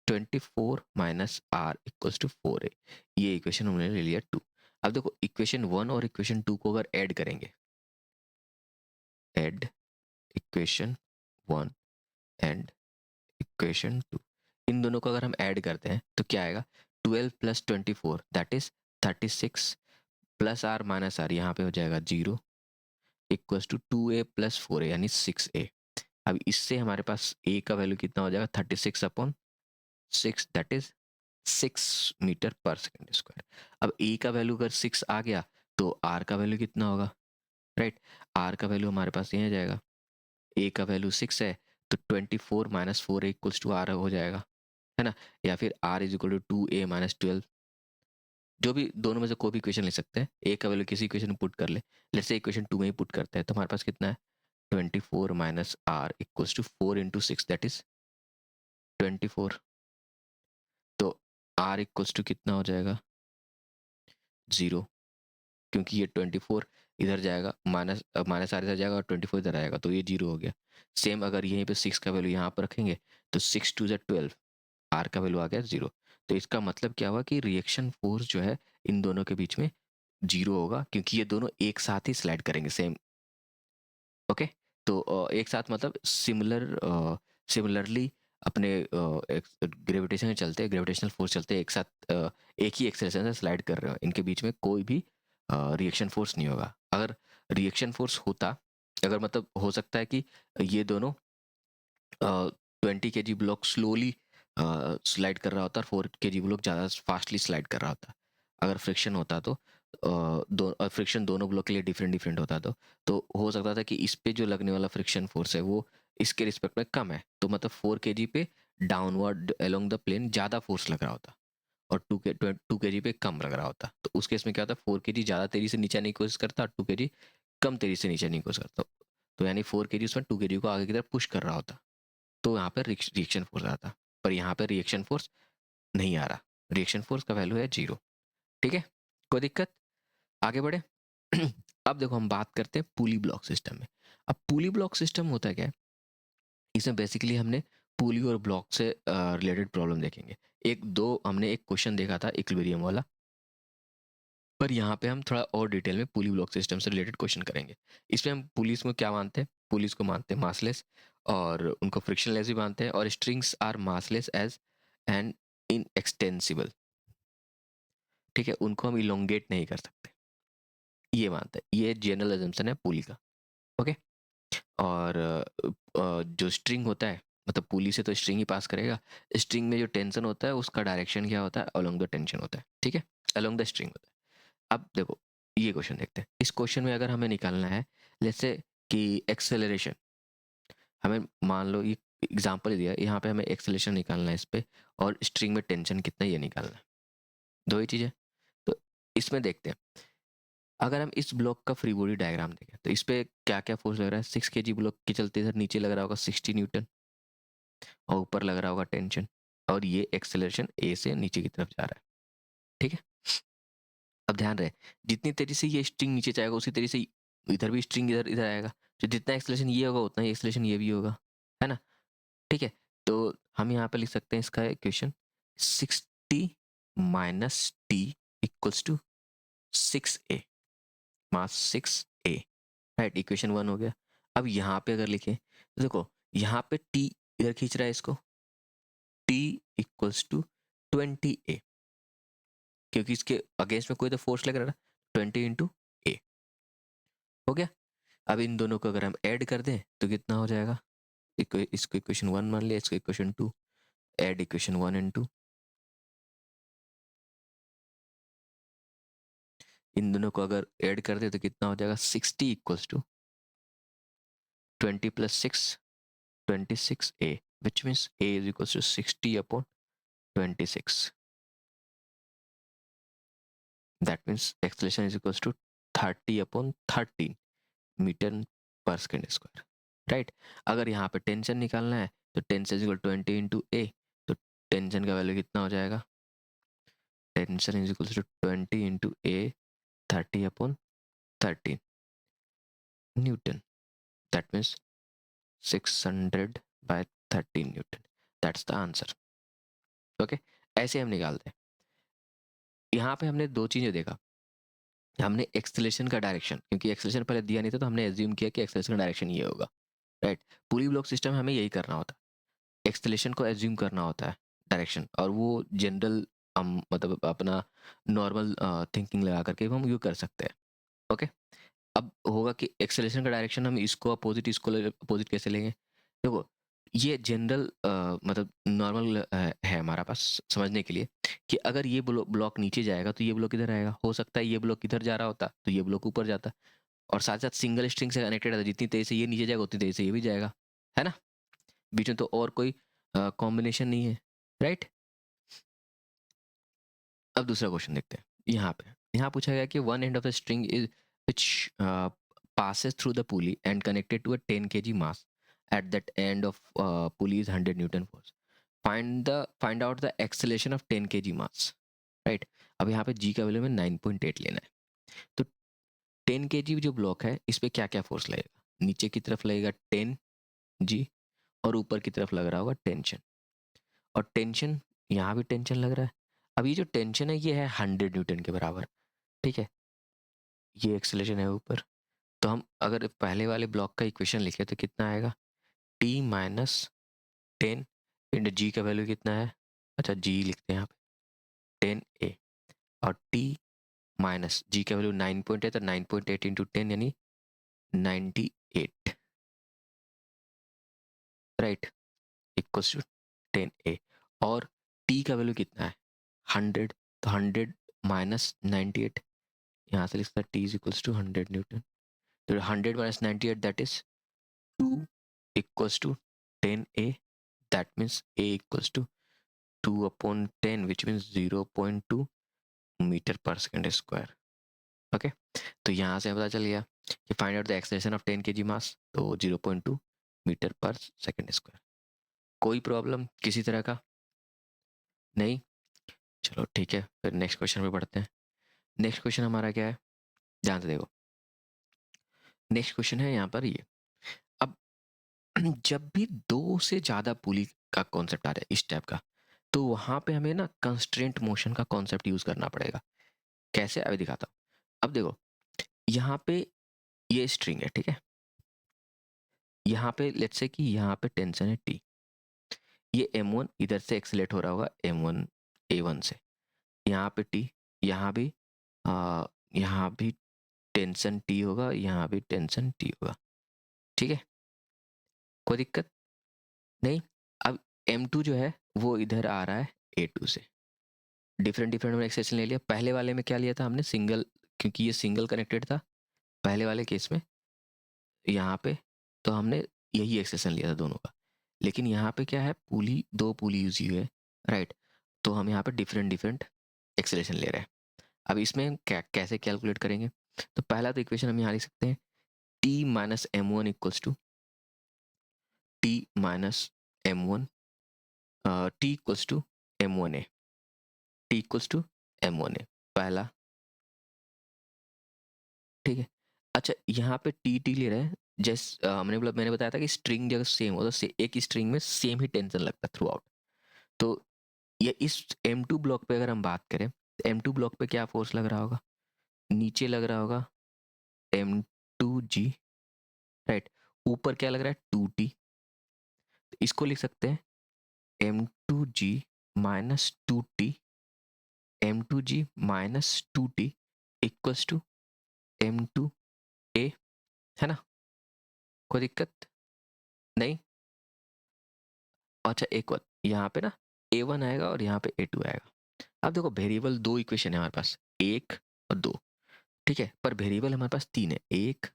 Speaker 1: 24 minus R equals to 4a, ये इक्वेशन हमने ले लिया 2। अब देखो इक्वेशन 1 और इक्वेशन 2 को अगर ऐड करेंगे, ऐड इक्वेशन 1 एंड इक्वेशन 2, इन दोनों को अगर हम ऐड करते हैं तो क्या आएगा, 12 plus 24 that is 36 plus R minus R, यहाँ पे हो जाएगा 0 equals to 2a plus 4a यानी 6a। अब इससे हमारे पास a का वैल्यू कितना हो जाएगा, 36/6 that is 6 metre per second square. अब a का वैल्यू अगर 6 आ गया तो r का वैल्यू कितना होगा, राइट। r का वैल्यू हमारे पास ये आ जाएगा, a का वैल्यू 6 है तो 24 माइनस 4 इक्वल्स टू r हो जाएगा, है ना। या फिर r is equal to 2a minus 12, जो भी दोनों में से कोई भी इक्वेशन ले सकते हैं, a का वैल्यू किसी इक्वेशन में पुट कर ले, लेट्स से इक्वेशन 2 में ही पुट करते हैं, तो हमारे पास कितना है, 24 minus r equals to 4 into 6 that is 24, तो r इक्वल्स टू कितना हो जाएगा, 0, क्योंकि ये 24 इधर जाएगा, माइनस माइनस आर इधर जाएगा और 24 इधर आएगा, तो ये 0 हो गया। सेम अगर यहीं पे 6 का वैल्यू यहाँ पर रखेंगे तो 6 2 12, आर का वैल्यू आ गया 0। तो इसका मतलब क्या हुआ कि रिएक्शन फोर्स जो है इन दोनों के बीच में 0 होगा, क्योंकि ये दोनों एक साथ ही स्लाइड करेंगे सेम, ओके। तो एक साथ मतलब सिमिलरली अपने ग्रेविटेशन चलते, ग्रेविटेशनल फोर्स चलते एक साथ, एक ही एक्सेलरेशन से स्लाइड कर रहे हो, इनके बीच में कोई भी रिएक्शन फोर्स नहीं होगा। अगर रिएक्शन फोर्स होता, अगर मतलब हो सकता है कि ये दोनों 20 kg ब्लॉक स्लोली स्लाइड कर रहा होता और 4 kg ब्लॉक ज़्यादा फास्टली स्लाइड कर रहा होता। अगर फ्रिक्शन होता तो फ्रिक्शन दोनों ब्लॉक के लिए डिफरेंट डिफरेंट होता, तो हो सकता था कि इस पे जो लगने वाला फ्रिक्शन फोर्स है वो इसके रिस्पेक्ट में कम है, तो मतलब 4 kg पे डाउनवर्ड अलोंग द प्लेन ज़्यादा फोर्स लग रहा होता और 2 kg पे कम लग रहा होता। तो उस केस में क्या होता, 4 kg ज़्यादा तेजी से नीचे आने की कोशिश करता और 2 kg कम तेजी से नीचे आने की कोशिश करता, तो यानी 4 kg उसमें 2 kg को आगे की तरफ पुश कर रहा होता, तो यहाँ पर रिएक्शन फोर्स आता। पर यहाँ पर रिएक्शन फोर्स नहीं आ रहा, रिएक्शन फोर्स का वैल्यू है 0। ठीक है, कोई दिक्कत? आगे बढ़े। अब देखो हम बात करते हैं पुली ब्लॉक सिस्टम में। अब पुली ब्लॉक सिस्टम होता क्या है, इसमें बेसिकली हमने पुली और ब्लॉक से रिलेटेड प्रॉब्लम देखेंगे। एक दो हमने एक क्वेश्चन देखा था इक्विलिब्रियम वाला, पर यहाँ पे हम थोड़ा और डिटेल में पुली ब्लॉक सिस्टम से रिलेटेड क्वेश्चन करेंगे। इसमें हम पुलिस को क्या मानते हैं, पुलिस को मानते हैं मासलेस, और उनको फ्रिक्शनलेस भी मानते हैं, और strings are massless as and inextensible. ठीक है, उनको हम इलोंगेट नहीं कर सकते, ये मानते हैं। ये जनरल अजम्पशन है पुली का। ओके। और जो स्ट्रिंग होता है, मतलब पुली से तो स्ट्रिंग ही पास करेगा, स्ट्रिंग में जो टेंशन होता है उसका डायरेक्शन क्या होता है, अलोंग द टेंशन होता है। ठीक है, अलोंग द स्ट्रिंग होता है। अब देखो ये क्वेश्चन देखते हैं। इस क्वेश्चन में अगर हमें निकालना है जैसे कि एक्सेलरेशन, हमें मान लो ये एग्जांपल दिया, यहाँ पे हमें एक्सेलरेशन निकालना है इस पे, और स्ट्रिंग में टेंशन कितना ये निकालना है, दो ही चीज़ें। तो इसमें देखते हैं, अगर हम इस ब्लॉक का फ्री बॉडी डायग्राम देखें तो इस पे क्या क्या फोर्स लग रहा है। 6 kg ब्लॉक के चलते इधर नीचे लग रहा होगा 60 न्यूटन, और ऊपर लग रहा होगा टेंशन, और ये एक्सेलरेशन ए से नीचे की तरफ जा रहा है। ठीक है, अब ध्यान रहे, जितनी तेजी से ये स्ट्रिंग नीचे जाएगा उसी तेजी से इधर भी स्ट्रिंग इधर इधर आएगा, तो जितना एक्सेलरेशन ये होगा उतना ही एक्सेलरेशन ये भी होगा, है ना। ठीक है, तो हम यहाँ पे लिख सकते हैं इसका equation 60 - t equals to 6a, mass 6a। Right, equation 1 हो गया। अब यहाँ पे अगर लिखें तो देखो यहाँ पे t इधर खींच रहा है इसको, t इक्वल्स टू 20a, क्योंकि इसके अगेंस्ट में कोई तो फोर्स लग रहा है ना, 20 × a हो गया। अब इन दोनों को अगर हम ऐड कर दें तो कितना हो जाएगा, इसको इक्वेशन 1 मान लिया, इसको इक्वेशन 2, ऐड इक्वेशन 1 एंड 2, इन दोनों को अगर ऐड कर दे तो कितना हो जाएगा, 60 equals to 20 + 6 26a, which means a is equals to 60/26. That means acceleration is equals to 30/13 metre per second square. Right, अगर यहाँ पे टेंशन निकालना है तो टेंशन इज इक्वल 20 × a, तो टेंशन का वैल्यू कितना हो जाएगा, tension is equal to 20 × a 30/13 newton. That means 600/13 newton. That's the answer. Okay, ऐसे हम निकालते हैं। यहाँ पे हमने दो चीजें देखा, हमने एक्सेलरेशन का डायरेक्शन, क्योंकि एक्सेलरेशन पहले दिया नहीं था तो हमने एज्यूम किया कि एक्सेलरेशन का डायरेक्शन ये होगा। राइट, पूरी ब्लॉक सिस्टम में हमें यही करना होता है, एक्सेलरेशन को एज्यूम करना होता है डायरेक्शन, और वो जनरल हम मतलब अपना नॉर्मल थिंकिंग लगा करके हम यू कर सकते हैं। ओके, अब होगा कि एक्सेलरेशन का डायरेक्शन हम इसको अपोजिट, इसको अपोजिट कैसे लेंगे। देखो ये जनरल मतलब नॉर्मल है हमारा पास समझने के लिए, कि अगर ये ब्लॉक नीचे जाएगा तो ये ब्लॉक इधर आएगा, हो सकता है ये ब्लॉक इधर जा रहा होता तो ये ब्लॉक ऊपर जाता, और साथ साथ सिंगल स्ट्रिंग से कनेक्टेड है, जितनी तेजी से ये नीचे जाएगा उतनी तेजी से ये भी जाएगा, है ना। बीच में तो और कोई कॉम्बिनेशन नहीं है। राइट, अब दूसरा क्वेश्चन देखते हैं। यहाँ पूछा गया कि one end of the string is which passes through the pulley and connected to a 10 kg mass. At that end of pulley is 100 Newton force. Find out the acceleration of 10 kg mass. Right? अब यहाँ पे g का value में 9.8 लेना है। तो 10 kg जो block है इस पे क्या क्या फोर्स लगेगा, नीचे की तरफ लगेगा 10 g, और ऊपर की तरफ लग रहा होगा टेंशन, और टेंशन यहाँ भी टेंशन लग रहा है। अब ये जो टेंशन है ये है 100 न्यूटन के बराबर। ठीक है, ये एक्सेलरेशन है ऊपर, तो हम अगर पहले वाले ब्लॉक का इक्वेशन लिखे तो कितना आएगा, t - 10 इंटू जी का वैल्यू कितना है, अच्छा जी लिखते हैं यहाँ पे 10a, और t माइनस जी का वैल्यू 9 पॉइंट है तो 9.8 इंटू 10 यानी 98, राइट, इक्वल्स टू 10a, और t का वैल्यू कितना है 100, तो 100 माइनस 98, यहाँ से लिखता है t is equals to 100 newton, तो 100 minus 98 that is 2 equals to 10a, that means a equals to 2/10 which means 0.2 metre per second square. Okay, तो यहाँ से पता चल गया कि find out the acceleration of 10 kg मास, तो 0.2 मीटर पर सेकेंड स्क्वायर। कोई प्रॉब्लम किसी तरह का नहीं, चलो ठीक है, फिर नेक्स्ट क्वेश्चन पे बढ़ते हैं। नेक्स्ट क्वेश्चन हमारा क्या है, ध्यान से देखो। नेक्स्ट क्वेश्चन है यहाँ पर ये, अब जब भी दो से ज्यादा पुली का कॉन्सेप्ट आ रहा है इस टाइप का, तो वहां पे हमें ना कंस्ट्रेंट मोशन का कॉन्सेप्ट यूज करना पड़ेगा। कैसे, अभी दिखाता हूँ। अब देखो, यहाँ पे ये स्ट्रिंग है, ठीक है। यहाँ पे लेट्स से कि यहाँ पे टेंशन है टी, ये m1 इधर से एक्सलेट हो रहा होगा m1 a1 से, यहाँ पे टी, यहाँ भी यहाँ भी टेंशन टी होगा, यहाँ भी टेंशन टी होगा, ठीक है, कोई दिक्कत नहीं। अब m2 जो है वो इधर आ रहा है a2 से, डिफरेंट डिफरेंट में एक्सेशन ले लिया। पहले वाले में क्या लिया था हमने, सिंगल, क्योंकि ये सिंगल कनेक्टेड था पहले वाले केस में, यहाँ पे तो हमने यही एक्सेशन लिया था दोनों का। लेकिन यहाँ पे क्या है, पुली, दो पुली यूज हुई है, राइट, तो हम यहाँ पे डिफरेंट डिफरेंट एक्सेलेशन ले रहे हैं। अब इसमें हम कैसे कैलकुलेट करेंगे, तो पहला तो इक्वेशन हम यहाँ लिख सकते हैं, T minus M one equals to T minus M one, T equals to M one a, T equals to M one a, पहला, ठीक है। अच्छा, यहाँ पे टी टी ले रहे हैं, जैसे मैंने बताया था कि स्ट्रिंग जगह सेम हो तो एक स्ट्रिंग में सेम ही टेंशन लगता है थ्रू आउट। तो ये इस M2 ब्लॉक पे अगर हम बात करें, तो M2 ब्लॉक पे क्या फोर्स लग रहा होगा, नीचे लग रहा होगा M2G, राइट, ऊपर क्या लग रहा है 2T, तो इसको लिख सकते हैं M2G minus 2T, M2G minus 2T equals to M2A, है ना, कोई दिक्कत नहीं। अच्छा, एक बात यहाँ पे ना A1 आएगा और यहाँ पे A2 आएगा। अब देखो, वेरिएबल दो इक्वेशन है हमारे पास, एक और दो, ठीक है, पर वेरिएबल हमारे पास तीन है, एक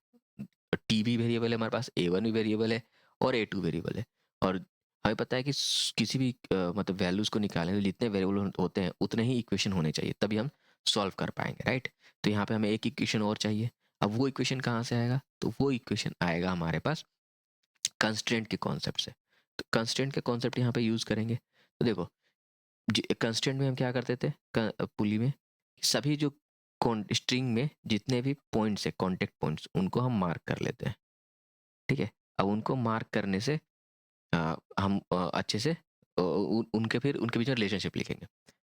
Speaker 1: टी भी वेरिएबल है हमारे पास, A1 भी वेरिएबल है और A2 वेरिएबल है। और हमें पता है कि किसी भी मतलब वैल्यूज को निकालने तो जितने वेरिएबल होते हैं उतने ही इक्वेशन होने चाहिए, तभी हम सॉल्व कर पाएंगे, राइट। तो यहाँ पे हमें एक इक्वेशन और चाहिए। अब वो इक्वेशन कहाँ से आएगा, तो वो इक्वेशन आएगा हमारे पास कंस्ट्रेंट के कॉन्सेप्ट से। तो कंस्ट्रेंट के कॉन्सेप्ट यहाँ पे यूज करेंगे। तो देखो, कंस्ट्रेंट में हम क्या करते थे, पुली में सभी जो स्ट्रिंग में जितने भी पॉइंट्स है, कांटेक्ट पॉइंट्स, उनको हम मार्क कर लेते हैं, ठीक है। अब उनको मार्क करने से हम अच्छे से उनके फिर उनके बीच में रिलेशनशिप लिखेंगे।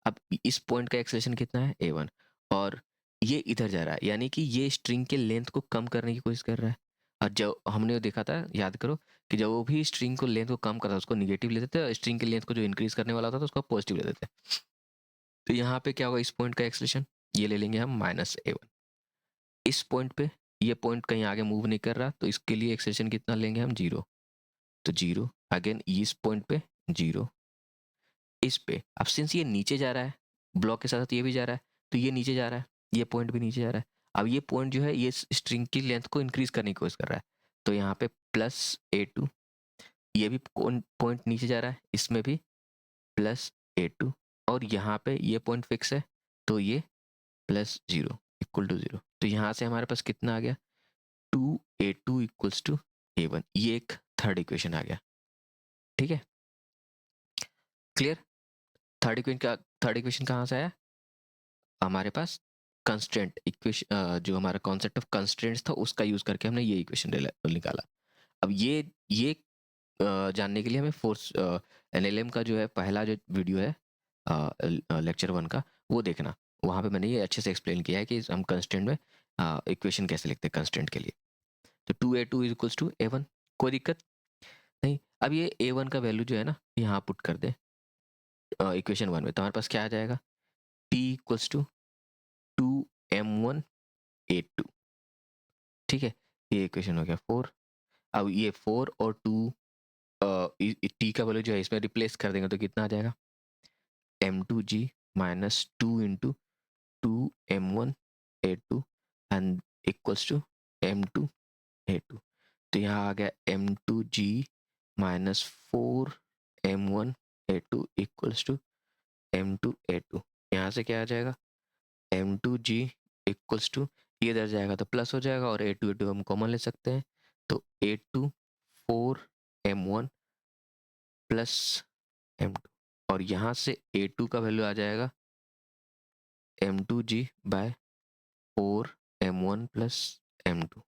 Speaker 1: अब इस पॉइंट का एक्सेलेरेशन कितना है a1, और ये इधर जा रहा है, यानी कि ये स्ट्रिंग के लेंथ को कम करने की कोशिश कर रहा है। और जो हमने देखा था, याद करो, कि जब वो भी स्ट्रिंग को लेंथ को कम करता है उसको निगेटिव लेते थे, और स्ट्रिंग के लेंथ को जो इंक्रीज करने वाला होता था उसको पॉजिटिव लेते थे। तो यहाँ पे क्या होगा, इस पॉइंट का एक्सेलेरेशन ये ले लेंगे हम -a1। इस पॉइंट पे ये पॉइंट कहीं आगे मूव नहीं कर रहा, तो इसके लिए एक्सेलेरेशन कितना लेंगे हम, 0। तो 0 अगेन, इस पॉइंट पे 0, इस पे। अब सिंस ये नीचे जा रहा है, ब्लॉक के साथ साथ ये भी जा रहा है, तो ये नीचे जा रहा है, ये पॉइंट भी नीचे जा रहा है। अब ये पॉइंट जो है ये स्ट्रिंग की लेंथ को इंक्रीज करने की कोशिश कर रहा है, तो यहाँ पे +a2, ये भी पॉइंट नीचे जा रहा है, इसमें भी +a2, और यहाँ पे ये पॉइंट फिक्स है, तो ये +0 इक्वल टू 0। तो यहाँ से हमारे पास कितना आ गया, 2a2 इक्वल्स टू a1, ये एक थर्ड इक्वेशन आ गया, ठीक है, क्लियर। थर्ड इक्वेशन कहाँ से आया हमारे पास, कंस्ट्रेंट इक्वेशन, जो हमारा कॉन्सेप्ट ऑफ कंस्ट्रेंट्स था उसका यूज करके हमने ये इक्वेशन निकाला। अब ये जानने के लिए हमें फोर्स एनएलएम का जो है पहला जो वीडियो है लेक्चर 1 का, वो देखना, वहाँ पे मैंने ये अच्छे से एक्सप्लेन किया है कि हम कंस्ट्रेंट में इक्वेशन कैसे लिखते हैं कंस्ट्रेंट के लिए। तो 2a2 इक्वल्स टू a1, कोई दिक्कत नहीं। अब ये a1 का वैल्यू जो है ना यहाँ पुट कर दे इक्वेशन 1 में, तो हमारे पास क्या आ जाएगा, t इक्वल्स टू 2m1a2, ठीक है, ये इक्वेशन हो गया 4। अब ये 4 और 2 टी का वैल्यू जो है इसमें रिप्लेस कर देंगे, तो कितना आ जाएगा, m2g minus 2 into 2m1a2 and equals to m2a2। तो यहाँ आ गया m2g minus 4m1a2 equals to m2a2। यहाँ से क्या आ जाएगा, m2g इक्वल्स टू, ये इधर जाएगा तो प्लस हो जाएगा, और a2 हम कॉमन ले सकते हैं, तो a2 4m1 प्लस m2, और यहाँ से a2 का वैल्यू आ जाएगा m2g bye 4m1 plus m2।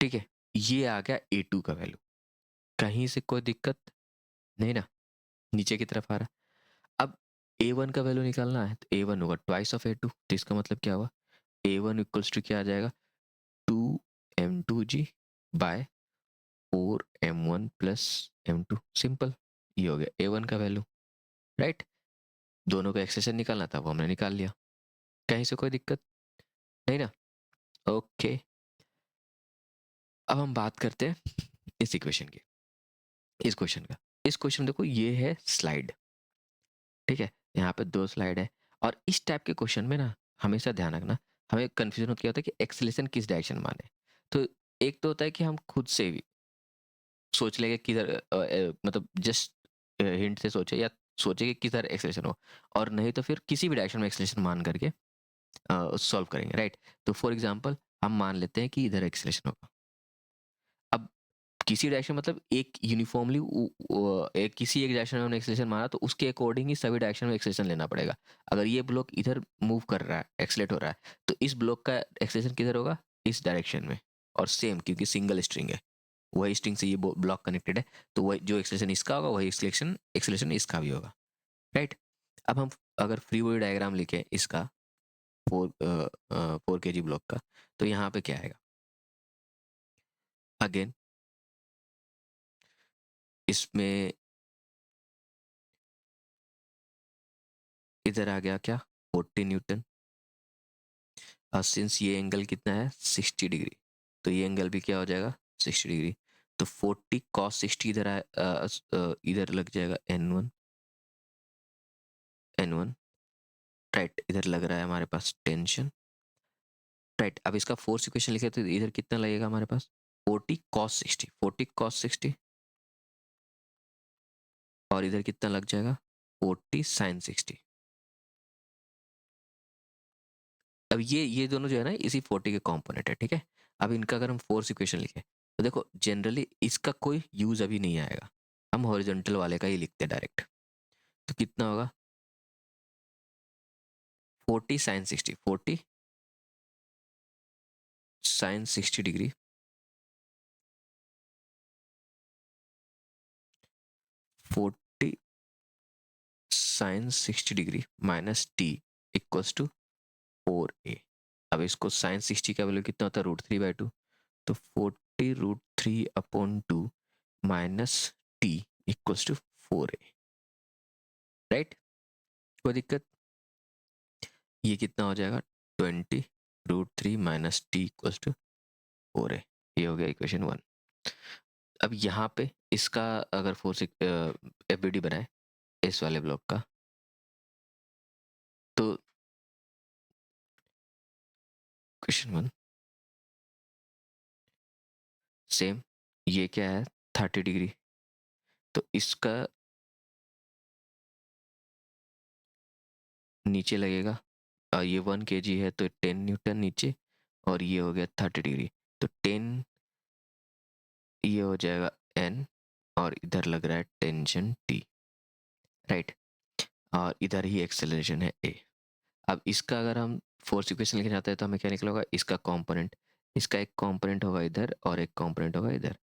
Speaker 1: ठीक है, ये आ गया a2 का वैल्यू। कहीं से कोई दिक्कत नहीं ना, नीचे की तरफ आ रहा। अब a1 का वैल्यू निकालना है, तो a1 होगा ट्वाइस ऑफ a2। तो इसका मतलब क्या हुआ, a1 इक्वल्स टू क्या आ जाएगा, 2m2g bye 4m1 plus m2। Simple, ये हो गया a1 का वैल्यू, राइट। दोनों का एक्सप्रेशन निकालना था, वो हमने निकाल लिया। कहीं से कोई दिक्कत नहीं ना, ओके। अब हम बात करते हैं इस इक्वेशन की, इस क्वेश्चन का। इस क्वेश्चन देखो, ये है स्लाइड, ठीक है, यहाँ पे 2 स्लाइड है। और इस टाइप के क्वेश्चन में ना हमेशा ध्यान रखना, हमें कंफ्यूजन होता है कि एक्सेलेरेशन किस डायरेक्शन माने। तो एक तो होता है कि हम खुद से भी सोच लेंगे किधर, मतलब जस्ट हिंट से सोचे, या सोचे कि किधर एक्सेलेरेशन हो, और नहीं तो फिर किसी भी डायरेक्शन में एक्सेलेरेशन मान करके सॉल्व करेंगे, राइट। तो फॉर एग्जांपल हम मान लेते हैं कि इधर एक्सेलेरेशन होगा। अब किसी डायरेक्शन मतलब एक यूनिफॉर्मली एक किसी एक डायरेक्शन में हमने एक्सेलेरेशन मारा, तो उसके अकॉर्डिंग ही सभी डायरेक्शन में एक्सेलेरेशन लेना पड़ेगा। अगर ये ब्लॉक इधर मूव कर रहा है, एक्सेलेरेट हो रहा है, तो इस ब्लॉक का एक्सेलेरेशन किधर होगा, इस डायरेक्शन में। और सेम, क्योंकि सिंगल स्ट्रिंग है, वही स्ट्रिंग से ये ब्लॉक कनेक्टेड है, तो वही जो एक्सेलेरेशन इसका होगा वही एक्सेलेरेशन एक्सेलेरेशन इसका भी होगा, राइट। अब हम अगर फ्री बॉडी डायग्राम लिखें इसका 4 kg ब्लॉक का, तो यहाँ पे क्या आएगा, अगेन इसमें इधर आ गया क्या, 40 न्यूटन। सिंस ये एंगल कितना है, 60 डिग्री, तो ये एंगल भी क्या हो जाएगा, 60 डिग्री। तो 40 cos 60 इधर इधर लग जाएगा n1, n1, राइट। इधर लग रहा है हमारे पास टेंशन, राइट। अब इसका फोर्स इक्वेशन लिखे तो इधर कितना लगेगा हमारे पास, 40 cos 60, 40 cos 60, और इधर कितना लग जाएगा, 40 sin 60। अब ये दोनों जो है ना, इसी 40 के कंपोनेंट है, ठीक है। अब इनका अगर हम फोर्स इक्वेशन लिखें, तो देखो जनरली इसका कोई यूज अभी नहीं आएगा, हम हॉरिजॉन्टल वाले का ही लिखते हैं डायरेक्ट। तो कितना होगा, 40 sin 60, 40 sin 60 degree, 40 sin 60 degree minus T equals to 4a। अब इसको sin 60 का वैल्यू कितना होता है, √3/2, तो 40 √3/2 minus T equals to 4a, right. कोई दिक्कत, ये कितना हो जाएगा, 20 √3 minus T equals to 4a। ये हो गया इक्वेशन 1। अब यहाँ पे इसका अगर फोर्स एफबीडी बनाए इस वाले ब्लॉक का, तो क्वेश्चन 1 सेम, ये क्या है, 30 डिग्री, तो इसका नीचे लगेगा, ये 1 kg है तो 10 न्यूटन नीचे, और ये हो गया 30 डिग्री, तो 10, ये हो जाएगा n, और इधर लग रहा है टेंशन t, राइट। और इधर ही एक्सेलरेशन है a। अब इसका अगर हम फोर्स इक्वेशन लिखना चाहते हैं, तो हमें क्या निकला होगा, इसका कंपोनेंट, इसका एक कंपोनेंट होगा इधर और एक कंपोनेंट होगा इधर।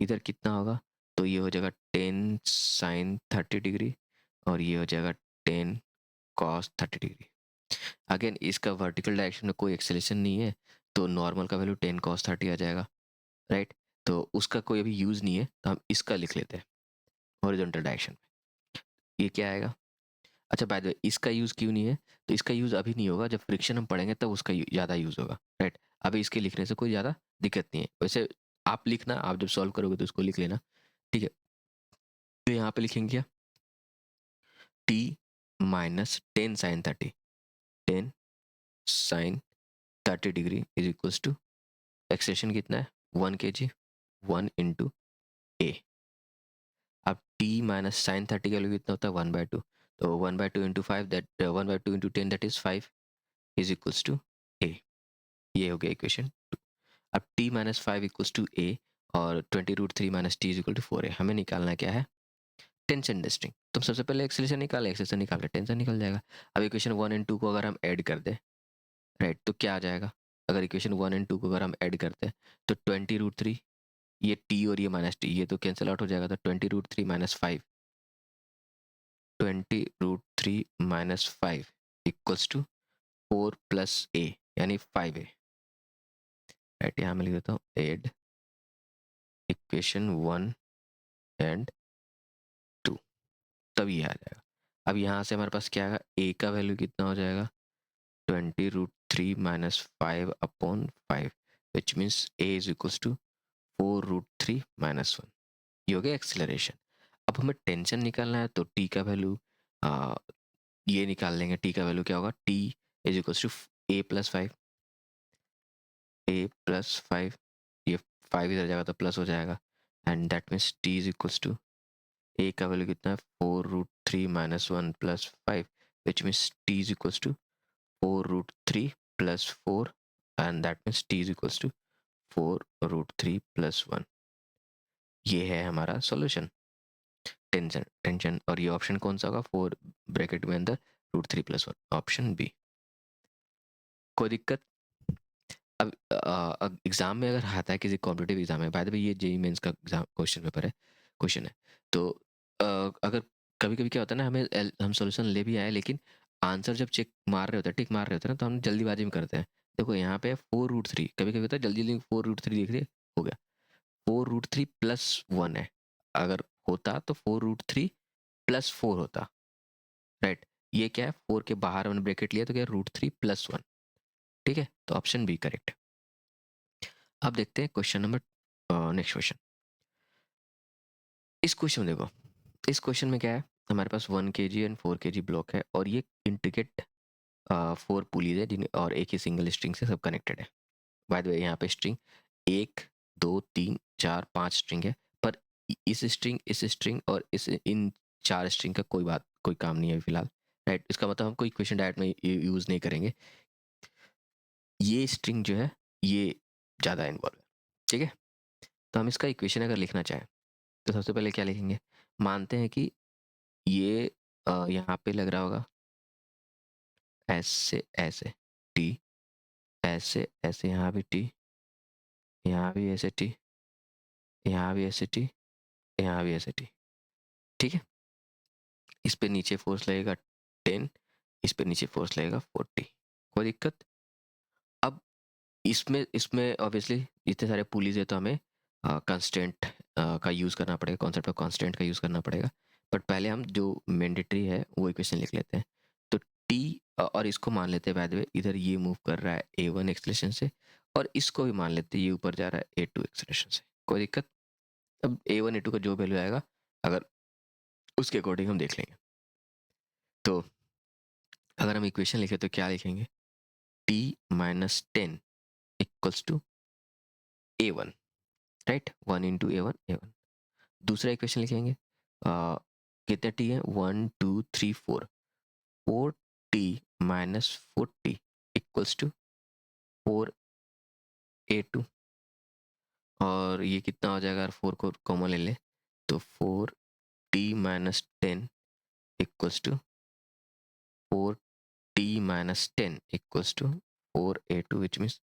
Speaker 1: इधर कितना होगा, तो ये हो जाएगा 10 sin 30 डिग्री, और ये हो जाएगा 10 cos 30 डिग्री। अगेन इसका वर्टिकल डायरेक्शन में कोई एक्सेलेरेशन नहीं है, तो नॉर्मल का वैल्यू 10 cos 30 आ जाएगा, राइट। तो उसका कोई अभी यूज़ नहीं है, तो हम इसका लिख लेते हैं हॉरिजॉन्टल डायरेक्शन में। ये क्या आएगा, अच्छा बाय द वे इसका यूज़ क्यों नहीं है, तो इसका यूज़ अभी नहीं होगा, जब फ्रिक्शन हम पढ़ेंगे तब उसका ज़्यादा यूज़ होगा, राइट। अभी इसके लिखने से कोई ज़्यादा दिक्कत नहीं है। वैसे आप लिखना, आप जब सॉल्व करोगे तो उसको लिख लेना, ठीक है। तो यहाँ पे लिखेंगे क्या, t minus 10 sin 30, 10 sin 30 degree is equals to, acceleration कितना है, 1 kg, 1 इंटू ए। अब t माइनस साइन 30 का वैल्यू कितना होता है, 1/2, तो 1/2 इंटू 5, दैट 1/2 इंटू 10, that is 5 is equals to a. ये हो गया इक्वेशन 2। अब t minus 5 equals to a, और 20 √3 minus T is equal to 4a। हमें निकालना क्या है, टेंशन टेस्टिंग, तुम सबसे पहले एक्सेलरेशन निकाले, एक्सेलरेशन निकाल के टेंशन निकल जाएगा। अब इक्वेशन 1 एंड 2 को अगर हम ऐड कर दें, राइट, तो क्या आ जाएगा? अगर इक्वेशन 1 एंड 2 को अगर हम ऐड करते हैं तो 20√3, ये टी और ये माइनस टी, ये तो कैंसिल आउट हो जाएगा, तो 20√3 minus 5, 20√3 minus 5 equals to 4 plus a, यानी 5a, राइट। यहाँ मैं लिख देता हूँ एड इक्वेशन 1 एंड 2, तब ये आ जाएगा। अब यहाँ से हमारे पास क्या आएगा, ए का वैल्यू कितना हो जाएगा, 20√3 minus 5 upon 5, which means a is equals to 4√3 minus 1। ये हो गया एक्सेलरेशन। अब हमें टेंशन निकालना है, तो टी का वैल्यू ये निकाल लेंगे। टी का वैल्यू क्या होगा, T is equals to a plus 5, a plus 5, ये 5 इधर जाएगा तो प्लस हो जाएगा, and that means T is equals to, a का वैल्यू कितना है, 4√3 minus 1 plus 5, which means T is equals to 4√3 plus 4, and that means T is equals to 4√3 plus 1। ये है हमारा सॉल्यूशन, टेंशन टेंशन। और ये ऑप्शन कौन सा होगा, 4 ब्रैकेट में अंदर √3 प्लस 1, ऑप्शन बी। कोई दिक्कत? अब एग्जाम में अगर आता है, किसी कॉम्पिटिटिव एग्जाम में, बाय द वे ये जेईई मेंस का एग्जाम क्वेश्चन पेपर है, क्वेश्चन है, तो अगर कभी कभी क्या होता है ना, हम सॉल्यूशन ले भी आए, लेकिन आंसर जब चेक मार रहे होते हैं, टिक मार रहे होते हैं ना, तो हम जल्दीबाजी में करते हैं। देखो यहाँ पे 4√3, कभी कभी होता है जल्दी जल्दी 4√3 लिख दिए, हो गया। 4√3 प्लस 1 है, अगर होता तो 4√3 प्लस 4 होता, राइट। ये क्या है, 4 के बाहर हमने ब्रैकेट लिया, तो क्या, √3 प्लस 1, ठीक है, तो ऑप्शन बी करेक्ट। अब देखते हैं क्वेश्चन नंबर, नेक्स्ट क्वेश्चन। इस क्वेश्चन में देखो, इस क्वेश्चन में क्या है, हमारे पास 1 kg एंड 4 kg ब्लॉक है, और ये इंट्रिकेट 4 पुलीज है, जिन्हें और एक ही सिंगल स्ट्रिंग से सब कनेक्टेड है। बाय द वे यहाँ पे स्ट्रिंग 1 2 3 4 5 स्ट्रिंग है, पर इस स्ट्रिंग और इस इन 4 स्ट्रिंग का कोई काम नहीं है फिलहाल, राइट। इसका मतलब हम कोई इक्वेशन डायरेक्ट में यूज नहीं करेंगे, ये स्ट्रिंग जो है ये ज़्यादा इन्वॉल्व है, ठीक है। तो हम इसका इक्वेशन अगर लिखना चाहें, तो सबसे पहले क्या लिखेंगे, मानते हैं कि ये यहाँ पे लग रहा होगा ऐसे ऐसे टी, ऐसे ऐसे, यहाँ भी टी, यहाँ भी ऐसे टी, यहाँ भी ऐसे टी, यहाँ भी ऐसे टी, ठीक है। इस पे नीचे फोर्स लगेगा 10, इस पे नीचे फोर्स लगेगा 40, कोई दिक्कत? अब इसमें इसमें ऑब्वियसली इतने सारे पुलीज है, तो हमें कंस्टेंट का यूज़ करना पड़ेगा, कॉन्सेप्ट ऑफ कांस्टेंट का यूज़ करना पड़ेगा। बट पहले हम जो मैंडेटरी है वो इक्वेशन लिख लेते हैं। तो टी, और इसको मान लेते हैं, बाय द वे इधर ये मूव कर रहा है a1 एक्सेलरेशन से, और इसको भी मान लेते हैं ये ऊपर जा रहा है a2 एक्सेलरेशन से, कोई दिक्कत? अब a1 a2 का जो वैल्यू आएगा, अगर उसके अकॉर्डिंग हम देख लेंगे। तो अगर हम इक्वेशन लिखें तो क्या लिखेंगे, t minus 10 equals to a1, right, 1 into a1। दूसरा इक्वेशन लिखेंगे, कितने टी है, 1 2 3 4, 4t minus 40 equals to 4a2, और ये कितना हो जाएगा, 4 को कॉमन ले ले, तो 4t minus 10 equals to 4t minus 10 equals to 4a2, which means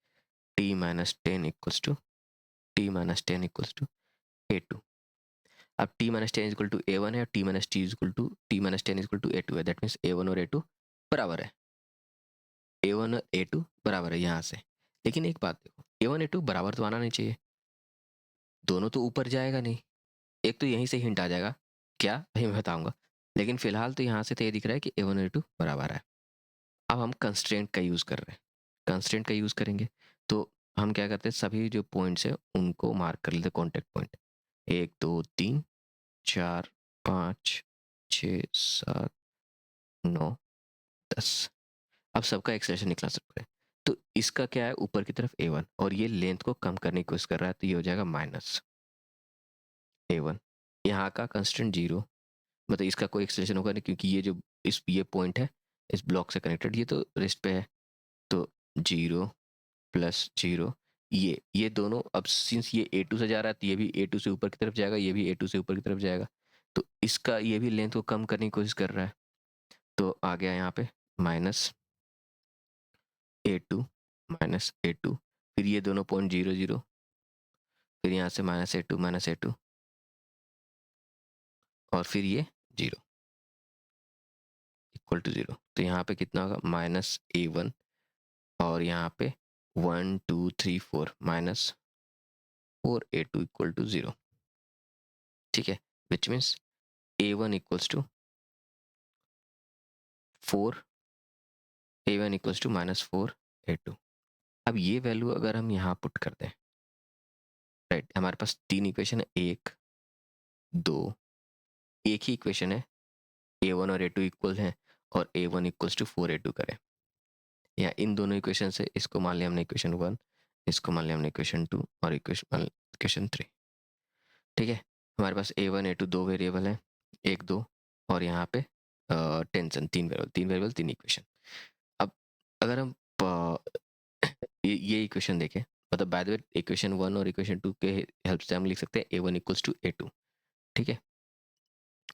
Speaker 1: t minus 10 equals to a2। अब t minus 10 equal to a1 है, और t minus T is equal to a2 है, दैट मीन्स a1 और a2 बराबर है, a1 और a2 बराबर है यहाँ से। लेकिन एक बात देखो, a1 a2 बराबर तो आना नहीं चाहिए, दोनों तो ऊपर जाएगा नहीं, एक तो यहीं से हिंट आ जाएगा, क्या भाई मैं बताऊंगा, लेकिन फिलहाल तो यहाँ से तो ये दिख रहा है कि a1 और a2 बराबर है। अब हम कंस्ट्रेंट का यूज़ कर रहे हैं, कंस्ट्रेंट का यूज़ करेंगे, तो हम क्या करते हैं, सभी जो पॉइंट्स है उनको मार्क कर लेते हैं, कॉन्टेक्ट पॉइंट, 1 2 3 4 5 6 7 9 10। अब सबका एक्सलेशन निकला सकते हैं, तो इसका क्या है, ऊपर की तरफ a1, और ये लेंथ को कम करने की कोशिश कर रहा है, तो ये हो जाएगा माइनस a1। यहाँ का कंस्टेंट 0, मतलब इसका कोई एक्सलेशन होगा नहीं, क्योंकि ये पॉइंट है इस ब्लॉक से कनेक्टेड, ये तो रेस्ट पे है, तो 0 प्लस 0, ये दोनों, अब सिंस ये a2 से जा रहा है, तो ये भी a2 से ऊपर की तरफ जाएगा, ये भी a2 से ऊपर की तरफ जाएगा, तो इसका ये भी लेंथ को कम करने की कोशिश कर रहा है, तो आ गया यहाँ पे -a2 -a2, फिर ये दोनों पॉइंट 0 0, फिर यहाँ से -a2 और फिर ये 0 इक्वल टू 0। तो यहाँ पे कितना होगा -a1 और यहाँ पे 1 2 3 4 -4a2 इक्वल टू 0। ठीक है, which means a1 equals to 4, a1 equals to -4a2। अब ये वैल्यू अगर हम यहाँ पुट कर दें, राइट, हमारे पास तीन इक्वेशन है, 1 2, एक ही इक्वेशन है, a1 और a2 इक्वल है और a1 इक्वल्स टू 4a2 करें, या इन दोनों इक्वेशन से इसको मान लिया हमने इक्वेशन 1, इसको मान लिया हमने इक्वेशन 2 और इक्वेशन 3। ठीक है, हमारे पास a1 a2 दो वेरिएबल है, 1 2, और यहाँ पे टेंशन तीन वेरिएबल तीन इक्वेशन। अब अगर हम ये इक्वेशन देखें, मतलब बाय द वे इक्वेशन 1 और इक्वेशन 2 के हेल्प से हम लिख सकते हैं a1 इक्वल्स टू a2। ठीक है,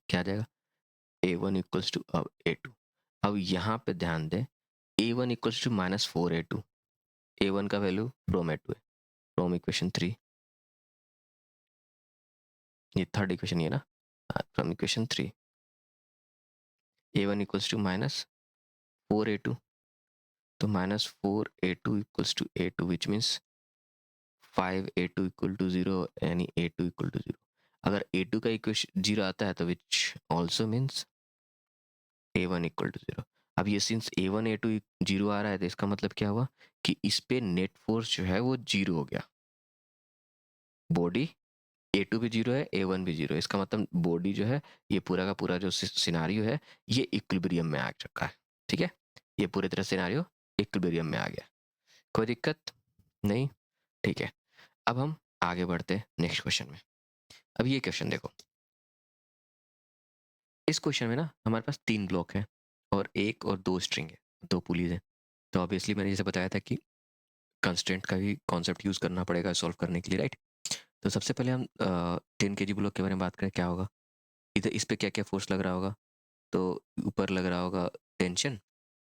Speaker 1: क्या आ जाएगा, a1 इक्वल्स टू अब a2। अब यहाँ पे ध्यान दें, a1 equals to -4a2, a1 का वैल्यू फ्रॉम a2 है, फ्रॉम इक्वेशन 3, ये थर्ड इक्वेशन ये ना, from equation 3 a1 equals to -4a2, तो -4a2 equals to a2 which means 5a2 equal to 0, यानी a2 इक्वल टू 0। अगर a2 का equation 0 आता है तो which also means a1 equal to 0। अब ये सिंस a1 a2 0 आ रहा है तो इसका मतलब क्या हुआ कि इस पे नेट फोर्स जो है वो 0 हो गया। बॉडी a2 भी 0 है, a1 भी 0 है, इसका मतलब बॉडी जो है, ये पूरा का पूरा जो सिनारियो है ये इक्विलिब्रियम में आ चुका है। ठीक है, ये पूरी तरह सिनारियो इक्विलिब्रियम में आ गया, कोई दिक्कत नहीं। ठीक है, अब हम आगे बढ़ते हैं नेक्स्ट क्वेश्चन में। अब ये क्वेश्चन देखो, इस क्वेश्चन में ना हमारे पास 3 ब्लॉक है और 1 और 2 स्ट्रिंग है, 2 पुलीज है। तो ऑब्वियसली मैंने जैसे बताया था कि कंस्ट्रेंट का भी कॉन्सेप्ट यूज करना पड़ेगा सॉल्व करने के लिए, राइट। तो सबसे पहले हम 10 kg ब्लॉक के बारे में बात करें, क्या होगा, इधर इस पे क्या क्या फोर्स लग रहा होगा। तो ऊपर लग रहा होगा टेंशन,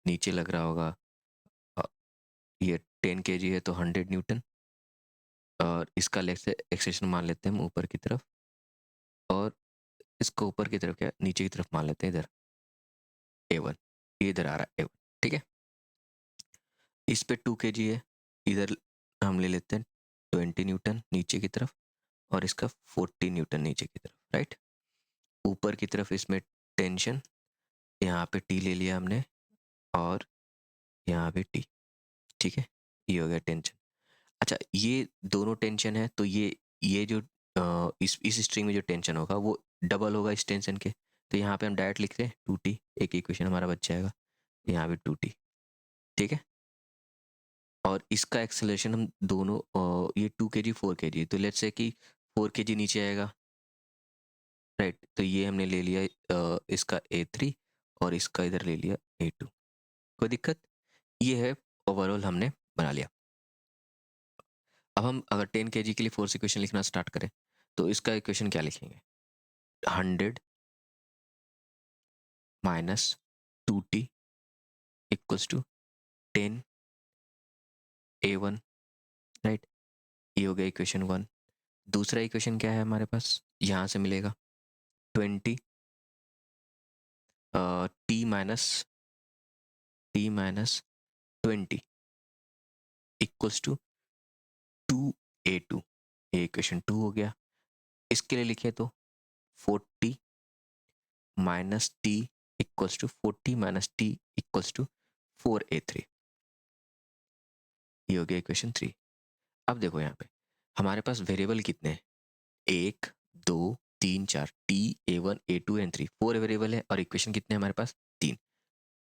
Speaker 1: नीचे लग रहा होगा अ, ये 10 kg है तो 100 न्यूटन, और इसका लेग एक्सेशन मान लेते हैं हम ऊपर की तरफ, और इसको ऊपर की तरफ क्या नीचे की तरफ मान लेते हैं, इधर a1, ये इधर आ रहा है a1। ठीक है, इस पे 2 kg है, इधर हम ले लेते हैं 20 न्यूटन नीचे की तरफ, और इसका 40 न्यूटन नीचे की तरफ, राइट। ऊपर की तरफ इसमें टेंशन, यहाँ पे टी ले लिया हमने, और यहाँ पे टी। ठीक है, ये हो गया टेंशन। अच्छा, ये दोनों टेंशन है तो ये जो इस स्ट्रिंग में जो टेंशन होगा वो डबल होगा इस टेंशन के, तो यहाँ पे हम डायरेक्ट लिखते हैं 2t, एक इक्वेशन हमारा बच जाएगा, यहाँ पे 2t। ठीक है, और इसका एक्सेलरेशन हम दोनों ये 2 kg 4 kg, तो लेट्स से कि 4 kg नीचे आएगा, राइट। तो ये हमने ले लिया इसका a3 और इसका इधर ले लिया a2, कोई दिक्कत, ये है ओवरऑल हमने बना लिया। अब हम अगर 10 kg के लिए फोर्स इक्वेशन लिखना स्टार्ट करें तो इसका इक्वेशन क्या लिखेंगे, 100 minus 2t equals to 10 a1, right. ये हो गया इक्वेशन 1। दूसरा इक्वेशन क्या है हमारे पास, यहाँ से मिलेगा 20 t minus 20 equals to 2a2, ये इक्वेशन 2 हो गया। इसके लिए लिखे तो 40 minus T equals to 40 minus T equals to 4a3, ये हो गया इक्वेशन 3। अब देखो यहाँ पे हमारे पास वेरिएबल कितने हैं, 1 2 3 4, t a1 a2 and 3, 4 variable है, और इक्वेशन कितने हैं हमारे पास 3।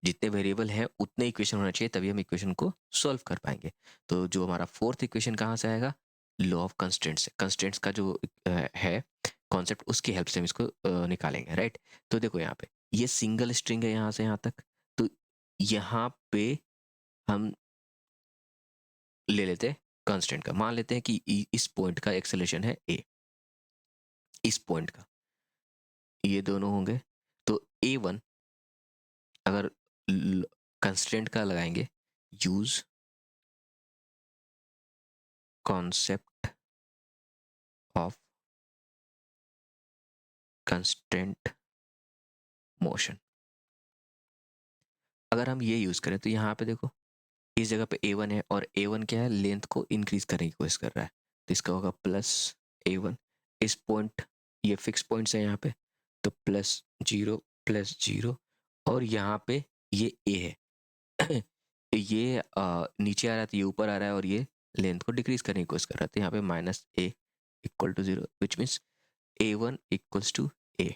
Speaker 1: जितने वेरिएबल हैं उतने इक्वेशन होना चाहिए, तभी हम इक्वेशन को सॉल्व कर पाएंगे। तो जो हमारा फोर्थ इक्वेशन कहाँ से आएगा, लॉ ऑफ कंस्ट्रेंट्स से, कंस्ट्रेंट्स का जो है कॉन्सेप्ट, उसकी हेल्प से हम इसको निकालेंगे, राइट। तो देखो यहाँ पे ये सिंगल स्ट्रिंग है यहाँ से यहाँ तक, तो यहाँ पे हम ले लेते हैं कांस्टेंट का, मान लेते हैं कि इस पॉइंट का एक्सेलरेशन है a, इस पॉइंट का, ये दोनों होंगे। तो A1 अगर कंस्ट्रेंट का लगाएंगे, use concept of constraint motion, अगर हम ये यूज करें तो यहाँ पे देखो इस जगह पे A1 है और A1 क्या है, लेंथ को इंक्रीज करने की कोशिश कर रहा है, तो इसका होगा प्लस A1। इस पॉइंट, ये फिक्स पॉइंट्स है यहाँ पे, तो प्लस जीरो और यहाँ पे ये A है ये नीचे आ रहा है तो ये ऊपर आ रहा है और ये लेंथ को डिक्रीज करने की कोशिश कर रहा है, तो यहाँ पे minus A equal to zero, which means A1 equals to A,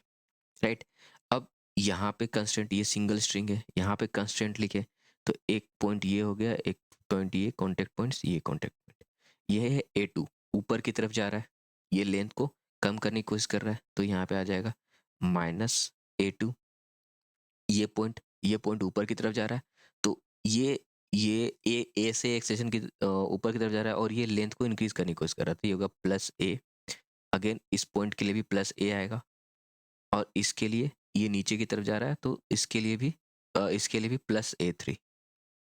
Speaker 1: right. अब यहाँ पे कंस्टेंट, ये सिंगल स्ट्रिंग है, यहाँ पे कंस्टेंट लिखे तो एक पॉइंट ये हो गया, एक पॉइंट ये कॉन्टेक्ट पॉइंट्स, ये कॉन्टेक्ट पॉइंट, ये है A2 ऊपर की तरफ जा रहा है, ये लेंथ को कम करने की कोशिश कर रहा है, तो यहाँ पे आ जाएगा माइनस A2। ये पॉइंट ऊपर की तरफ जा रहा है, तो ये ए से एक्सटेंशन की ऊपर की तरफ जा रहा है और ये लेंथ को इंक्रीज करने की कोशिश कर रहा था, ये होगा प्लस A। अगेन इस पॉइंट के लिए भी प्लस A आएगा और इसके लिए ये नीचे की तरफ जा रहा है तो इसके लिए भी प्लस A3,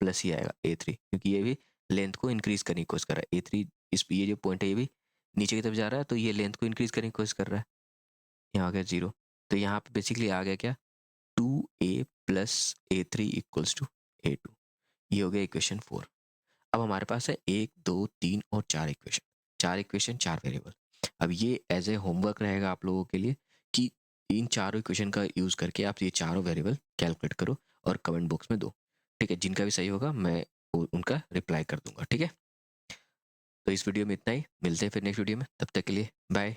Speaker 1: प्लस ही आएगा A3, क्योंकि ये भी लेंथ को इंक्रीज करने की कोशिश कर रहा है A3। ये जो पॉइंट है ये भी नीचे की तरफ जा रहा है तो ये लेंथ को इंक्रीज करने की कोशिश कर रहा है, यहाँ आ गया जीरो। तो यहाँ पे बेसिकली आ गया क्या, 2A plus A3 equals to A2, ये हो गया इक्वेशन 4। अब हमारे पास है 1 2 3 और 4 इक्वेशन, 4 वेरिएबल। अब ये एज ए होमवर्क रहेगा आप लोगों के लिए कि इन चारों इक्वेशन का यूज़ करके आप ये चारों वेरिएबल कैलकुलेट करो और कमेंट बॉक्स में दो, ठीक है। जिनका भी सही होगा मैं उनका रिप्लाई कर दूंगा, ठीक है। तो इस वीडियो में इतना ही, मिलते हैं फिर नेक्स्ट वीडियो में, तब तक के लिए बाय।